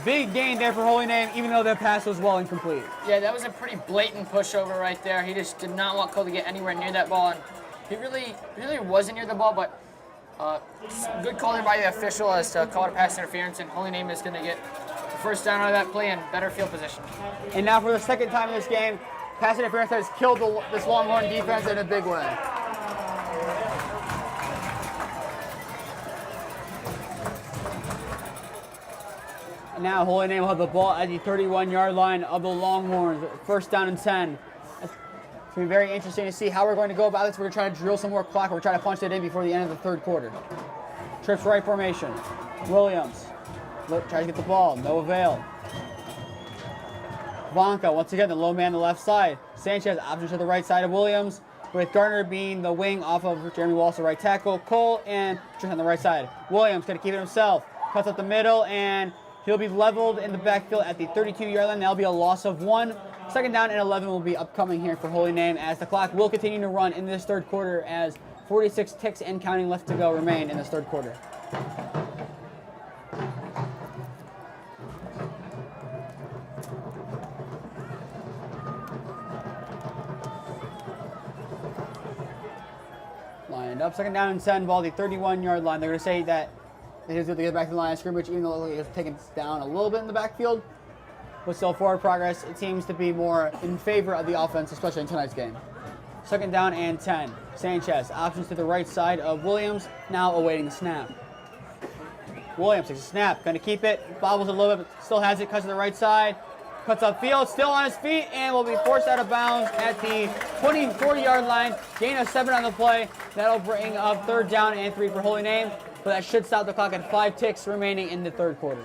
big gain there for Holy Name, even though the pass was well incomplete. Yeah, that was a pretty blatant pushover right there. He just did not want Cole to get anywhere near that ball, and he really wasn't near the ball, but good call there by the official as to call it a pass interference, and Holy Name is going to get the first down out of that play and better field position. And now for the second time in this game, pass interference has killed this Longhorn defense in a big way. And now Holy Name will have the ball at the 31-yard line of the Longhorns. First down and 10. It's going to be very interesting to see how we're going to go about this. We're going to try to drill some more clock. We're trying to punch it in before the end of the third quarter. Trips right formation. Williams tries to get the ball. No avail. Blanca, once again, the low man on the left side. Sanchez options to the right side of Williams, with Gardner being the wing off of Jeremy Walsh, the right tackle. Cole and Trish on the right side. Williams going to keep it himself. Cuts up the middle, and he'll be leveled in the backfield at the 32-yard line. That'll be a loss of 1. Second down and 11 will be upcoming here for Holy Name, as the clock will continue to run in this third quarter, as 46 ticks and counting left to go remain in this third quarter. Lined up, second down and 10, ball at the 31-yard line. They're going to say that he's going to get back to the line of scrimmage, even though he's taken down a little bit in the backfield. But still, forward progress, it seems to be more in favor of the offense, especially in tonight's game. Second down and 10. Sanchez options to the right side of Williams, now awaiting the snap. Williams takes a snap, going to keep it, bobbles a little bit, but still has it, cuts to the right side, cuts upfield, still on his feet, and will be forced out of bounds at the 40-yard line. Gain of 7 on the play. That'll bring up third down and 3 for Holy Name, but that should stop the clock at 5 ticks remaining in the third quarter.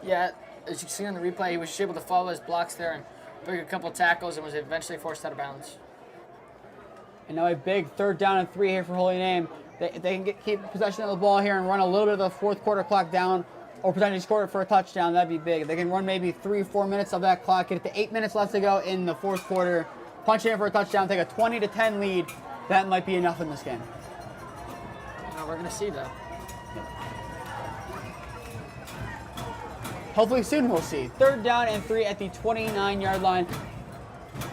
Yeah, as you see on the replay, he was able to follow his blocks there and break a couple tackles and was eventually forced out of bounds. And now a big third down and 3 here for Holy Name. They can keep possession of the ball here and run a little bit of the fourth quarter clock down, or potentially score it for a touchdown. That'd be big. If they can run maybe 3-4 minutes of that clock, get it to 8 minutes left to go in the fourth quarter, punch it in for a touchdown, take a 20-10 lead, that might be enough in this game. Now we're going to see, though. Hopefully soon we'll see. Third down and 3 at the 29-yard line,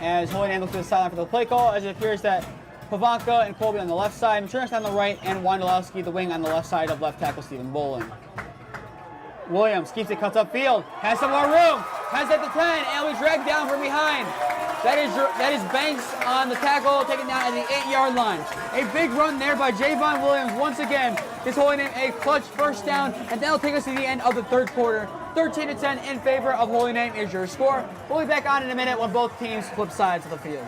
as Holy Name looks to the sideline for the play call, as it appears that Pavanka and Colby on the left side, Matrix on the right, and Wondolowski, the wing, on the left side of left tackle Stephen Bowling. Williams keeps it, cuts upfield, has some more room, has it at the 10, and will be dragged down from behind. That is Banks on the tackle, taken down at the 8-yard line. A big run there by Javon Williams once again. This Holy Name a clutch first down, and that'll take us to the end of the third quarter. 13-10 in favor of Holy Name is your score. We'll be back on in a minute when both teams flip sides of the field.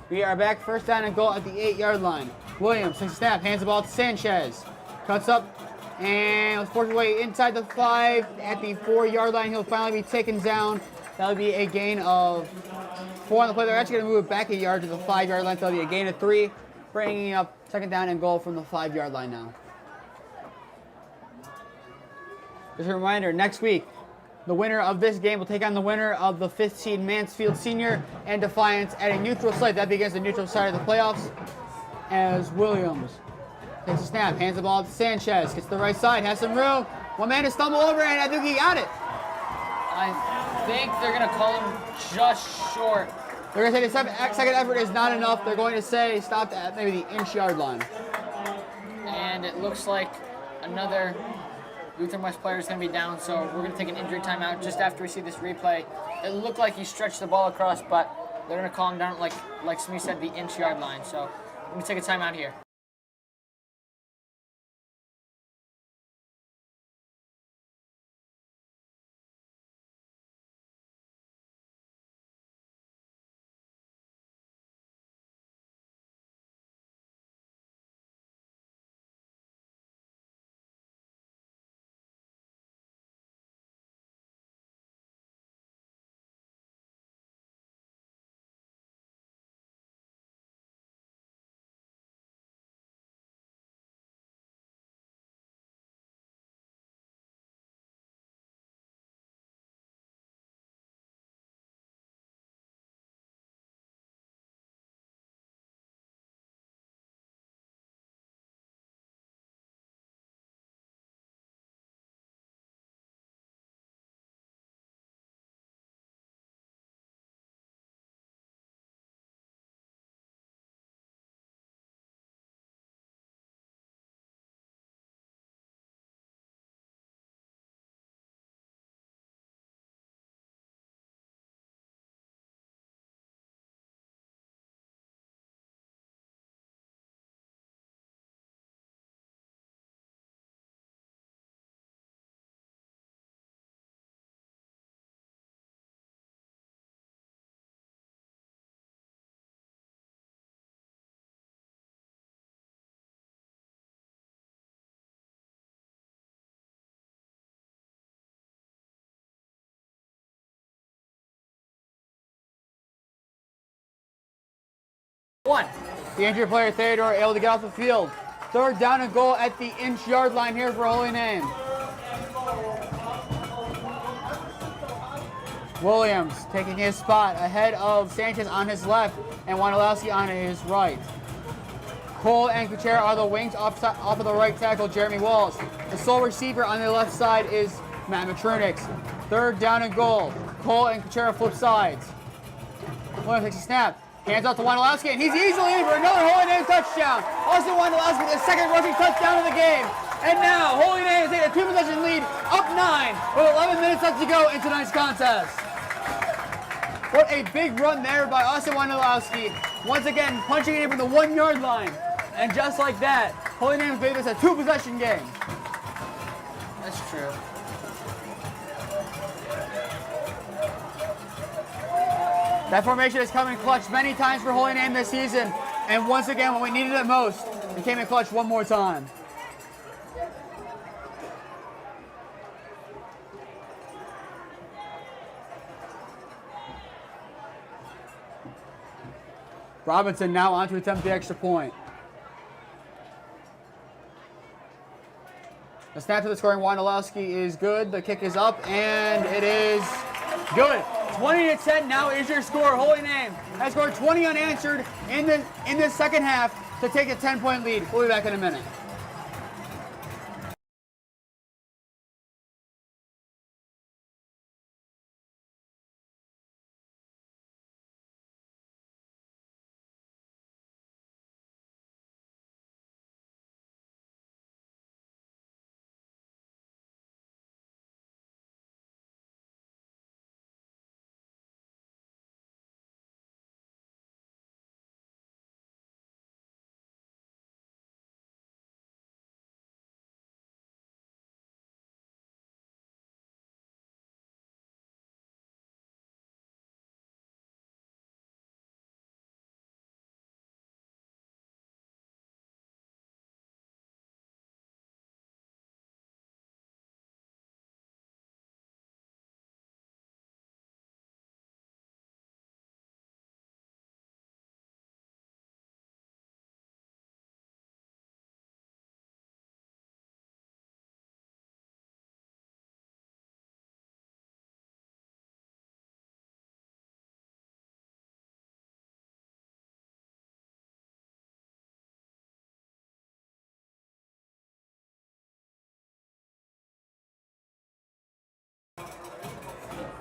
We are back, first down and goal at the 8-yard line. Williams takes a snap, hands the ball to Sanchez. Cuts up and let's force his way inside the 5 at the 4-yard line. He'll finally be taken down. That'll be a gain of 4 on the play. They're actually going to move it back a yard to the 5-yard line. So that'll be a gain of 3, bringing up second down and goal from the 5-yard line now. Just a reminder, next week, the winner of this game will take on the winner of the 5th seed Mansfield Senior and Defiance at a neutral site. That begins the neutral side of the playoffs as Williams takes a snap, hands the ball to Sanchez, gets to the right side, has some room. One man to stumble over, and I think he got it. I think they're going to call him just short. They're going to say the second effort is not enough. They're going to say stop at maybe the inch-yard line. And it looks like another Lutheran West player is going to be down, so we're going to take an injury timeout just after we see this replay. It looked like he stretched the ball across, but they're going to call him down, like Smee said, the inch-yard line. So we're going to take a timeout here. One. The injured player, Theodore, able to get off the field. Third down and goal at the inch-yard line here for Holy Name. Williams taking his spot ahead of Sanchez on his left and Wondolowski on his right. Cole and Kuchera are the wings off of the right tackle, Jeremy Walls. The sole receiver on the left side is Matt Matronix. Third down and goal. Cole and Kuchera flip sides. Williams takes a snap. Hands off to Wondolowski, and he's easily in for another Holy Name touchdown. Austin Wondolowski with his second rushing touchdown of the game. And now, Holy Name is taking a 2-possession lead, up 9, with 11 minutes left to go in tonight's contest. What a big run there by Austin Wondolowski. Once again, punching it in from the 1-yard line. And just like that, Holy Name has made this a 2-possession game. That's true. That formation has come in clutch many times for Holy Name this season. And once again, when we needed it most, it came in clutch one more time. Robinson now on to attempt the extra point. The snap to the scoring Wondolowski is good. The kick is up, and it is good. 20-10 now is your score. Holy Name has scored 20 unanswered in this second half to take a 10-point lead. We'll be back in a minute.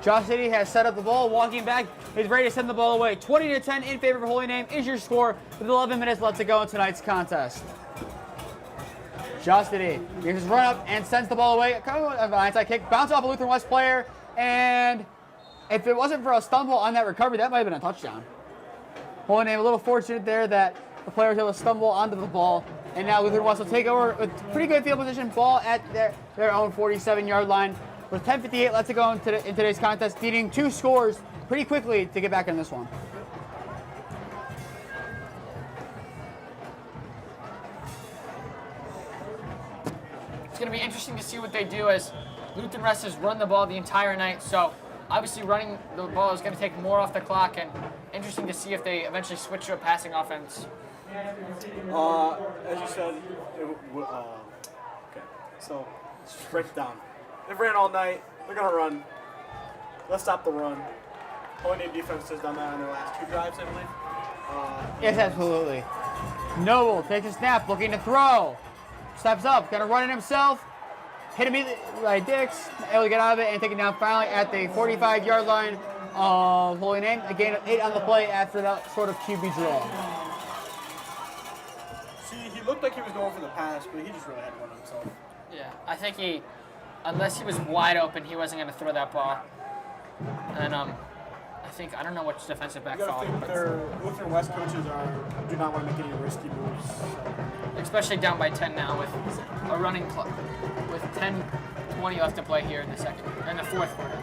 Josh City has set up the ball, walking back. He's ready to send the ball away. 20-10 in favor of Holy Name is your score with 11 minutes left to go in tonight's contest. Josh City makes his run up and sends the ball away. Kind of an onside kick, bounce off a Lutheran West player, and if it wasn't for a stumble on that recovery, that might have been a touchdown. Holy Name a little fortunate there that the player was able to stumble onto the ball, and now Lutheran West will take over with pretty good field position, ball at their own 47-yard line. With 10:58 left to go in today's contest, needing 2 scores pretty quickly to get back in this one. It's going to be interesting to see what they do as Lutheran West has run the ball the entire night. So obviously running the ball is going to take more off the clock, and interesting to see if they eventually switch to a passing offense. As you said, okay, so let's just break it down. They've ran all night. They're going to run. Let's stop the run. Holy Name defense has done that on their last 2 drives, I believe. Yes, absolutely. Noble takes a snap, looking to throw. Steps up, gonna run it himself. Hit him by Dix, able to get out of it and take it down finally at the 45-yard line of Holy Name. A gain of 8 on the play after that sort of QB draw. See, he looked like he was going for the pass, but he just really had to run himself. Yeah, I think unless he was wide open, he wasn't going to throw that ball. And I don't know which defensive back You gotta followed. think their Lutheran West coaches do not want to make any risky moves. So. Especially down by 10 now with a running clock, with 10:20 left to play here in the fourth quarter.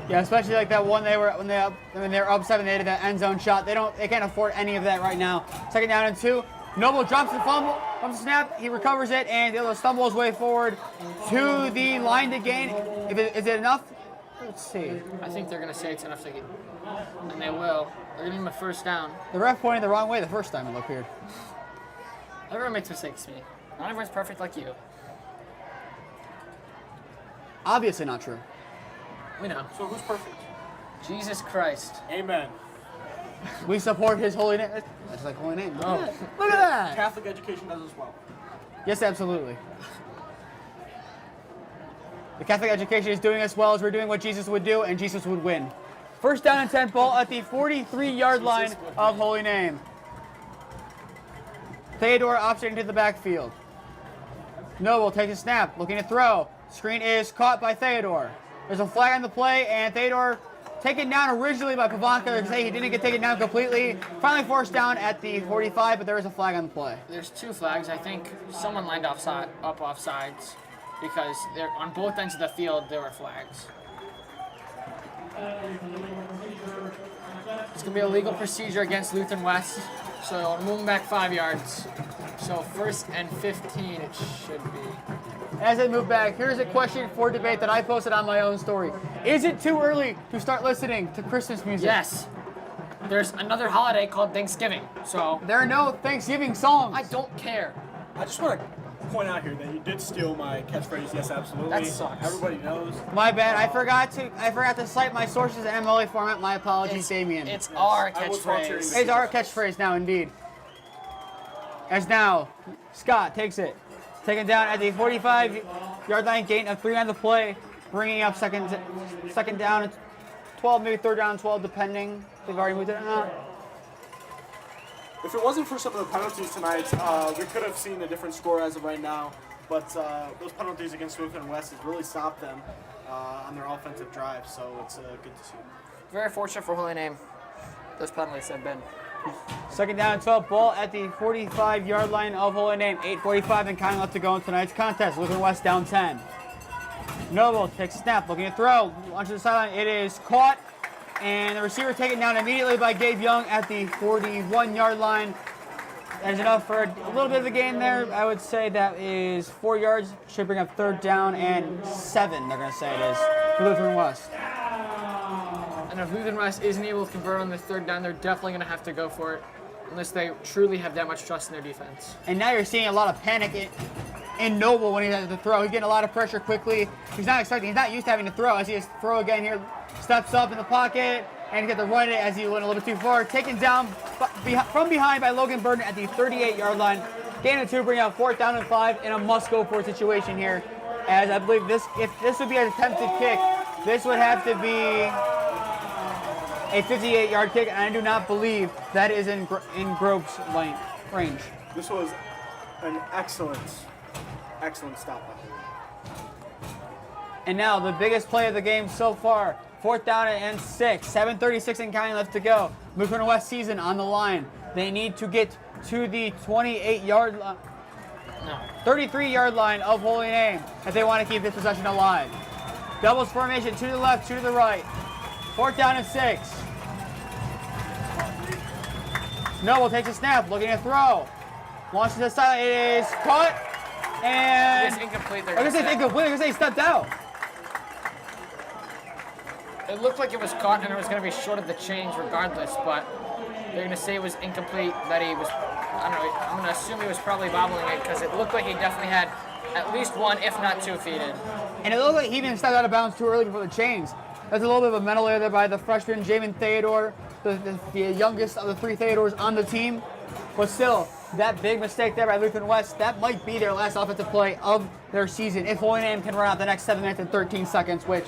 Yeah, especially like that one when they were up 7, they had that end zone shot. They can't afford any of that right now. Second down and 2. Noble drops the fumble from the snap. He recovers it and he'll stumble his way forward to the line to gain. Is it enough? Let's see. I think they're going to say it's enough to get, and they will. They're giving him a first down. The ref pointed the wrong way the first time it appeared. Everyone makes mistakes, me. Not everyone's perfect like you. Obviously not true. We know. So who's perfect? Jesus Christ. Amen. We support his holy name. That's like holy name. Oh. Look at that. Catholic education does as well. Yes, absolutely. The Catholic education is doing as well as we're doing what Jesus would do, and Jesus would win. First down and 10, ball at the 43-yard line of Holy Name. Theodore opts into the backfield. Noble takes a snap, looking to throw. Screen is caught by Theodore. There's a flag on the play, and Theodore taken down originally by Pavanka. They say he didn't get taken down completely. Finally forced down at the 45, but there is a flag on the play. There's 2 flags. I think someone lined up offsides because they're on both ends of the field. There were flags. It's gonna be a legal procedure against Lutheran West, so moving back 5 yards. So 1st and 15 it should be. As they move back, here's a question for debate that I posted on my own story. Is it too early to start listening to Christmas music? Yes. There's another holiday called Thanksgiving, so There are no Thanksgiving songs. I don't care. I just want to point out here that you did steal my catchphrase. Yes, absolutely. That sucks. Everybody knows. My bad. I forgot to cite my sources in MLA format. My apologies, Damian. It's our I will talk to you in catchphrase. the- It's our catchphrase now, indeed. As now, Scott takes it. Taken down at the 45-yard line, gain of 3 on the play, bringing up second down and 12, maybe 3rd down and 12, depending. They've already moved it or not. If it wasn't for some of the penalties tonight, we could have seen a different score as of right now. But those penalties against Lutheran West has really stopped them on their offensive drive, so it's good to see. Very fortunate for Holy Name. Those penalties have been. Second down and 12, ball at the 45-yard line of Holy Name. 8:45 and counting left to go in tonight's contest. Lutheran West down 10. Noble takes a snap, looking to throw. Launches to the sideline. It is caught, and the receiver taken down immediately by Gabe Young at the 41-yard line. That is enough for a little bit of a gain there. I would say that is 4 yards. Should bring up 3rd down and 7, they're going to say it is, for Lutheran West. And if Lutheran West isn't able to convert on the 3rd down, they're definitely going to have to go for it unless they truly have that much trust in their defense. And now you're seeing a lot of panic in Noble when he has to throw. He's getting a lot of pressure quickly. He's not used to having to throw. As he has to throw again here, steps up in the pocket, and he gets to run it as he went a little bit too far. Taken down from behind by Logan Burton at the 38-yard line. Gain of 2, bring out 4th down and 5 in a must-go-for situation here. As I believe if this would be an attempted kick, This would have to be a 58-yard kick, and I do not believe that is in Grove's range. This was an excellent stop by him. And now the biggest play of the game so far, 4th down and 6, 7:36 and counting left to go. Lutheran West season on the line. They need to get to the 28-yard line. No, 33-yard line of Holy Name if they want to keep this possession alive. Doubles formation, 2 to the left, 2 to the right. 4th down and 6. Noble takes a snap, looking to throw. Launches to the side, it is caught. And It's incomplete. I was going to say it's incomplete, I was going to say he stepped out. It looked like it was caught and it was going to be short of the change regardless, but they're going to say it was incomplete, that he was, I don't know, I'm going to assume he was probably bobbling it because it looked like he definitely had at least 1, if not 2 feet in. And it looked like he even stepped out of bounds too early before the chains. That's a little bit of a mental error there by the freshman, Jamin Theodore, the youngest of the 3 Theodores on the team. But still, that big mistake there by Lutheran West, that might be their last offensive play of their season if Holy Name can run out the next 7 minutes and 13 seconds, which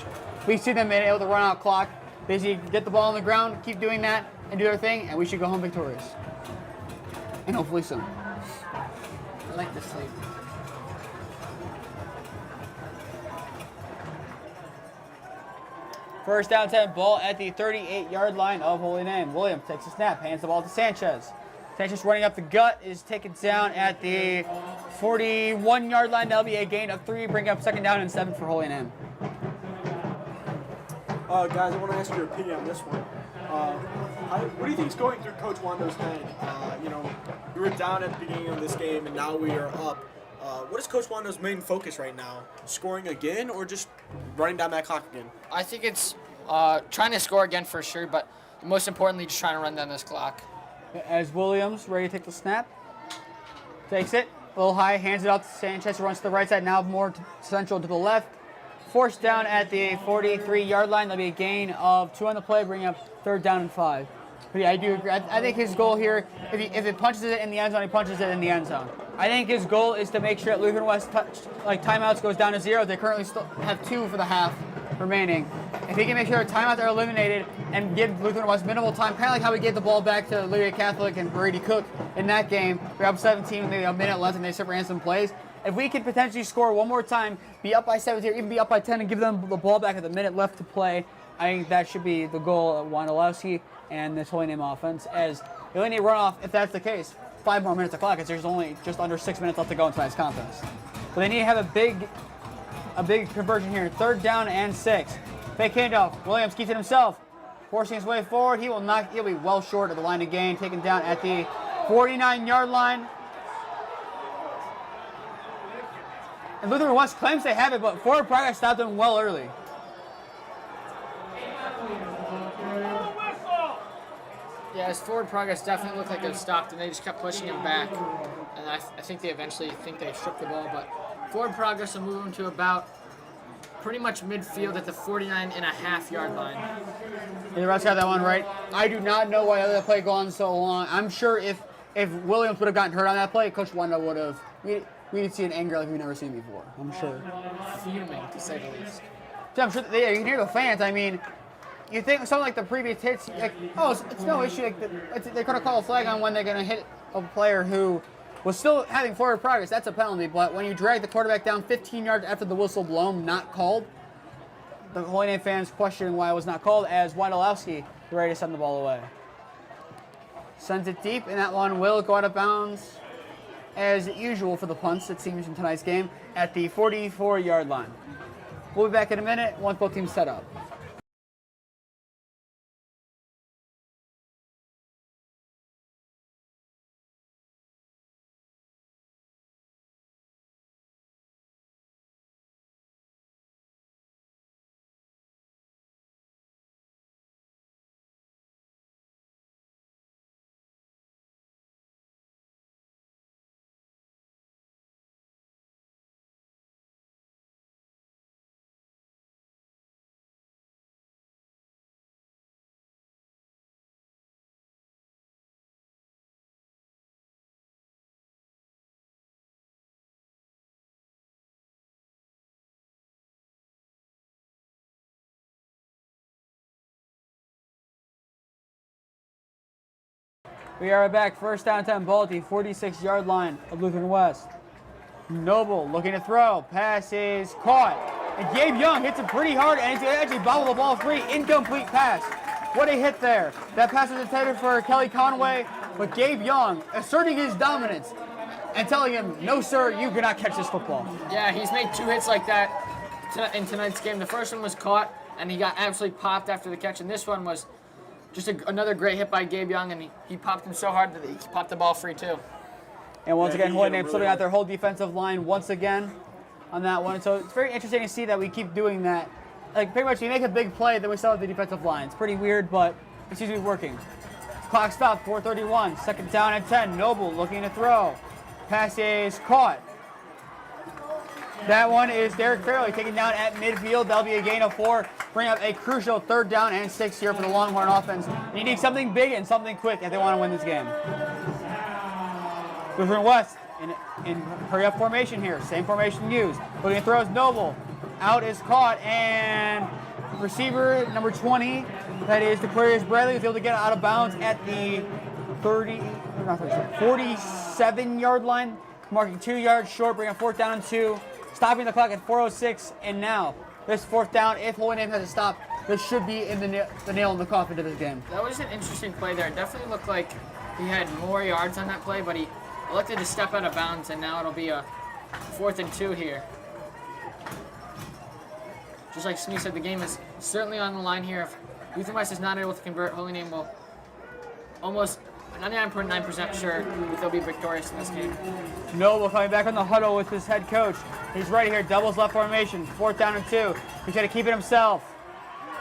we see them able to run out clock. Basically, get the ball on the ground, keep doing that, and do their thing, and we should go home victorious. And hopefully soon. I like this sleep. First down 10, ball at the 38-yard line of Holy Name. Williams takes a snap, hands the ball to Sanchez. Sanchez running up the gut is taken down at the 41-yard line. That'll be a gain of 3, bring up 2nd down and 7 for Holy Name. Guys, I want to ask your opinion on this one. What do you think is going through Coach Wando's head? We were down at the beginning of this game, and now we are up. What is Coach Wando's main focus right now? Scoring again, or just running down that clock again? I think it's trying to score again for sure, but most importantly, just trying to run down this clock. As Williams ready to take the snap, takes it, a little high, hands it out to Sanchez, runs to the right side, now more central to the left. Forced down at the 43-yard line. That'll be a gain of 2 on the play, bringing up 3rd down and 5. But yeah, I do agree. I think his goal here, if it punches it in the end zone, he punches it in the end zone. I think his goal is to make sure that Lutheran West timeouts goes down to 0. They currently still have 2 for the half remaining. If he can make sure timeouts are eliminated and give Lutheran West minimal time, kind of like how we gave the ball back to Lydia Catholic and Brady Cook in that game, we're up 17 with maybe a minute left and they start ran some plays. If we could potentially score one more time, be up by 17 or even be up by 10 and give them the ball back with a minute left to play, I think that should be the goal of Wondolowski and this Holy Name offense, as they only need to run off, if that's the case, 5 more minutes of clock, as there's only just under 6 minutes left to go in tonight's contest. But they need to have a big conversion here. 3rd down and 6. Fake handoff. Williams keeps it himself, forcing his way forward. He'll be well short of the line of gain, taken down at the 49-yard line. And Lutheran West claims they have it, but forward progress stopped them well early. Yeah, his forward progress definitely looked like it was stopped, and they just kept pushing him back. And I think they eventually stripped the ball, but forward progress will move him to about pretty much midfield at the 49.5-yard line. Yeah, the refs got that one right. I do not know why that play gone so long. I'm sure if Williams would have gotten hurt on that play, Coach Wanda would have. We'd see an anger like we've never seen before. I'm sure. Fuming, to say the least. Yeah, I'm sure. You can hear the fans. I mean, you think something like the previous hits, like, it's no issue. They're going to call a flag on when they're going to hit a player who was still having forward progress. That's a penalty. But when you drag the quarterback down 15 yards after the whistle blown, not called, the Holy Name fans questioning why it was not called, as Wondolowski ready to send the ball away. Sends it deep, and that one will go out of bounds, as usual for the punts, it seems, in tonight's game, at the 44-yard line. We'll be back in a minute once both teams set up. We are back. First down 10 ball at the 46-yard line of Lutheran West. Noble looking to throw. Pass is caught. And Gabe Young hits it pretty hard, and he's actually bobbled the ball free. Incomplete pass. What a hit there. That pass was intended for Kelly Conway, but Gabe Young asserting his dominance and telling him, no, sir, you cannot catch this football. Yeah, he's made 2 hits like that in tonight's game. The first one was caught, and he got absolutely popped after the catch, and this one was just another great hit by Gabe Young, and he popped him so hard that he popped the ball free, too. And once again, he Holy hit him Name really flipping out hard. their whole defensive line once again on that one. So it's very interesting to see that we keep doing that. Like, pretty much we make a big play, then we still have the defensive line. It's pretty weird, but it seems to be working. Clock stopped, 4:31. Second down and 10. Noble looking to throw. Pass is caught. That one is Derek Farrelly taken down at midfield. That'll be a gain of 4. Bring up a crucial 3rd down and 6 here for the Longhorn offense. You need something big and something quick if they want to win this game. Lutheran West in hurry-up formation here. Same formation used. Looking to throw is Noble. Out is caught, and receiver number 20, that is Aquarius Bradley, is able to get out of bounds at the 47-yard line, marking 2 yards short, bringing 4th down and 2, stopping the clock at 4:06, and now this 4th down, if Holy Name has to stop, this should be in the nail in the coffin to this game. That was an interesting play there. It definitely looked like he had more yards on that play, but he elected to step out of bounds, and now it'll be a 4th and 2 here. Just like Smee said, the game is certainly on the line here. If Lutheran West is not able to convert, Holy Name will almost 99.9% sure that they'll be victorious in this game. Noble coming back on the huddle with his head coach. He's right here, doubles left formation, 4th down and 2. He's got to keep it himself.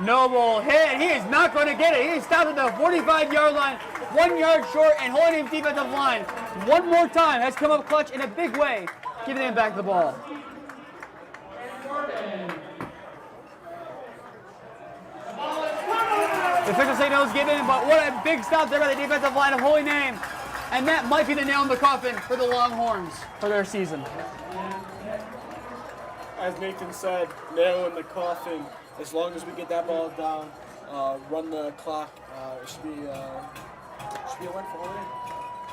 Noble hit. He is not going to get it. He is stopped at the 45-yard line, 1 yard short, and Holy Name's defensive line one more time has come up clutch in a big way, giving them back the ball. The official say no is given, but what a big stop there by the defensive line of Holy Name. And that might be the nail in the coffin for the Longhorns for their season. As Nathan said, nail in the coffin. As long as we get that ball down, run the clock, it should be a win for Holy Name.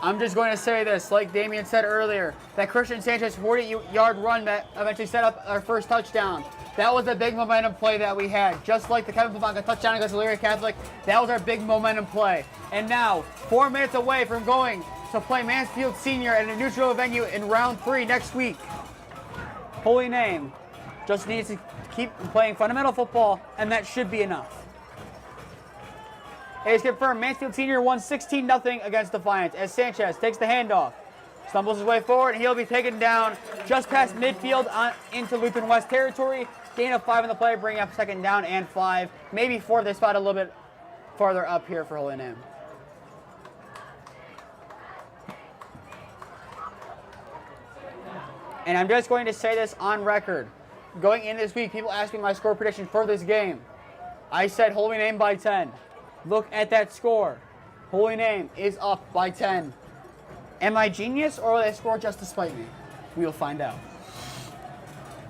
I'm just going to say this, like Damian said earlier, that Christian Sanchez 40-yard run that eventually set up our first touchdown. That was a big momentum play that we had. Just like the Kevin Pavanka touchdown against Elyria Catholic, that was our big momentum play. And now, 4 minutes away from going to play Mansfield Senior at a neutral venue in round 3 next week. Holy Name just needs to keep playing fundamental football, and that should be enough. It is confirmed Mansfield Senior won 16-0 against Defiance as Sanchez takes the handoff. Stumbles his way forward, and he'll be taken down just past midfield into Lutheran West territory. Gain of 5 in the play, bringing up 2nd down and 5. Maybe 4 if they spot a little bit farther up here for Holy Name. And I'm just going to say this on record. Going into this week, people asked me my score prediction for this game. I said Holy Name by 10. Look at that score. Holy Name is up by 10. Am I genius, or will they score just to spite me? We will find out.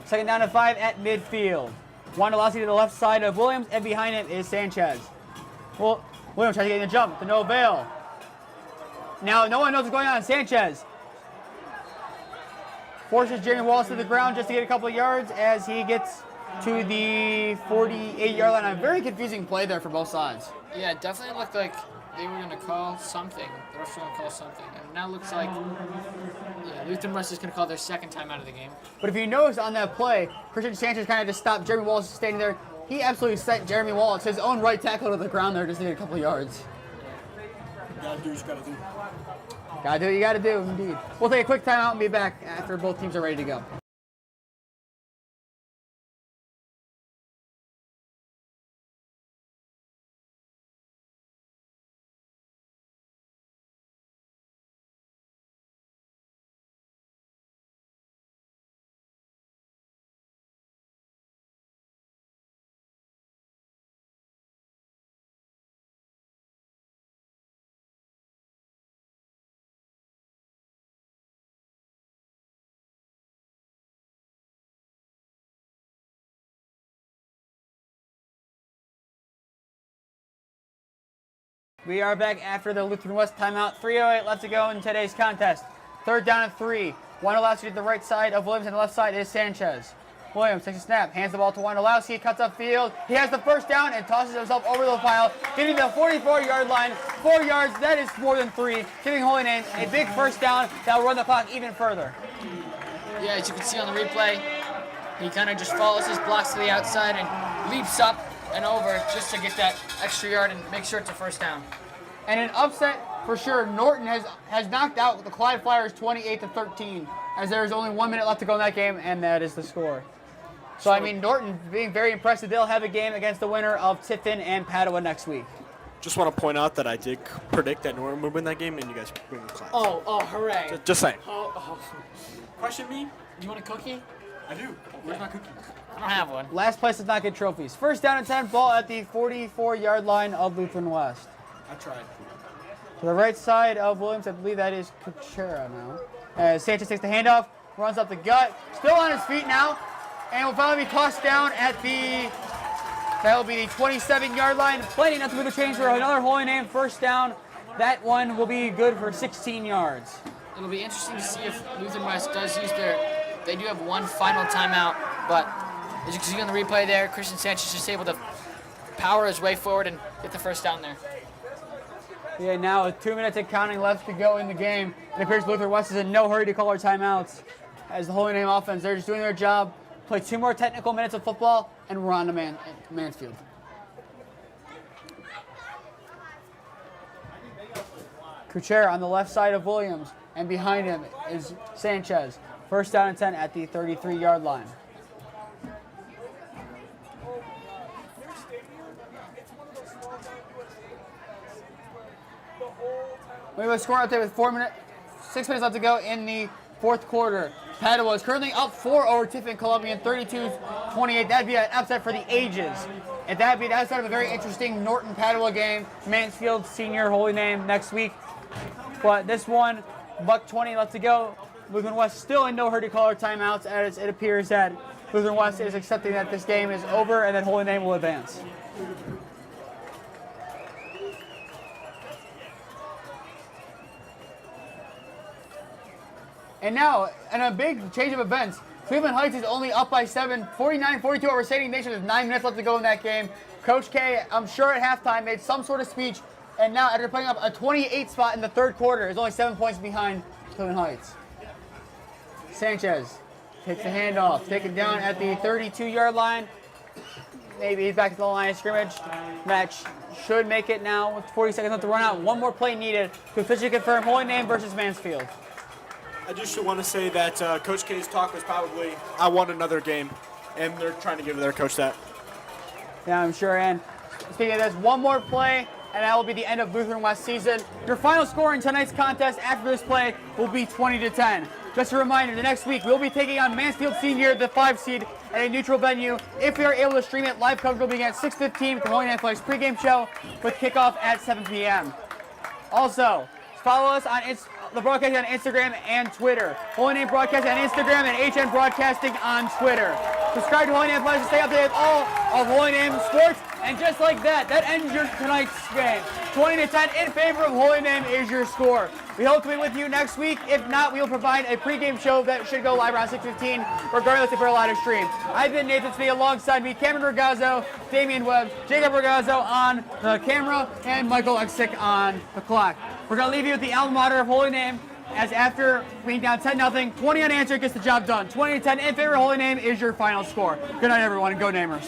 2nd down and 5 at midfield. Wondolowski to the left side of Williams, and behind him is Sanchez. Well, Williams tries to get in the jump to no avail. Now no one knows what's going on. Sanchez forces Jeremy Wallace to the ground just to get a couple of yards as he gets to the 48-yard line. A very confusing play there for both sides. Yeah, it definitely looked like they were going to call something. The refs were going to call something. And now it looks like Lutheran West is going to call their 2nd time out of the game. But if you notice on that play, Christian Sanchez kind of just stopped Jeremy Wallace standing there. He absolutely sent Jeremy Wallace, his own right tackle, to the ground there just to get a couple of yards. You gotta do what you gotta do. Gotta do what you gotta do, indeed. We'll take a quick timeout and be back after both teams are ready to go. We are back after the Lutheran West timeout. 3:08 left to go in today's contest. 3rd down and 3. Wondolowski to the right side of Williams, and the left side is Sanchez. Williams takes a snap, hands the ball to Wondolowski, cuts upfield. He has the first down and tosses himself over the pile, getting to the 44-yard line. 4 yards, that is more than 3. Giving Holy Name a big first down that will run the clock even further. Yeah, as you can see on the replay, he kind of just follows his blocks to the outside and leaps up and over just to get that extra yard and make sure it's a first down. And an upset for sure. Norton has knocked out the Clyde Flyers 28-13, as there is only 1 minute left to go in that game, and that is the score. So, I mean, Norton being very impressive. They'll have a game against the winner of Tiffin and Padua next week. Just want to point out that I did predict that Norton would win that game, and you guys win the class. Oh, hooray. Just saying. Oh. Question me? You want a cookie? I do. Where's my cookie? I don't have one. Last place does not get trophies. 1st down and 10, ball at the 44-yard line of Lutheran West. I tried. To the right side of Williams, I believe that is Kuchera now. As Sanchez takes the handoff, runs up the gut, still on his feet now, and will finally be tossed down at that will be the 27-yard line. Plenty enough to move the change for another Holy Name first down. That one will be good for 16 yards. It'll be interesting to see if Lutheran West does use they do have one final timeout, but as you can see on the replay there, Christian Sanchez just able to power his way forward and get the first down there. Yeah, now with 2 minutes and counting left to go in the game, it appears Lutheran West is in no hurry to call our timeouts. As the Holy Name offense, they're just doing their job, play 2 more technical minutes of football, and we're on to Mansfield. Kuchera on the left side of Williams, and behind him is Sanchez. 1st down and 10 at the 33-yard line. We have a score update with 6 minutes left to go in the 4th quarter. Padua is currently up 4 over Tiffin Columbian, 32-28. That'd be an upset for the ages. And that'd be the outside of a very interesting Norton Padua game. Mansfield Senior Holy Name next week. But this one, $1:20 left to go. Lutheran West still in no hurry to call our timeouts, as it appears that Lutheran West is accepting that this game is over and that Holy Name will advance. And now, in a big change of events, Cleveland Heights is only up by 7, 49-42 over Sadie Nation with 9 minutes left to go in that game. Coach K, I'm sure at halftime, made some sort of speech, and now after putting up a 28 spot in the 3rd quarter, is only 7 points behind Cleveland Heights. Sanchez takes the handoff, taken down at the 32-yard line. Maybe he's back to the line of scrimmage. Match should make it now with 40 seconds left to run out. One more play needed to officially confirm Holy Name versus Mansfield. I just want to say that Coach K's talk was probably, I want another game, and they're trying to give their coach that. Yeah, I'm sure. And speaking of this, one more play, and that will be the end of Lutheran West season. Your final score in tonight's contest after this play will be 20-10. Just a reminder, the next week we'll be taking on Mansfield Senior, the 5 seed, at a neutral venue. If we are able to stream it, live coverage will begin at 6:15 with the Holy Name Athletics pregame show with kickoff at 7 p.m. Also, follow us on the broadcast on Instagram and Twitter. Holy Name Broadcasting on Instagram and HN Broadcasting on Twitter. Subscribe to Holy Name Athletics to stay updated with all of Holy Name sports. And just like that, that ends your tonight's game. 20-10 in favor of Holy Name is your score. We hope to be with you next week. If not, we will provide a pregame show that should go live around 6:15, regardless if we're allowed to stream. I've been Nathan Smee, alongside me, Cameron Ragazzo, Damian Webb, Jacob Ragazzo on the camera, and Michael Exick on the clock. We're going to leave you with the alma mater of Holy Name, as after being down 10-0, 20 unanswered gets the job done. 20-10 in favor of Holy Name is your final score. Good night, everyone, and go Namers.